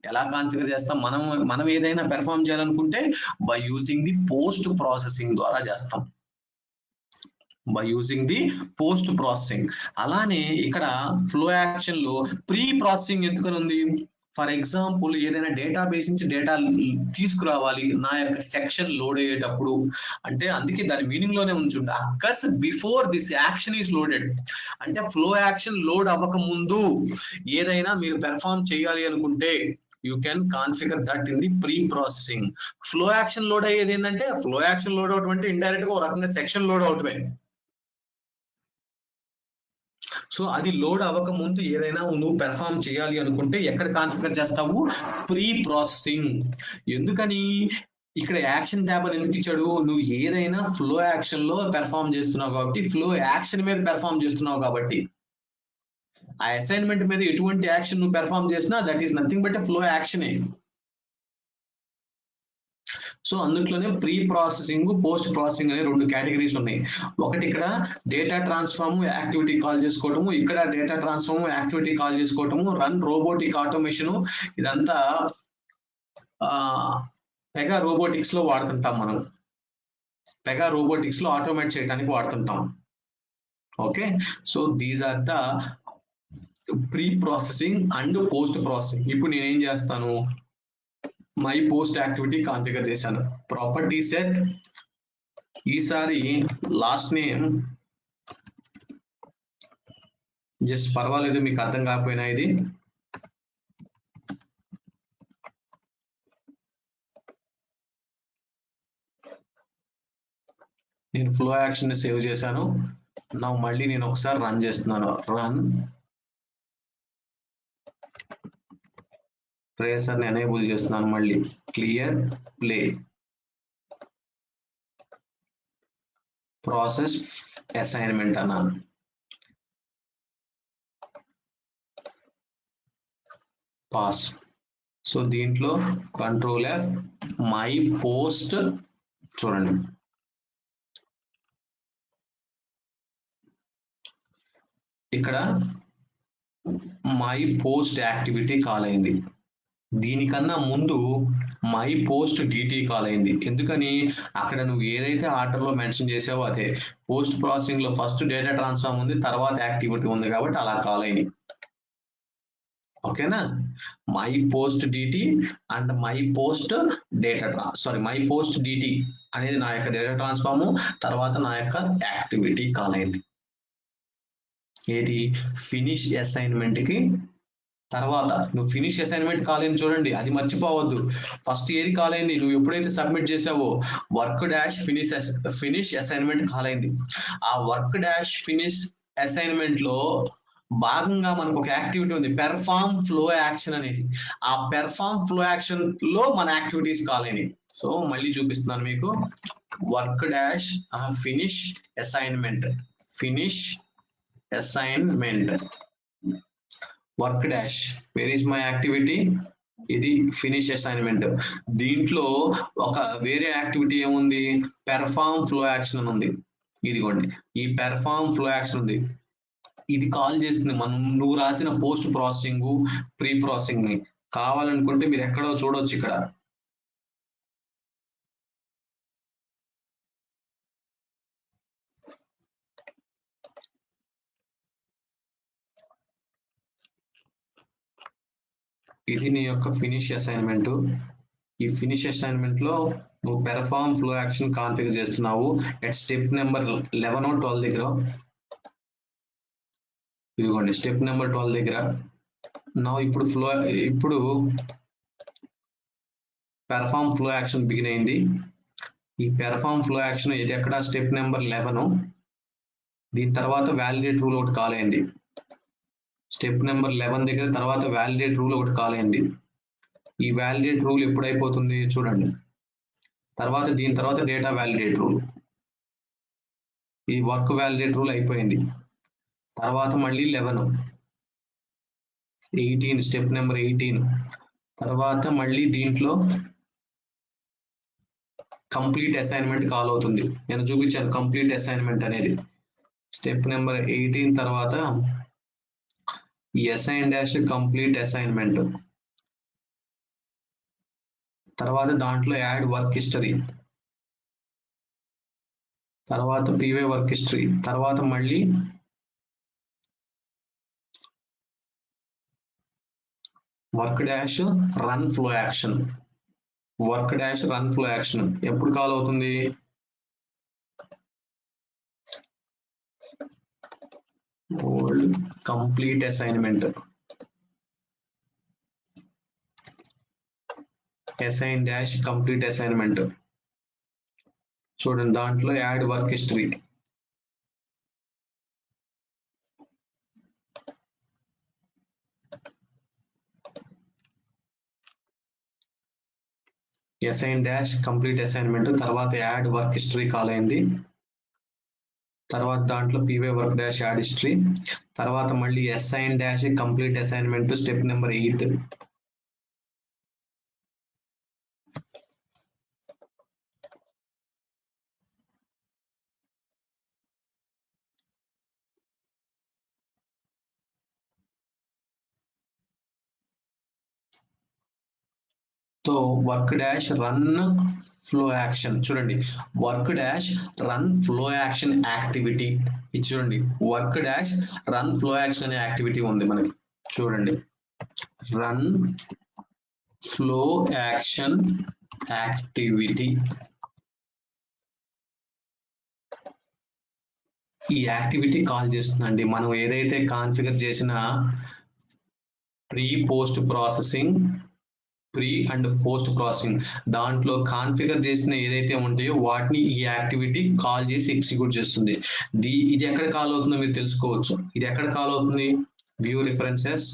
ఎలా కాన్ఫిగర్ చేస్తాం? మనం ఏదైనా పెర్ఫార్మ్ చేయాలనుకుంటే by using the post processing ద్వారా చేస్తాం, by using the post processing. అలానే ఇక్కడ ఫ్లో యాక్షన్ లో ప్రీ ప్రాసెసింగ్ ఎందుకని ఉంది? ఫర్ ఎగ్జాంపుల్ ఏదైనా డేటాబేస్ నుంచి డేటా తీసుకురావాలి నా యొక్క సెక్షన్ లోడ్ అయ్యేటప్పుడు, అంటే అందుకే దాని మీనింగ్ లోనే ఉంచుండే occurs before this action is loaded. అంటే ఫ్లో యాక్షన్ లోడ్ అవ్వక ముందు ఏదైనా మీరు పెర్ఫార్మ్ చేయాలి అనుకుంటే you can configure that in the pre processing. Flow action load అయ్యేది ఏంటంటే, ఫ్లో యాక్షన్ లోడ్ అవటం అంటే ఇండైరెక్ట్ గా ఒక రకంగా సెక్షన్ లోడ్ అవటమే. సో అది లోడ్ అవ్వక ముందు ఏదైనా నువ్వు పెర్ఫార్మ్ చేయాలి అనుకుంటే ఎక్కడ కాన్ఫిగర్ చేస్తావు? Pre processing. ఎందుకని ఇక్కడ యాక్షన్ ట్యాబ్ అని ఎందుకు ఇచ్చాడు? నువ్వు ఏదైనా ఫ్లో యాక్షన్ లో పెర్ఫార్మ్ చేస్తున్నావు కాబట్టి, ఫ్లో యాక్షన్ మీద పెర్ఫార్మ్ చేస్తున్నావు కాబట్టి, ఆ అసైన్మెంట్ మీద ఎటువంటి యాక్షన్ నువ్వు పెర్ఫార్మ్ చేసినా that is nothing but flow యాక్షనే. సో అందులోనే ప్రీ ప్రాసెసింగ్, పోస్ట్ ప్రాసెసింగ్ అనే రెండు కేటగిరీస్ ఉన్నాయి. ఒకటి ఇక్కడ డేటా ట్రాన్స్ఫార్మ్ యాక్టివిటీ కాల్ చేసుకోవటము, ఇక్కడ డేటా ట్రాన్స్ఫార్మ్ యాక్టివిటీ కాల్ చేసుకోవటము, రన్ రోబోటిక్ ఆటోమేషన్, ఇదంతా పెగా రోబోటిక్స్ లో వాడుతుంటాం మనం. పెగా రోబోటిక్స్ లో ఆటోమేట్ చేయడానికి వాడుతుంటాం. Okay, so these are the pre processing and post processing. ఇప్పుడు నేనేం చేస్తాను, మై పోస్ట్ యాక్టివిటీ కాన్ఫిగర్ చేశాను. ప్రాపర్టీ సెట్, ఈసారి లాస్ట్ నేమ్ జస్ట్ పర్వాలేదు, మీకు అర్థం కాకపోయినా ఇది నేను ఫ్లో యాక్షన్ ని సేవ్ చేశాను. నా మళ్ళీ నేను ఒకసారి రన్ చేస్తున్నాను. రన్ ట్రేసర్ ని ఎనేబుల్ చేస్తున్నాను. మళ్ళీ క్లియర్ ప్లే. ప్రాసెస్ అసైన్మెంట్ అన్నాను. పాస్. సో దీంట్లో కంట్రోల్ ఎఫ్, మై పోస్ట్ చూడండి, ఇక్కడ మై పోస్ట్ యాక్టివిటీ కాల్ అయింది. దీనికన్నా ముందు మై పోస్ట్ డిటి కాల్ అయింది. ఎందుకని, అక్కడ నువ్వు ఏదైతే ఆర్డర్ లో మెన్షన్ చేసావో అదే. పోస్ట్ ప్రాసెసింగ్ లో ఫస్ట్ డేటా ట్రాన్స్ఫార్మ్ ఉంది, తర్వాత యాక్టివిటీ ఉంది కాబట్టి అలా కాల్ అయింది. ఓకేనా, my post DT and my post my post DT అనేది నా యొక్క డేటా ట్రాన్స్ఫార్మ్, తర్వాత నా యొక్క యాక్టివిటీ కాల్ అయింది. ఏది, ఫినిష్ అసైన్మెంట్ కి తర్వాత నువ్వు ఫినిష్ అసైన్మెంట్ కాల్ అయింది చూడండి, అది మర్చిపోవద్దు. ఫస్ట్ ఏది కాల్ అయింది, నువ్వు ఎప్పుడైతే సబ్మిట్ చేసావో work dash finish assignment call అయింది. ఆ వర్క్ డాష్ ఫినిష్ అసైన్మెంట్ లో భాగంగా మనకు ఒక యాక్టివిటీ ఉంది, పెర్ఫార్మ్ ఫ్లో యాక్షన్ అనేది. ఆ పెర్ఫార్మ్ ఫ్లో యాక్షన్ లో మన యాక్టివిటీస్ కాల్ అయినాయి. సో మళ్ళీ చూపిస్తున్నాను మీకు, work dash finish assignment, work dash wear is my activity, ఇది ఫినిష్ అసైన్మెంట్. దీంట్లో ఒక వేరే యాక్టివిటీ ఏముంది, పెర్ఫార్మ్ ఫ్లో యాక్షన్ అని ఉంది. ఇదిగోండి, ఈ పెర్ఫార్మ్ ఫ్లో యాక్షన్ ఉంది, ఇది కాల్ చేస్తుంది మనం నువ్వు రాసిన పోస్ట్ ప్రాసెసింగ్, ప్రీ ప్రాసెసింగ్ ని. కావాలనుకుంటే మీరు ఎక్కడో చూడొచ్చు, ఇక్కడ ఇది నీ యొక్క ఫినిష్ అసైన్మెంట్. ఈ ఫినిష్ అసైన్మెంట్ లో నువ్వు పెర్ఫార్మ్ ఫ్లో యాక్షన్ కాన్ఫిగర్ చేస్తున్నావు అట్ స్టెప్ నెంబర్ 11 or 12 దగ్గర. ఇదిగోండి స్టెప్ నెంబర్ 12 దగ్గర. నా ఇప్పుడు పెర్ఫార్మ్ ఫ్లో యాక్షన్ బిగిన్ అయింది. ఈ పెర్ఫార్మ్ ఫ్లో యాక్షన్ ఇది ఎక్కడ, స్టెప్ నెంబర్ 11. దీని తర్వాత వ్యాలిడేట్ రూల్ ఒకటి కాల్ అయింది. స్టెప్ నెంబర్ 11 దగ్గర తర్వాత వ్యాలిడేట్ రూల్ ఒకటి కాల్ అయింది. ఈ వ్యాలిడేట్ రూల్ ఎప్పుడు అయిపోతుంది చూడండి, తర్వాత దీని తర్వాత డేటా వ్యాలిడేట్ రూల్. ఈ వర్క్ వ్యాలిడేట్ రూల్ అయిపోయింది. తర్వాత మళ్ళీ 11, 18 స్టెప్ నెంబర్ 18. తర్వాత మళ్ళీ దీంట్లో కంప్లీట్ అసైన్మెంట్ కాల్ అవుతుంది. నేను చూపించాను కంప్లీట్ అసైన్మెంట్ అనేది. స్టెప్ నెంబర్ 18 తర్వాత ఈ అసైన్ డాష్ కంప్లీట్ అసైన్మెంట్, తర్వాత దాంట్లో యాడ్ వర్క్ హిస్టరీ, తర్వాత పీవై వర్క్ హిస్టరీ, తర్వాత మళ్ళీ work dash run flow action, work dash run flow action ఎప్పుడు కాల్ అవుతుంది? Old complete assignment, assign dash complete assignment చూడండి, దాంట్లో add work history, assign dash complete assignment తర్వాత add work history call అయింది, తర్వాత దాంట్లో py work dash add history, తర్వాత మళ్ళీ assign dash complete assignment step number 8. So work dash run flow action చూడండి, work dash run flow action activity ఇది చూడండి, work dash run flow action అనే activity ఉంది మనకి చూడండి, రన్ ఫ్లో యాక్షన్ యాక్టివిటీ. ఈ యాక్టివిటీ కాల్ చేస్తుందండి మనం ఏదైతే కాన్ఫిగర్ చేసిన pre post processing, pre and post processing దాంట్లో కాన్ఫిగర్ చేసిన ఏదైతే ఉంటాయో వాటిని ఈ యాక్టివిటీ కాల్ చేసి ఎగ్జిక్యూట్ చేస్తుంది. ఇది ఎక్కడ కాల్ అవుతుందో మీరు తెలుసుకోవచ్చు. ఇది ఎక్కడ కాల్ అవుతుంది? వ్యూ రిఫరెన్సెస్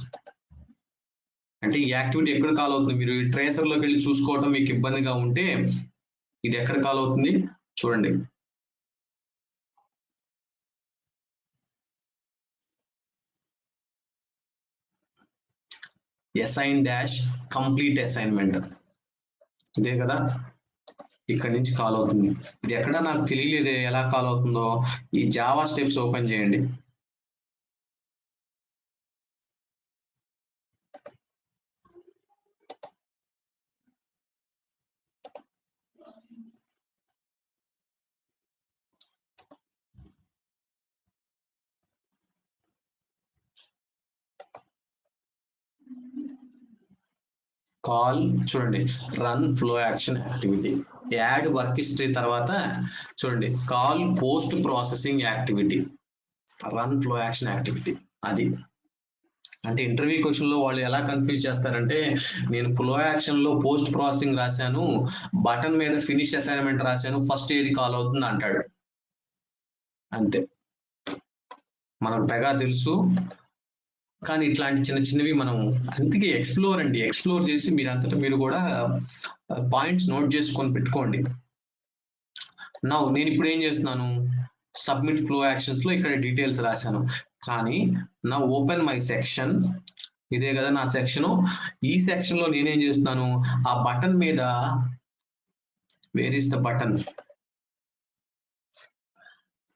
అంటే ఈ యాక్టివిటీ ఎక్కడ కాల్ అవుతుంది మీరు ట్రేసర్ లోకి వెళ్ళి చూసుకోవడం మీకు ఇబ్బందిగా ఉంటే ఇది ఎక్కడ కాల్ అవుతుంది చూడండి. అసైన్ డాష్ కంప్లీట్ అసైన్మెంట్ ఇదే కదా, ఇక్కడ నుంచి కాల్ అవుతుంది. ఇది ఎక్కడ నాకు తెలియలేదే ఎలా కాల్ అవుతుందో, ఈ జావా స్టెప్స్ ఓపెన్ చేయండి. కాల్ చూడండి, run flow action activity, add work history తర్వాత చూడండి call post processing activity, run flow action activity. అది అంటే ఇంటర్వ్యూ క్వశ్చన్ లో వాళ్ళు ఎలా కన్ఫ్యూజ్ చేస్తారంటే నేను ఫ్లో యాక్షన్ లో పోస్ట్ ప్రాసెసింగ్ రాశాను, బటన్ మీద ఫినిష్ అసైన్మెంట్ రాశాను, ఫస్ట్ ఏది కాల్ అవుతుంది అంటాడు. అంతే, మనకు పెగా తెలుసు కానీ ఇట్లాంటి చిన్న చిన్నవి మనం అందుకే ఎక్స్ప్లోర్ అండి, ఎక్స్ప్లోర్ చేసి మీరంతటా మీరు కూడా పాయింట్స్ నోట్ చేసుకొని పెట్టుకోండి. నేను ఇప్పుడు ఏం చేస్తున్నాను, సబ్మిట్ ఫ్లో యాక్షన్స్ లో ఇక్కడ డీటెయిల్స్ రాశాను, కానీ నా ఓపెన్ మై సెక్షన్ ఇదే కదా నా సెక్షన్. ఈ సెక్షన్ లో నేనేం చేస్తున్నాను, ఆ బటన్ మీద where is the button,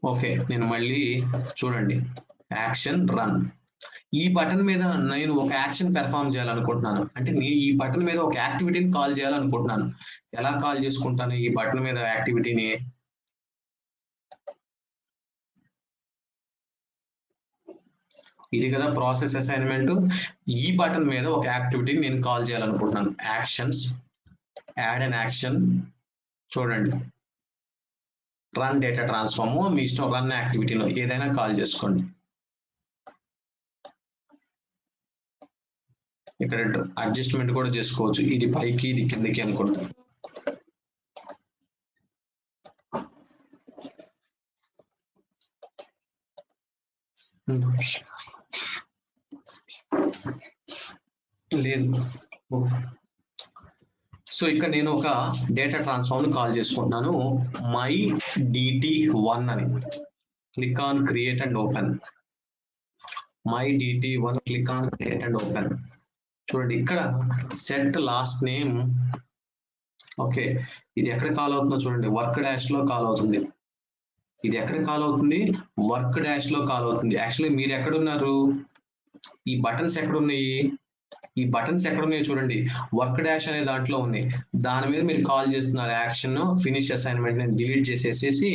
okay నేను మళ్ళీ చూడండి యాక్షన్ రన్, ఈ బటన్ మీద నేను ఒక యాక్షన్ పెర్ఫామ్ చేయాలనుకుంటున్నాను, అంటే నేను ఈ బటన్ మీద ఒక యాక్టివిటీని కాల్ చేయాలనుకుంటున్నాను. ఎలా కాల్ చేసుకుంటాను ఈ బటన్ మీద యాక్టివిటీని, ఇది కదా ప్రాసెస్ అసైన్మెంట్, ఈ బటన్ మీద ఒక యాక్టివిటీని నేను కాల్ చేయాలనుకుంటున్నాను. యాక్షన్స్, యాడ్ అన్ యాక్షన్ చూడండి, రన్ డేటా ట్రాన్స్ఫార్మ్ మీ ఇష్టం, రన్ యాక్టివిటీలో ఏదైనా కాల్ చేసుకోండి. ఇక్కడ అడ్జస్ట్మెంట్ కూడా చేసుకోవచ్చు, ఇది పైకి ఇది కిందకి అనుకుంటా. లేదు, సో ఇక్కడ నేను ఒక డేటా ట్రాన్స్ఫార్మ్ ని కాల్ చేసుకుంటున్నాను, మై dt1 అని. Click on create and open, my dt1 click on create and open. చూడండి ఇక్కడ సెట్ లాస్ట్ నేమ్, ఓకే ఇది ఎక్కడ కాల్ అవుతుందో చూడండి, వర్క్ డాష్ లో కాల్ అవుతుంది. ఇది ఎక్కడ కాల్ అవుతుంది, వర్క్ డాష్ లో కాల్ అవుతుంది. యాక్చువల్లీ మీరు ఎక్కడున్నారు, ఈ బటన్స్ ఎక్కడున్నాయి, ఈ బటన్స్ ఎక్కడున్నాయో చూడండి, వర్క్ డాష్ అనే దాంట్లో ఉన్నాయి, దాని మీద మీరు కాల్ చేస్తున్నారు యాక్షన్ ఫినిష్ అసైన్మెంట్. నేను డిలీట్ చేసేసేసి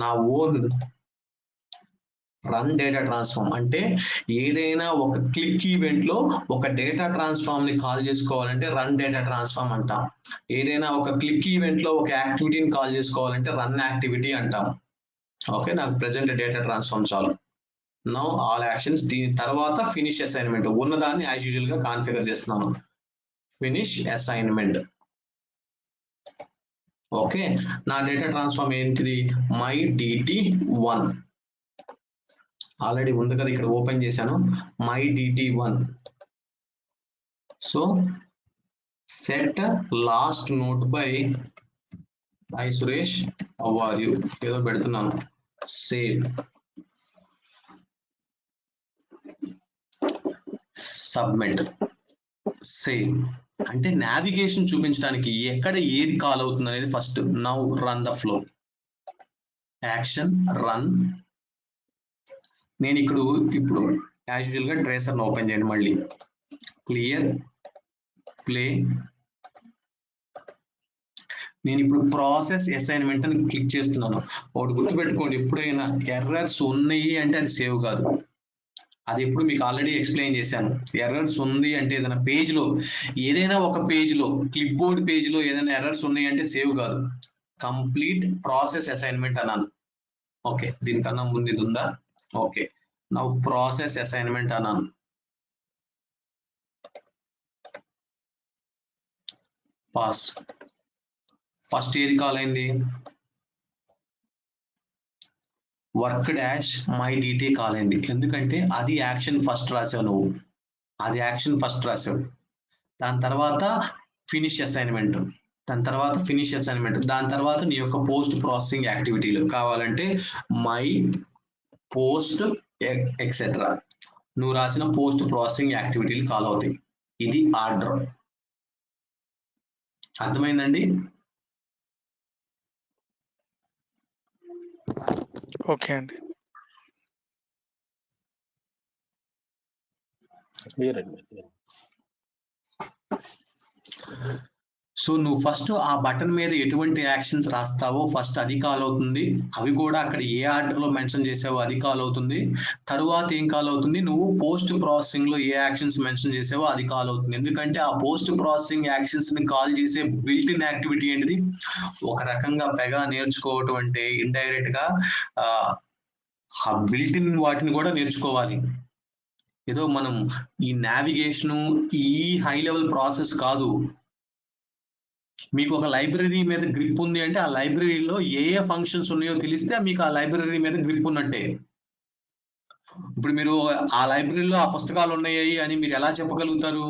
నా ఓన్ రన్ డేటా ట్రాన్స్ఫార్మ్ అంటే ఏదైనా ఒక క్లిక్ ఈవెంట్ లో ఒక డేటా ట్రాన్స్ఫార్మ్ ని కాల్ చేసుకోవాలంటే రన్ డేటా ట్రాన్స్ఫార్మ్ అంటాం. ఏదైనా ఒక క్లిక్ ఈవెంట్ లో ఒక యాక్టివిటీని కాల్ చేసుకోవాలంటే రన్ యాక్టివిటీ అంటాం. ఓకే, నాకు ప్రెసెంట్ డేటా ట్రాన్స్ఫార్మ్ చాలు. నౌ ఆల్ యాక్షన్స్, దీని తర్వాత ఫినిష్ అసైన్మెంట్ ఉన్నదాన్ని యాజ్ యూజువల్ గా కాన్ఫిగర్ చేస్తున్నాను. Finish assignment. ఓకే, నా డేటా ట్రాన్స్ఫార్మ్ ఏంటిది? మై dt1 ఆల్రెడీ ఉంది కదా, ఇక్కడ ఓపెన్ చేశాను. My dt1. So set last note by hi Suresh how are you ఏదో పెడుతున్నాను. Save, submit, save. అంటే నావిగేషన్ చూపించడానికి ఎక్కడ ఏది కాల్ అవుతుంది అనేది first. Now run the flow. Action run. నేను ఇప్పుడు యాజ్ యూజువల్ గా ట్రేసర్ ఓపెన్ చేయండి. మళ్ళీ క్లియర్, ప్లే. నేను ఇప్పుడు ప్రాసెస్ అసైన్మెంట్ అని క్లిక్ చేస్తున్నాను. ఒకటి గుర్తుపెట్టుకోండి, ఎప్పుడైనా ఎర్రర్స్ ఉన్నాయి అంటే అది సేవ్ కాదు. అది ఎప్పుడు మీకు ఆల్రెడీ ఎక్స్ప్లెయిన్ చేశాను. ఎర్రర్స్ ఉంది అంటే ఏదైనా పేజ్ లో, ఏదైనా ఒక పేజ్ లో, క్లిప్ బోర్డ్ పేజ్ లో ఏదైనా ఎర్రర్స్ ఉన్నాయి అంటే సేవ్ కాదు. కంప్లీట్ ప్రాసెస్ అసైన్మెంట్ అన్నాను. ఓకే, దీనికన్నా ముందు ఇది ఉందా? ఓకే, నా ప్రాసెస్ అసైన్మెంట్ అన్నాను. పాస్. ఫస్ట్ ఏది కాల్ అయింది? Work dash my DT call అయింది. ఎందుకంటే అది యాక్షన్ ఫస్ట్ రాసావు నువ్వు, అది యాక్షన్ ఫస్ట్ రాసావు. దాని తర్వాత ఫినిష్ అసైన్మెంట్, దాని తర్వాత ఫినిష్ అసైన్మెంట్, దాని తర్వాత నీ యొక్క పోస్ట్ ప్రాసెసింగ్ యాక్టివిటీలు కావాలంటే మై పోస్ట్ ఎక్సెట్రా. నువ్వు రాసిన పోస్ట్ ప్రాసెసింగ్ యాక్టివిటీలు కాల్ అవుతాయి. ఇది ఆర్డర్. అర్థమైందండి? ఓకే అండి. క్లియర్ అండి. సో నువ్వు ఫస్ట్ ఆ బటన్ మీద ఎటువంటి యాక్షన్స్ రాస్తావో ఫస్ట్ అది కాల్ అవుతుంది. అవి కూడా అక్కడ ఏ ఆర్డర్ లో మెన్షన్ చేసావో అది కాల్ అవుతుంది. తరువాత ఏం కాల్ అవుతుంది? నువ్వు పోస్ట్ ప్రాసెసింగ్ లో ఏ యాక్షన్స్ మెన్షన్ చేసావో అది కాల్ అవుతుంది. ఎందుకంటే ఆ పోస్ట్ ప్రాసెసింగ్ యాక్షన్స్ ని కాల్ చేసే బిల్ట్ ఇన్ యాక్టివిటీ ఏంటిది? ఒక రకంగా పెగా నేర్చుకోవటం అంటే ఇండైరెక్ట్ గా ఆ బిల్ట్ ఇన్ వాటిని కూడా నేర్చుకోవాలి. ఏదో మనం ఈ నావిగేషను ఈ హై లెవెల్ ప్రాసెస్ కాదు. మీకు ఒక లైబ్రరీ మీద గ్రిప్ ఉంది అంటే ఆ లైబ్రరీలో ఏ ఫంక్షన్స్ ఉన్నాయో తెలిస్తే మీకు ఆ లైబ్రరీ మీద గ్రిప్ ఉన్నట్టే. ఇప్పుడు మీరు ఆ లైబ్రరీలో ఆ పుస్తకాలు ఉన్నాయి అని మీరు ఎలా చెప్పగలుగుతారు?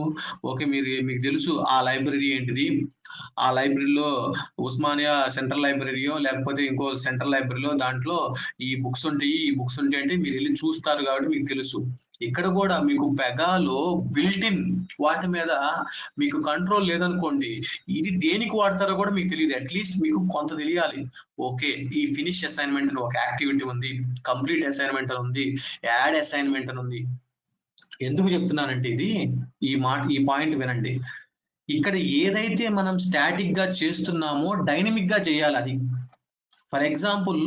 ఓకే, మీకు తెలుసు ఆ లైబ్రరీ ఏంటిది, ఆ లైబ్రరీలో ఉస్మానియా సెంట్రల్ లైబ్రరీయో లేకపోతే ఇంకో సెంట్రల్ లైబ్రరీలో దాంట్లో ఈ బుక్స్ ఉంటాయి, ఈ బుక్స్ ఉంటాయి అంటే మీరు వెళ్ళి చూస్తారు కాబట్టి మీకు తెలుసు. ఇక్కడ కూడా మీకు పెగాలో బిల్ట్ ఇన్ వాటి మీద మీకు కంట్రోల్ లేదనుకోండి, ఇది దేనికి వాడతారో కూడా మీకు తెలియదు. అట్లీస్ట్ మీకు కొంత తెలియాలి. ఓకే, ఈ ఫినిష్ అసైన్మెంట్ అని ఒక యాక్టివిటీ ఉంది, కంప్లీట్ అసైన్మెంట్ అని ఉంది, యాడ్ అసైన్మెంట్ అని ఉంది. ఎందుకు చెప్తున్నానంటే ఈ పాయింట్ వినండి. ఇక్కడ ఏదైతే మనం స్టాటిక్ గా చేస్తున్నామో డైనమిక్ గా చేయాలి. అది ఫర్ ఎగ్జాంపుల్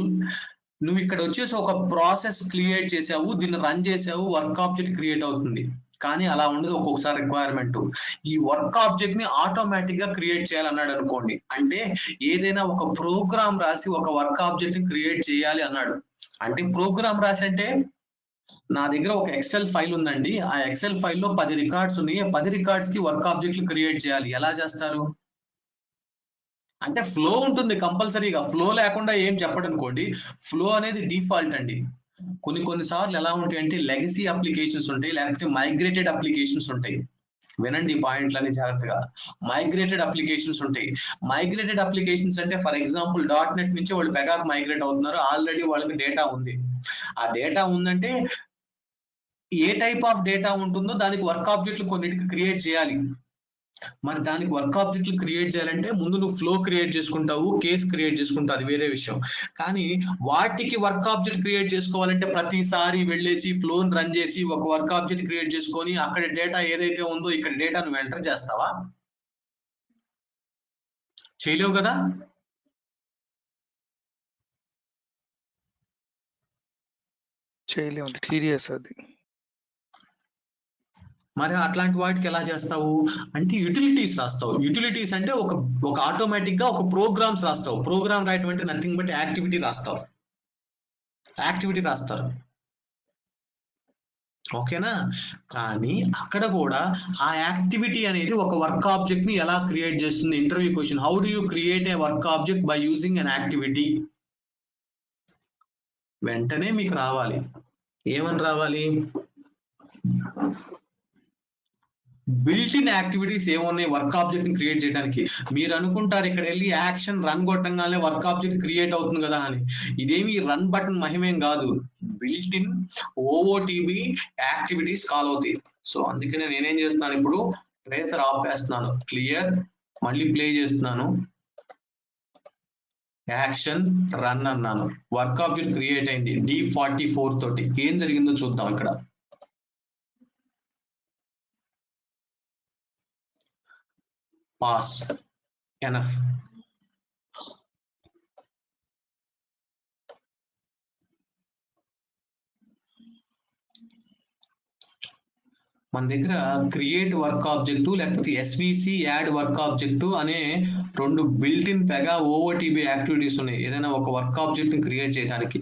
నువ్వు ఇక్కడ వచ్చేసి ఒక ప్రాసెస్ క్రియేట్ చేసావు, దీన్ని రన్ చేసావు, వర్క్ ఆబ్జెక్ట్ క్రియేట్ అవుతుంది. కానీ అలా ఉండదు ఒక్కొక్కసారి రిక్వైర్మెంట్. ఈ వర్క్ ఆబ్జెక్ట్ ని ఆటోమేటిక్ గా క్రియేట్ చేయాలన్నాడు అనుకోండి. అంటే ఏదైనా ఒక ప్రోగ్రామ్ రాసి ఒక వర్క్ ఆబ్జెక్ట్ ని క్రియేట్ చేయాలి అన్నాడు. అంటే ప్రోగ్రామ్ రాసి అంటే నా దగ్గర ఒక ఎక్సెల్ ఫైల్ ఉందండి, ఆ ఎక్సెల్ ఫైల్లో 10 రికార్డ్స్ ఉన్నాయి, 10 రికార్డ్స్ కి వర్క్ ఆబ్జెక్ట్లు క్రియేట్ చేయాలి. ఎలా చేస్తారు? అంటే ఫ్లో ఉంటుంది కంపల్సరీగా. ఫ్లో లేకుండా ఏం చెప్పడు అనుకోండి. ఫ్లో అనేది డిఫాల్ట్ అండి. కొన్ని సార్లు ఎలా ఉంటాయి అంటే లెగసీ అప్లికేషన్స్ ఉంటాయి, లేకపోతే మైగ్రేటెడ్ అప్లికేషన్స్ ఉంటాయి. వినండి పాయింట్లని జాగ్రత్తగా. మైగ్రేటెడ్ అప్లికేషన్స్ ఉంటాయి. మైగ్రేటెడ్ అప్లికేషన్స్ అంటే ఫర్ ఎగ్జాంపుల్ .NET నుంచి వాళ్ళు పెగాకు మైగ్రేట్ అవుతున్నారు, ఆల్రెడీ వాళ్ళకి డేటా ఉంది. ఆ డేటా ఉందంటే ఏ టైప్ ఆఫ్ డేటా ఉంటుందో దానికి వర్క్ ఆబ్జెక్ట్లు కొన్నిటికి క్రియేట్ చేయాలి. మరి దానికి వర్క్ ఆబ్జెక్ట్లు క్రియేట్ చేయాలంటే ముందు నువ్వు ఫ్లో క్రియేట్ చేసుకుంటావు, కేస్ క్రియేట్ చేసుకుంటావు, అది వేరే విషయం. కానీ వాటికి వర్క్ ఆబ్జెక్ట్ క్రియేట్ చేసుకోవాలంటే ప్రతిసారి వెళ్ళేసి ఫ్లోని రన్ చేసి ఒక వర్క్ ఆబ్జెక్ట్ క్రియేట్ చేసుకొని అక్కడ డేటా ఏదైతే ఉందో ఇక్కడ డేటా నువ్వు ఎంటర్ చేస్తావా? చేయలేవు కదా. చేయలేము, టీడీఎస్ అది. మరి అట్లాంటి వాటికి ఎలా చేస్తావు అంటే యూటిలిటీస్ రాస్తావు. యూటిలిటీస్ అంటే ఒక ఆటోమేటిక్ గా ఒక ప్రోగ్రామ్స్ రాస్తావు. ప్రోగ్రామ్ రాయటం అంటే నథింగ్ బట్ యాక్టివిటీ రాస్తావు. యాక్టివిటీ రాస్తారు, ఓకేనా? కానీ అక్కడ కూడా ఆ యాక్టివిటీ అనేది ఒక వర్క్ ఆబ్జెక్ట్ ని ఎలా క్రియేట్ చేస్తుంది? Interview question, how do you create a work object by using an activity? వెంటనే మీకు రావాలి, ఏమని రావాలి? బిల్ట్ ఇన్ యాక్టివిటీస్ ఏమున్నాయి వర్క్ ఆబ్జెక్ట్ ని క్రియేట్ చేయడానికి. మీరు అనుకుంటారు ఇక్కడ వెళ్ళి యాక్షన్ రన్ కొట్టంగానే వర్క్ ఆబ్జెక్ట్ క్రియేట్ అవుతుంది కదా అని. ఇదేమి రన్ బటన్ మహిమేం కాదు, built in OOTB activities call అవుతాయి. సో అందుకనే నేనేం చేస్తున్నాను, ఇప్పుడు ట్రేసర్ ఆపేస్తున్నాను, క్లియర్, మళ్ళీ ప్లే చేస్తున్నాను, యాక్షన్ రన్ అన్నాను, వర్క్ ఆబ్జెక్ట్ క్రియేట్ అయింది D44 తోటి. ఏం జరిగిందో చూద్దాం ఇక్కడ. Pass enough. మన దగ్గర క్రియేట్ వర్క్ ఆబ్జెక్ట్ లేకపోతే ఎస్విసి యాడ్ వర్క్ ఆబ్జెక్ట్ అనే రెండు బిల్ట్ ఇన్ పెగా ఓఓటిబి యాక్టివిటీస్ ఉన్నాయి ఏదైనా ఒక వర్క్ ఆబ్జెక్ట్ ని క్రియేట్ చేయడానికి.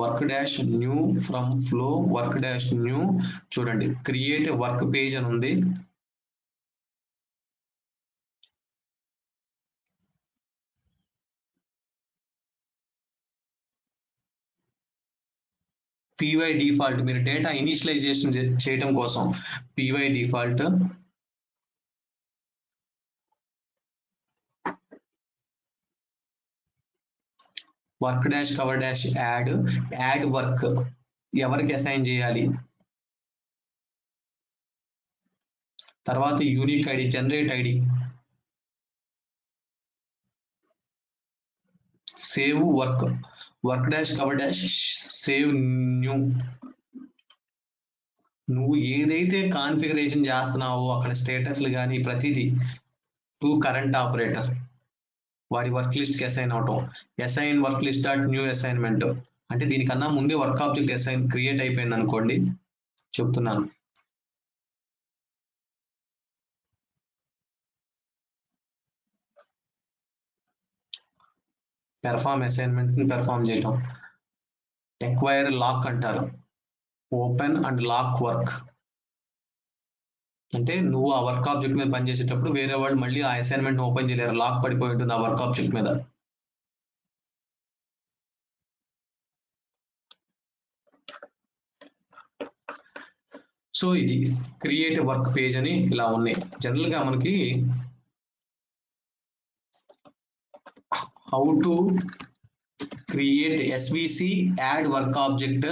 Work dash new from flow work dash new. చూడండి క్రియేట్ వర్క్ పేజ్ అని ఉంది. py డిఫాల్ట్, మీరు డేటా ఇనిషియలైజేషన్ చేయడం కోసం py default. Work dash cover dash add work ఎవరికి అసైన్ చేయాలి. తర్వాత unique ID, generate ID, save work, work dash cover dash save new. నువ్వు ఏదైతే కాన్ఫిగరేషన్ చేస్తున్నావో అక్కడ స్టేటస్లు కానీ ప్రతిదీ టు కరెంట్ ఆపరేటర్ వాడి వర్క్ లిస్ట్ కి అసైన్ అవటం. Assign work list dot new assignment అంటే దీనికన్నా ముందే వర్క్ ఆబ్జెక్ట్ అసైన్ క్రియేట్ అయిపోయింది అనుకోండి, చెప్తున్నాను. పెర్ఫామ్ అసైన్మెంట్ ని పెర్ఫామ్ చేయటం. ఎక్వైర్ లాక్ అంటారు, ఓపెన్ అండ్ లాక్ వర్క్ అంటే నువ్వు ఆ వర్క్ ఆబ్జెక్ట్ మీద పనిచేసేటప్పుడు వేరే వాళ్ళు మళ్ళీ ఆ అసైన్మెంట్ ఓపెన్ చేయలేరు, లాక్ పడిపోయి ఉంటుంది ఆ వర్క్ ఆబ్జెక్ట్ మీద. సో ఇది క్రియేట్ వర్క్ పేజ్ అని ఇలా ఉన్నాయి. జనరల్ గా మనకి how to create SVC add work object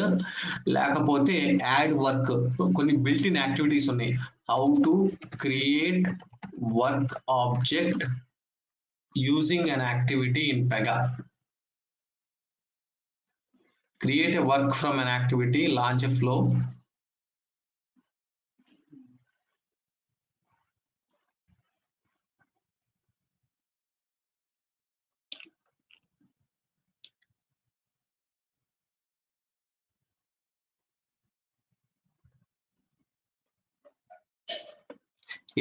లేకపోతే యాడ్ వర్క్ కొన్ని బిల్ట్ ఇన్ యాక్టివిటీస్ ఉన్నాయి. How to create work object using an activity in Pega. Create a work from an activity, launch a flow.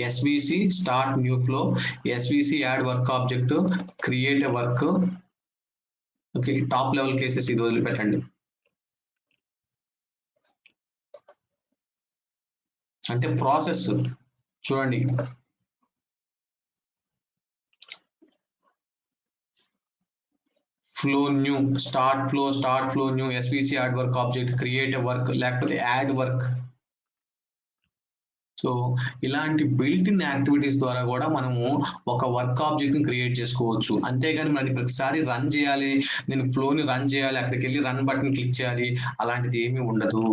SVC start new flow, SVC add work object, create a work. Okay, top level cases ఇది వదిలిపెట్టండి. అంటే process చూడండి, flow new, start flow new, SVC add work object, create a work లేకపోతే add work. So ఇలాంటి built in activities ద్వారా కూడా మనము ఒక వర్క్ ఆబ్జెక్ట్ ని క్రియేట్ చేసుకోవచ్చు. అంతేగాని మనకి ప్రతిసారి రన్ చేయాలి, నేను ఫ్లోని రన్ చేయాలి, అక్కడికి వెళ్ళి రన్ బటన్ క్లిక్ చేయాలి, అలాంటిది ఏమీ ఉండదు.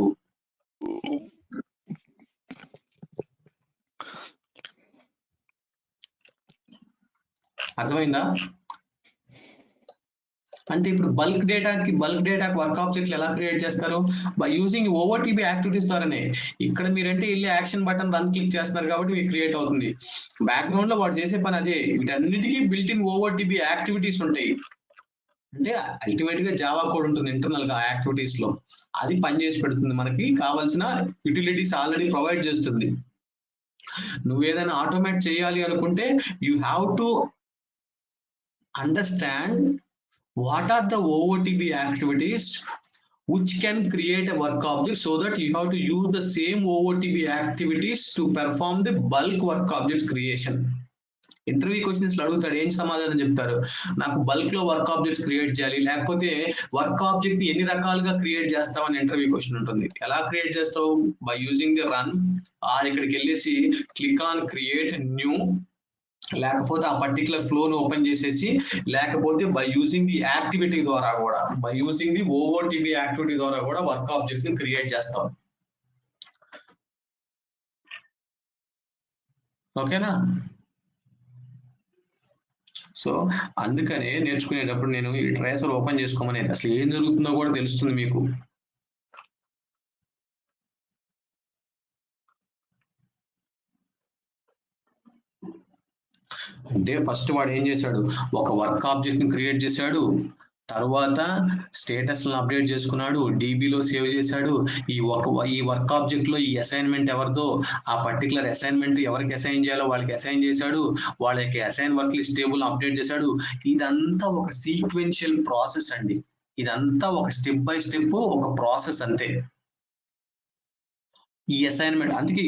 అర్థమైందా? అంటే ఇప్పుడు బల్క్ డేటాకి వర్క్ ఆబ్జెక్ట్లు ఎలా క్రియేట్ చేస్తారు? బై యూజింగ్ ఓవర్టీబీ యాక్టివిటీస్ ద్వారానే. ఇక్కడ మీరంటే వెళ్ళి యాక్షన్ బటన్ రన్ క్లిక్ చేస్తున్నారు కాబట్టి మీకు క్రియేట్ అవుతుంది. బ్యాక్గ్రౌండ్ లో వాడు చేసే పని అదే. వీటన్నిటికీ బిల్ట్ ఇన్ ఓవర్టీబీ యాక్టివిటీస్ ఉంటాయి. అంటే అల్టిమేట్ గా జావా కోడ్ ఉంటుంది ఇంటర్నల్ గా యాక్టివిటీస్ లో, అది పనిచేసి పెడుతుంది. మనకి కావాల్సిన యూటిలిటీస్ ఆల్రెడీ ప్రొవైడ్ చేస్తుంది. నువ్వు ఏదైనా ఆటోమేట్ చేయాలి అనుకుంటే you have to understand what are the OOTB activities which can create a work object, so that you have to use the same OOTB activities to perform the bulk work objects creation. Interview questions అడుగుతాడు, ఏం సమాధానం చెప్తారు? నాకు bulk లో work objects create చేయాలి, లేకపోతే work object ని ఎన్ని రకాలుగా క్రియేట్ చేస్తామని ఇంటర్వ్యూ క్వశ్చన్ ఉంటుంది. ఎలా క్రియేట్ చేస్తావు? By using the run, or ఇక్కడికి వెళ్ళేసి క్లిక్ ఆన్ క్రియేట్ న్యూ, లేకపోతే ఆ పర్టికులర్ ఫ్లోను ఓపెన్ చేసేసి, లేకపోతే బై యూజింగ్ ది యాక్టివిటీ ద్వారా కూడా, బై యూజింగ్ ది ఓఓటీబీ యాక్టివిటీ ద్వారా కూడా వర్క్ ఆబ్జెక్ట్స్ ని క్రియేట్ చేస్తాం. ఓకేనా? సో అందుకనే నేర్చుకునేటప్పుడు నేను ఈ ట్రేసర్ ఓపెన్ చేసుకోమనేది, అసలు ఏం జరుగుతుందో కూడా తెలుస్తుంది మీకు. అంటే ఫస్ట్ వాడు ఏం చేశాడు, ఒక వర్క్ ఆబ్జెక్ట్ ని క్రియేట్ చేశాడు, తర్వాత స్టేటస్ అప్డేట్ చేసుకున్నాడు, డీబీలో సేవ్ చేశాడు. ఈ వర్క్ ఆబ్జెక్ట్ లో ఈ అసైన్మెంట్ ఎవరిదో, ఆ పర్టికులర్ అసైన్మెంట్ ఎవరికి అసైన్ చేయాలో వాళ్ళకి అసైన్ చేశాడు, వాళ్ళకి assign work list table update చేశాడు. ఇదంతా ఒక సీక్వెన్షియల్ ప్రాసెస్ అండి. ఇదంతా ఒక స్టెప్ బై స్టెప్ ఒక ప్రాసెస్ అంతే ఈ అసైన్మెంట్. అందుకే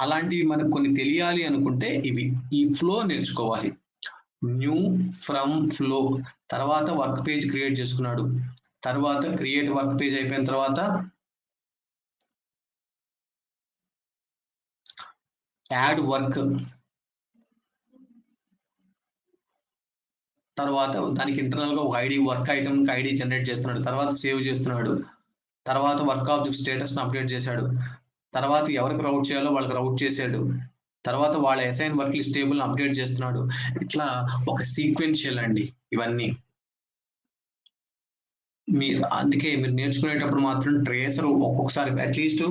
అలాంటివి మనకు కొన్ని తెలియాలి అనుకుంటే ఇవి, ఈ ఫ్లో నేర్చుకోవాలి. న్యూ ఫ్రమ్ ఫ్లో, తర్వాత వర్క్ పేజ్ క్రియేట్ చేసుకున్నాడు, తర్వాత క్రియేట్ వర్క్ పేజ్ అయిపోయిన తర్వాత యాడ్ వర్క్, తర్వాత దానికి ఇంటర్నల్ గా ఒక ID, work item ID generate చేస్తున్నాడు, తర్వాత సేవ్ చేస్తున్నాడు, తర్వాత వర్క్ ఆబ్జెక్ట్ స్టేటస్ అప్డేట్ చేశాడు, తర్వాత ఎవరికి రౌట్ చేయాలో వాళ్ళకి రౌట్ చేశాడు, తర్వాత వాళ్ళ assign work list table update చేస్తున్నాడు. ఇట్లా ఒక సీక్వెన్షియల్ అండి ఇవన్నీ. అందుకే మీరు నేర్చుకునేటప్పుడు మాత్రం ట్రేసర్ ఒక్కొక్కసారి అట్లీస్ట్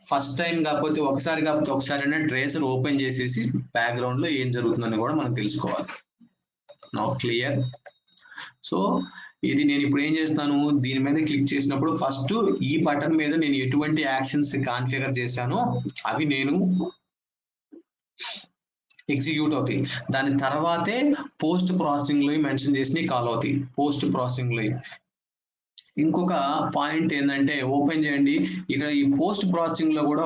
ఫస్ట్ టైం కాకపోతే ఒకసారి ట్రేసర్ ఓపెన్ చేసేసి బ్యాక్గ్రౌండ్ లో ఏం జరుగుతుందని కూడా మనం తెలుసుకోవాలి. Now clear. సో ఇది నేను ఇప్పుడు ఏం చేస్తాను, దీని మీద క్లిక్ చేసినప్పుడు ఫస్ట్ ఈ బటన్ మీద నేను ఎటువంటి యాక్షన్స్ కాన్ఫిగర్ చేశానో అవి నేను ఎగ్జిక్యూట్ అవుతాయి. దాని తర్వాతే పోస్ట్ ప్రాసెసింగ్ లో మెన్షన్ చేసి కాల్ అవుతాయి. పోస్ట్ ప్రాసెసింగ్ లో ఇంకొక పాయింట్ ఏంటంటే, ఓపెన్ చేయండి, ఇక్కడ ఈ పోస్ట్ ప్రాసెసింగ్ లో కూడా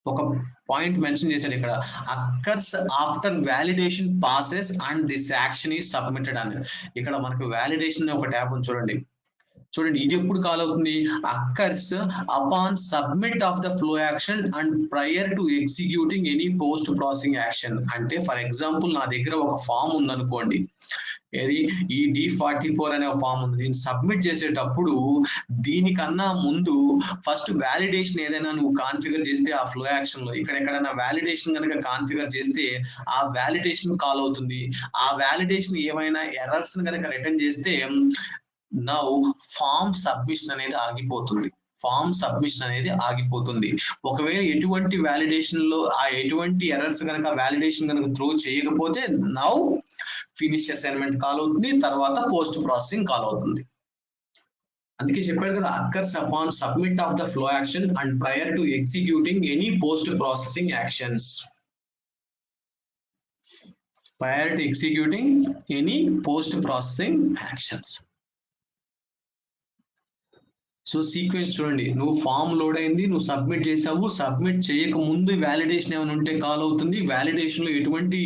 ఒక పాయింట్ మెన్షన్ చేశాడు ఇక్కడ, occurs after validation passes and this action is submitted అని. ఇక్కడ మనకు వ్యాలిడేషన్ ఒక ట్యాబ్ ఉంది చూడండి. ఇది ఎప్పుడు కాల్ అవుతుంది? Occurs upon submit of the flow action and prior to executing any post processing action. అంటే ఫర్ ఎగ్జాంపుల్ నా దగ్గర ఒక ఫామ్ ఉందనుకోండి, ఏది ఈ D44 అనే ఫామ్ ఉంది, నేను సబ్మిట్ చేసేటప్పుడు దీనికన్నా ముందు ఫస్ట్ వ్యాలిడేషన్ ఏదైనా నువ్వు కాన్ఫిగర్ చేస్తే ఆ ఫ్లో యాక్షన్ లో ఇక్కడ ఎక్కడైనా వ్యాలిడేషన్ కనుక కాన్ఫిగర్ చేస్తే ఆ వ్యాలిడేషన్ కాల్ అవుతుంది. ఆ వ్యాలిడేషన్ ఏమైనా ఎర్రర్స్ కనుక రిటర్న్ చేస్తే నౌ ఫామ్ సబ్మిషన్ అనేది ఆగిపోతుంది. ఒకవేళ ఎటువంటి వ్యాలిడేషన్ లో ఎటువంటి ఎర్రర్స్ కనుక వ్యాలిడేషన్ కనుక త్రో చేయకపోతే నౌ ఫినిష్ అసైన్మెంట్ కాల్ అవుతుంది, తర్వాత పోస్ట్ ప్రాసెసింగ్ కాల్ అవుతుంది. అందుకే చెప్పాడు కదా, occurs upon submit of the flow action and prior to executing any post processing actions. Prior to executing any post processing actions. So sequence చూడండి, నువ్వు form load అయింది, నువ్వు సబ్మిట్ చేసావు, సబ్మిట్ చేయక ముందు వ్యాలిడేషన్ ఏమైనా ఉంటే కాల్ అవుతుంది. వ్యాలిడేషన్ లో ఎటువంటి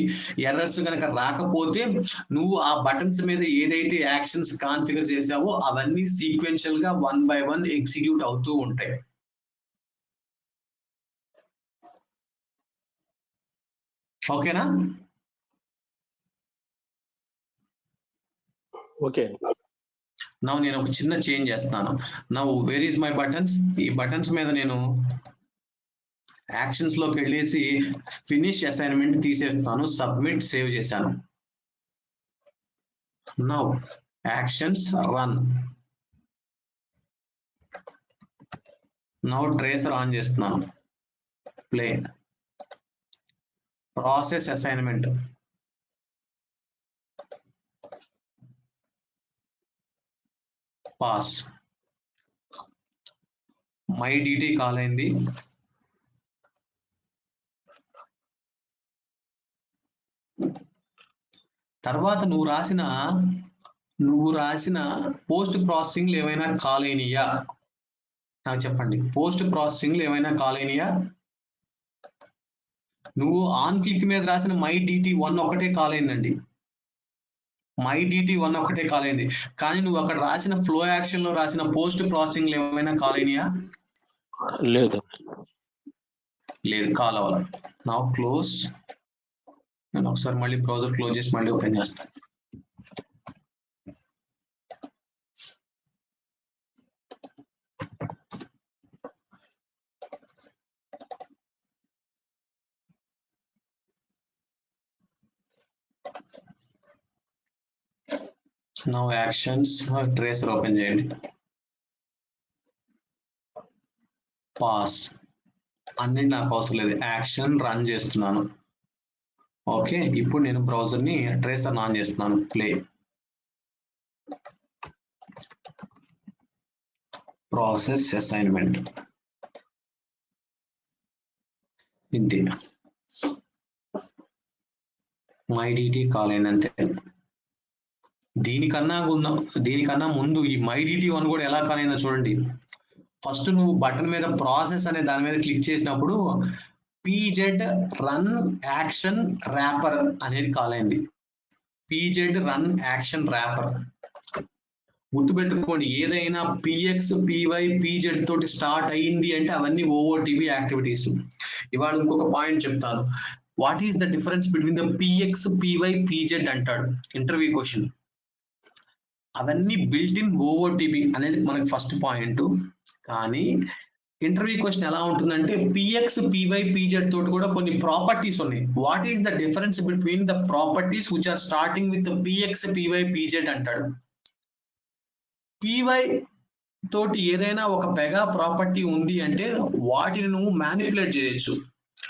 ఎర్రర్స్ కనుక రాకపోతే నువ్వు ఆ బటన్స్ మీద ఏదైతే యాక్షన్స్ కాన్ఫిగర్ చేసావో అవన్నీ సీక్వెన్షియల్ గా 1 by 1 ఎగ్జిక్యూట్ అవుతూ ఉంటాయి. ఓకేనా? ఓకే. నౌ నేను ఒక చిన్న చేంజ్ చేస్తాను. Now where is my buttons? ఈ బటన్స్ మీద నేను యాక్షన్స్ లోకి వెళ్ళేసి ఫినిష్ అసైన్మెంట్ తీసేస్తాను, సబ్మిట్ సేవ్ చేశాను. Now actions run. Now tracer on చేస్తున్నాను, play. Process assignment, pass. My DT call అయింది. తర్వాత నువ్వు రాసిన పోస్ట్ ప్రాసెసింగ్లు ఏమైనా కాల్ అయినాయా నాకు చెప్పండి. పోస్ట్ ప్రాసెసింగ్లు ఏమైనా కాల్ అయినాయా? నువ్వు ఆన్ క్లిక్ మీద రాసిన మై డిటి 1 ఒకటే కాల్ అయిందండి. మై డిటి 1 ఒకటే కాల్ అయింది. కానీ నువ్వు అక్కడ రాసిన ఫ్లో యాక్షన్ లో రాసిన పోస్ట్ ప్రాసెసింగ్లు ఏమైనా కాల్ అయినాయా? లేదు, కాల్ అవ్వాలి. నా క్లోజ్. నేను ఒకసారి మళ్ళీ బ్రౌజర్ క్లోజ్ చేసి మళ్ళీ ఓపెన్ చేస్తాను. నౌ యాక్షన్స్, ట్రేసర్ ఓపెన్ చేయండి, పాస్. అన్ని నాకు అవసరం లేదు, యాక్షన్ రన్ చేస్తున్నాను. ఓకే, ఇప్పుడు నేను బ్రౌజర్ ని ట్రేసర్ ఆన్ చేస్తున్నాను, ప్లే. ప్రాసెస్ అసైన్మెంట్ ఇంతే. మై డిటి కాల్ అయిందంతే. దీనికన్నా ముందు ఈ మై డిటి 1 కూడా ఎలా కాల్ అయిందో చూడండి. ఫస్ట్ నువ్వు బటన్ మీద ప్రాసెస్ అనే దాని మీద క్లిక్ చేసినప్పుడు పీజెడ్ రన్ యాక్షన్ ర్యాపర్ అనేది కాల్ అయింది. PZ run action wrapper. గుర్తుపెట్టుకోండి, ఏదైనా పిఎక్స్, పివై, పీజెడ్ తోటి స్టార్ట్ అయ్యింది అంటే అవన్నీ ఓఓటీబీ యాక్టివిటీస్. ఇవాళ ఇంకొక పాయింట్ చెప్తాను. What is the difference between the PX, PY, PZ అంటాడు ఇంటర్వ్యూ క్వశ్చన్. అవన్నీ బిల్ట్ ఇన్ ఓఓటీబీ అనేది మనకి ఫస్ట్ పాయింట్. కానీ ఇంటర్వ్యూ క్వశ్చన్ ఎలా ఉంటుందంటే పిఎక్స్, పివై, పీజెడ్ తోటి కూడా కొన్ని ప్రాపర్టీస్ ఉన్నాయి. What is the difference between the properties which are starting with PX, PY, PZ అంటాడు. పివై తోటి ఏదైనా ఒక పెగా ప్రాపర్టీ ఉంది అంటే వాటిని నువ్వు మ్యానిపులేట్ చేయొచ్చు.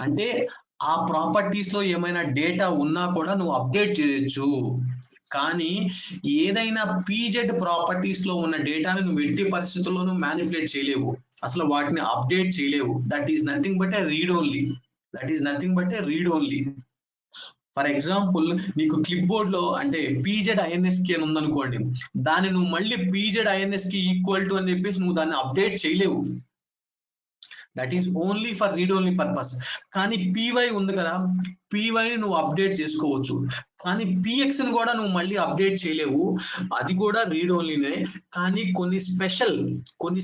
అంటే ఆ ప్రాపర్టీస్ లో ఏమైనా డేటా ఉన్నా కూడా నువ్వు అప్డేట్ చేయొచ్చు. కానీ ఏదైనా పీజెడ్ ప్రాపర్టీస్ లో ఉన్న డేటాను నువ్వు ఎట్టి పరిస్థితుల్లోనూ మ్యానిపులేట్ చేయలేవు, అసలు వాటిని అప్డేట్ చేయలేవు. That is nothing but A read only. For example, నీకు క్లిప్ బోర్డ్ లో అంటే పీజెడ్ ఐఎన్ఎస్కి అని ఉందనుకోండి, దాన్ని నువ్వు మళ్ళీ పీజెడ్ ఐఎన్ఎస్కి ఈక్వల్ టు అని చెప్పేసి నువ్వు దాన్ని అప్డేట్ చేయలేవు. That is only for read only purpose. కానీ పీవై ఉంది కదా, పీవైని నువ్వు అప్డేట్ చేసుకోవచ్చు. కానీ పిఎక్స్ ని కూడా నువ్వు మళ్ళీ అప్డేట్ చేయలేవు, అది కూడా రీడ్ ఓన్లీనే. కానీ కొన్ని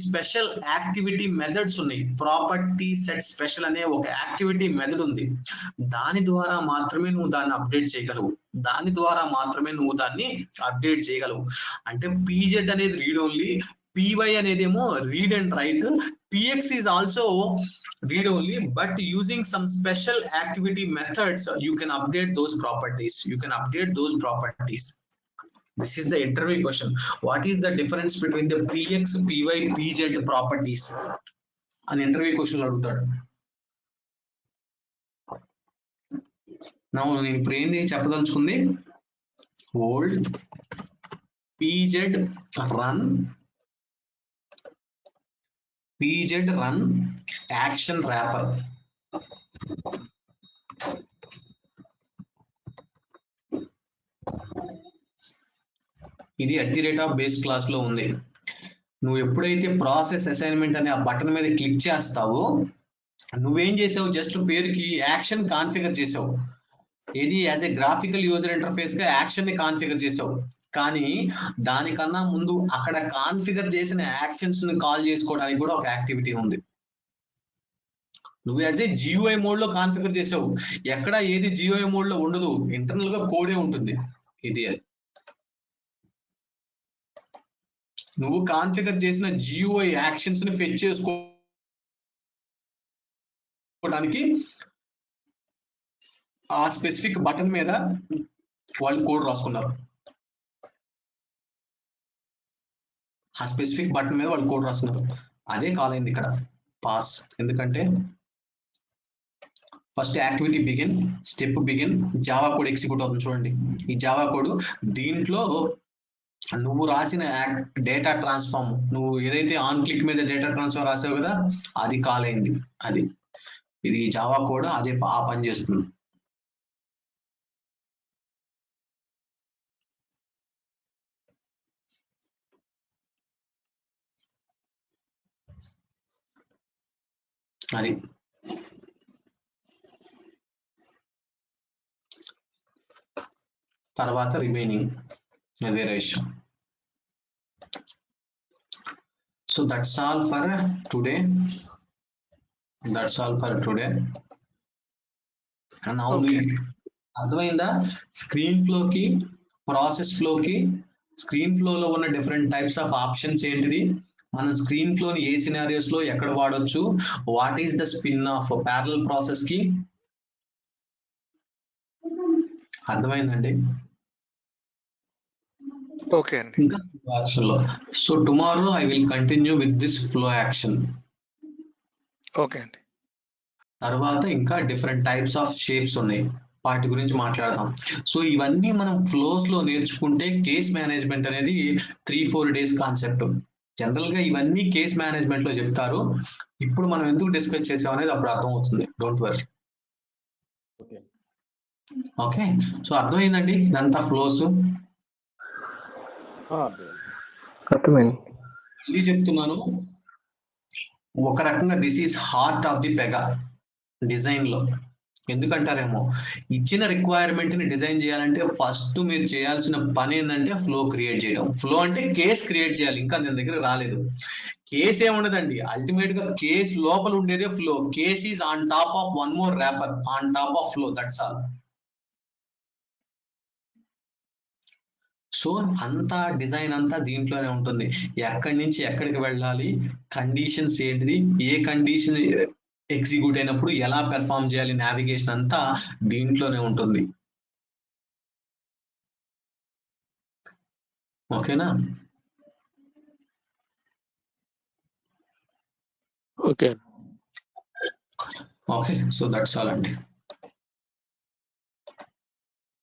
స్పెషల్ యాక్టివిటీ మెథడ్స్ ఉన్నాయి. ప్రాపర్టీ సెట్ స్పెషల్ అనే ఒక యాక్టివిటీ మెథడ్ ఉంది. దాని ద్వారా మాత్రమే నువ్వు దాన్ని అప్డేట్ చేయగలవు. అంటే పీజెడ్ అనేది రీడ్ ఓన్లీ, పివై అనేది ఏమో read and right. PX is also read only, but using some special activity methods, you can update those properties. This is the interview question. What is the difference between the PX, PY, PZ properties? An interview question అడుగుతాడు. Now నేను ఇప్పుడు ఏంది చెప్పదలుచుకుంది, old PZ run action wrapper. ఇది @base class లో ఉంది. నువ్వు ఎప్పుడైతే ప్రాసెస్ అసైన్మెంట్ అనే ఆ బటన్ మీద క్లిక్ చేస్తావో నువ్వేం చేసావు, జస్ట్ పేరుకి యాక్షన్ కాన్ఫిగర్ చేసావు. ఏది as a graphical user interface గా యాక్షన్ ని కాన్ఫిగర్ చేసావు. కానీ దానికన్నా ముందు అక్కడ కాన్ఫిగర్ చేసిన యాక్షన్స్ ని కాల్ చేసుకోవడానికి కూడా ఒక యాక్టివిటీ ఉంది. నువ్వు యాజ్ ఏ GUI మోడ్ లో కాన్ఫిగర్ చేసావు. ఎక్కడ ఏది GUI మోడ్ లో ఉండదు, ఇంటర్నల్ గా కోడే ఉంటుంది. ఇది నువ్వు కాన్ఫిగర్ చేసిన GUI యాక్షన్స్ ని ఫెచ్ చేసుకో చేసుకోవడానికి ఆ స్పెసిఫిక్ బటన్ మీద వాళ్ళు కోడ్ రాసుకున్నారు. ఆ స్పెసిఫిక్ బటన్ మీద వాళ్ళు కోడ్ రాస్తున్నారు. అదే కాల్ అయింది ఇక్కడ పాస్. ఎందుకంటే first activity begin, step begin, Java code execute అవుతుంది. చూడండి ఈ జావా కోడ్, దీంట్లో నువ్వు రాసిన డేటా ట్రాన్స్ఫార్మ్, నువ్వు ఏదైతే ఆన్ క్లిక్ మీద డేటా ట్రాన్స్ఫార్మ్ రాసావు కదా, అది కాల్ అయింది. అది ఇది జావా కోడ్ అదే ఆ పని చేస్తుంది. అది తర్వాత రిమైనింగ్ వేరే విషయం. So that's all for today. అర్థమైందా? స్క్రీన్ ఫ్లోకి, ప్రాసెస్ ఫ్లోకి, స్క్రీన్ ఫ్లోలో ఉన్న డిఫరెంట్ టైప్స్ ఆఫ్ ఆప్షన్స్ ఏంటిది, మనం స్క్రీన్ ఫ్లోని ఏ సినారియోస్ లో ఎక్కడ వాడొచ్చు, what is the spin off parallel process కి. అర్థమైందండి? ఓకే అండి. ఇంకా యాక్షన్ లో. So tomorrow I will continue with this flow action. Okay అండి. తర్వాత ఇంకా డిఫరెంట్ టైప్స్ ఆఫ్ షేప్స్ ఉన్నాయి, వాటి గురించి మాట్లాడదాం. సో ఇవన్నీ మనం ఫ్లోస్ లో నేర్చుకుంటే కేస్ మేనేజ్మెంట్ అనేది 3-4 days కాన్సెప్ట్. జనరల్ గా ఇవన్నీ కేస్ మేనేజ్మెంట్ లో చెప్తారు. ఇప్పుడు మనం ఎందుకు డిస్కస్ చేసాం అనేది అప్పుడు అర్థం అవుతుంది. Don't worry. ఓకే, సో అర్థమైందండి ఇదంతా ఫ్లోస్. మళ్ళీ చెప్తున్నాను, ఒక రకంగా this is heart of the Pega design లో. ఎందుకంటారేమో, ఇచ్చిన రిక్వైర్మెంట్ ని డిజైన్ చేయాలంటే ఫస్ట్ మీరు చేయాల్సిన పని ఏంటంటే ఫ్లో క్రియేట్ చేయడం. ఫ్లో అంటే కేస్ క్రియేట్ చేయాలి, ఇంకా నేను దగ్గర రాలేదు. కేస్ ఏముండదండి, అల్టిమేట్ గా కేస్ లోపల ఉండేదే flow. Case is on top of one more wrapper on top of flow, that's all. So అంతా డిజైన్ అంతా దీంట్లోనే ఉంటుంది. ఎక్కడి నుంచి ఎక్కడికి వెళ్ళాలి, కండిషన్స్ ఏంటిది, ఏ కండిషన్ ఎగ్జిక్యూట్ అయినప్పుడు ఎలా పెర్ఫామ్ చేయాలి, నావిగేషన్ అంతా దీంట్లోనే ఉంటుంది. ఓకేనా? Okay. Okay, so that's all అండి.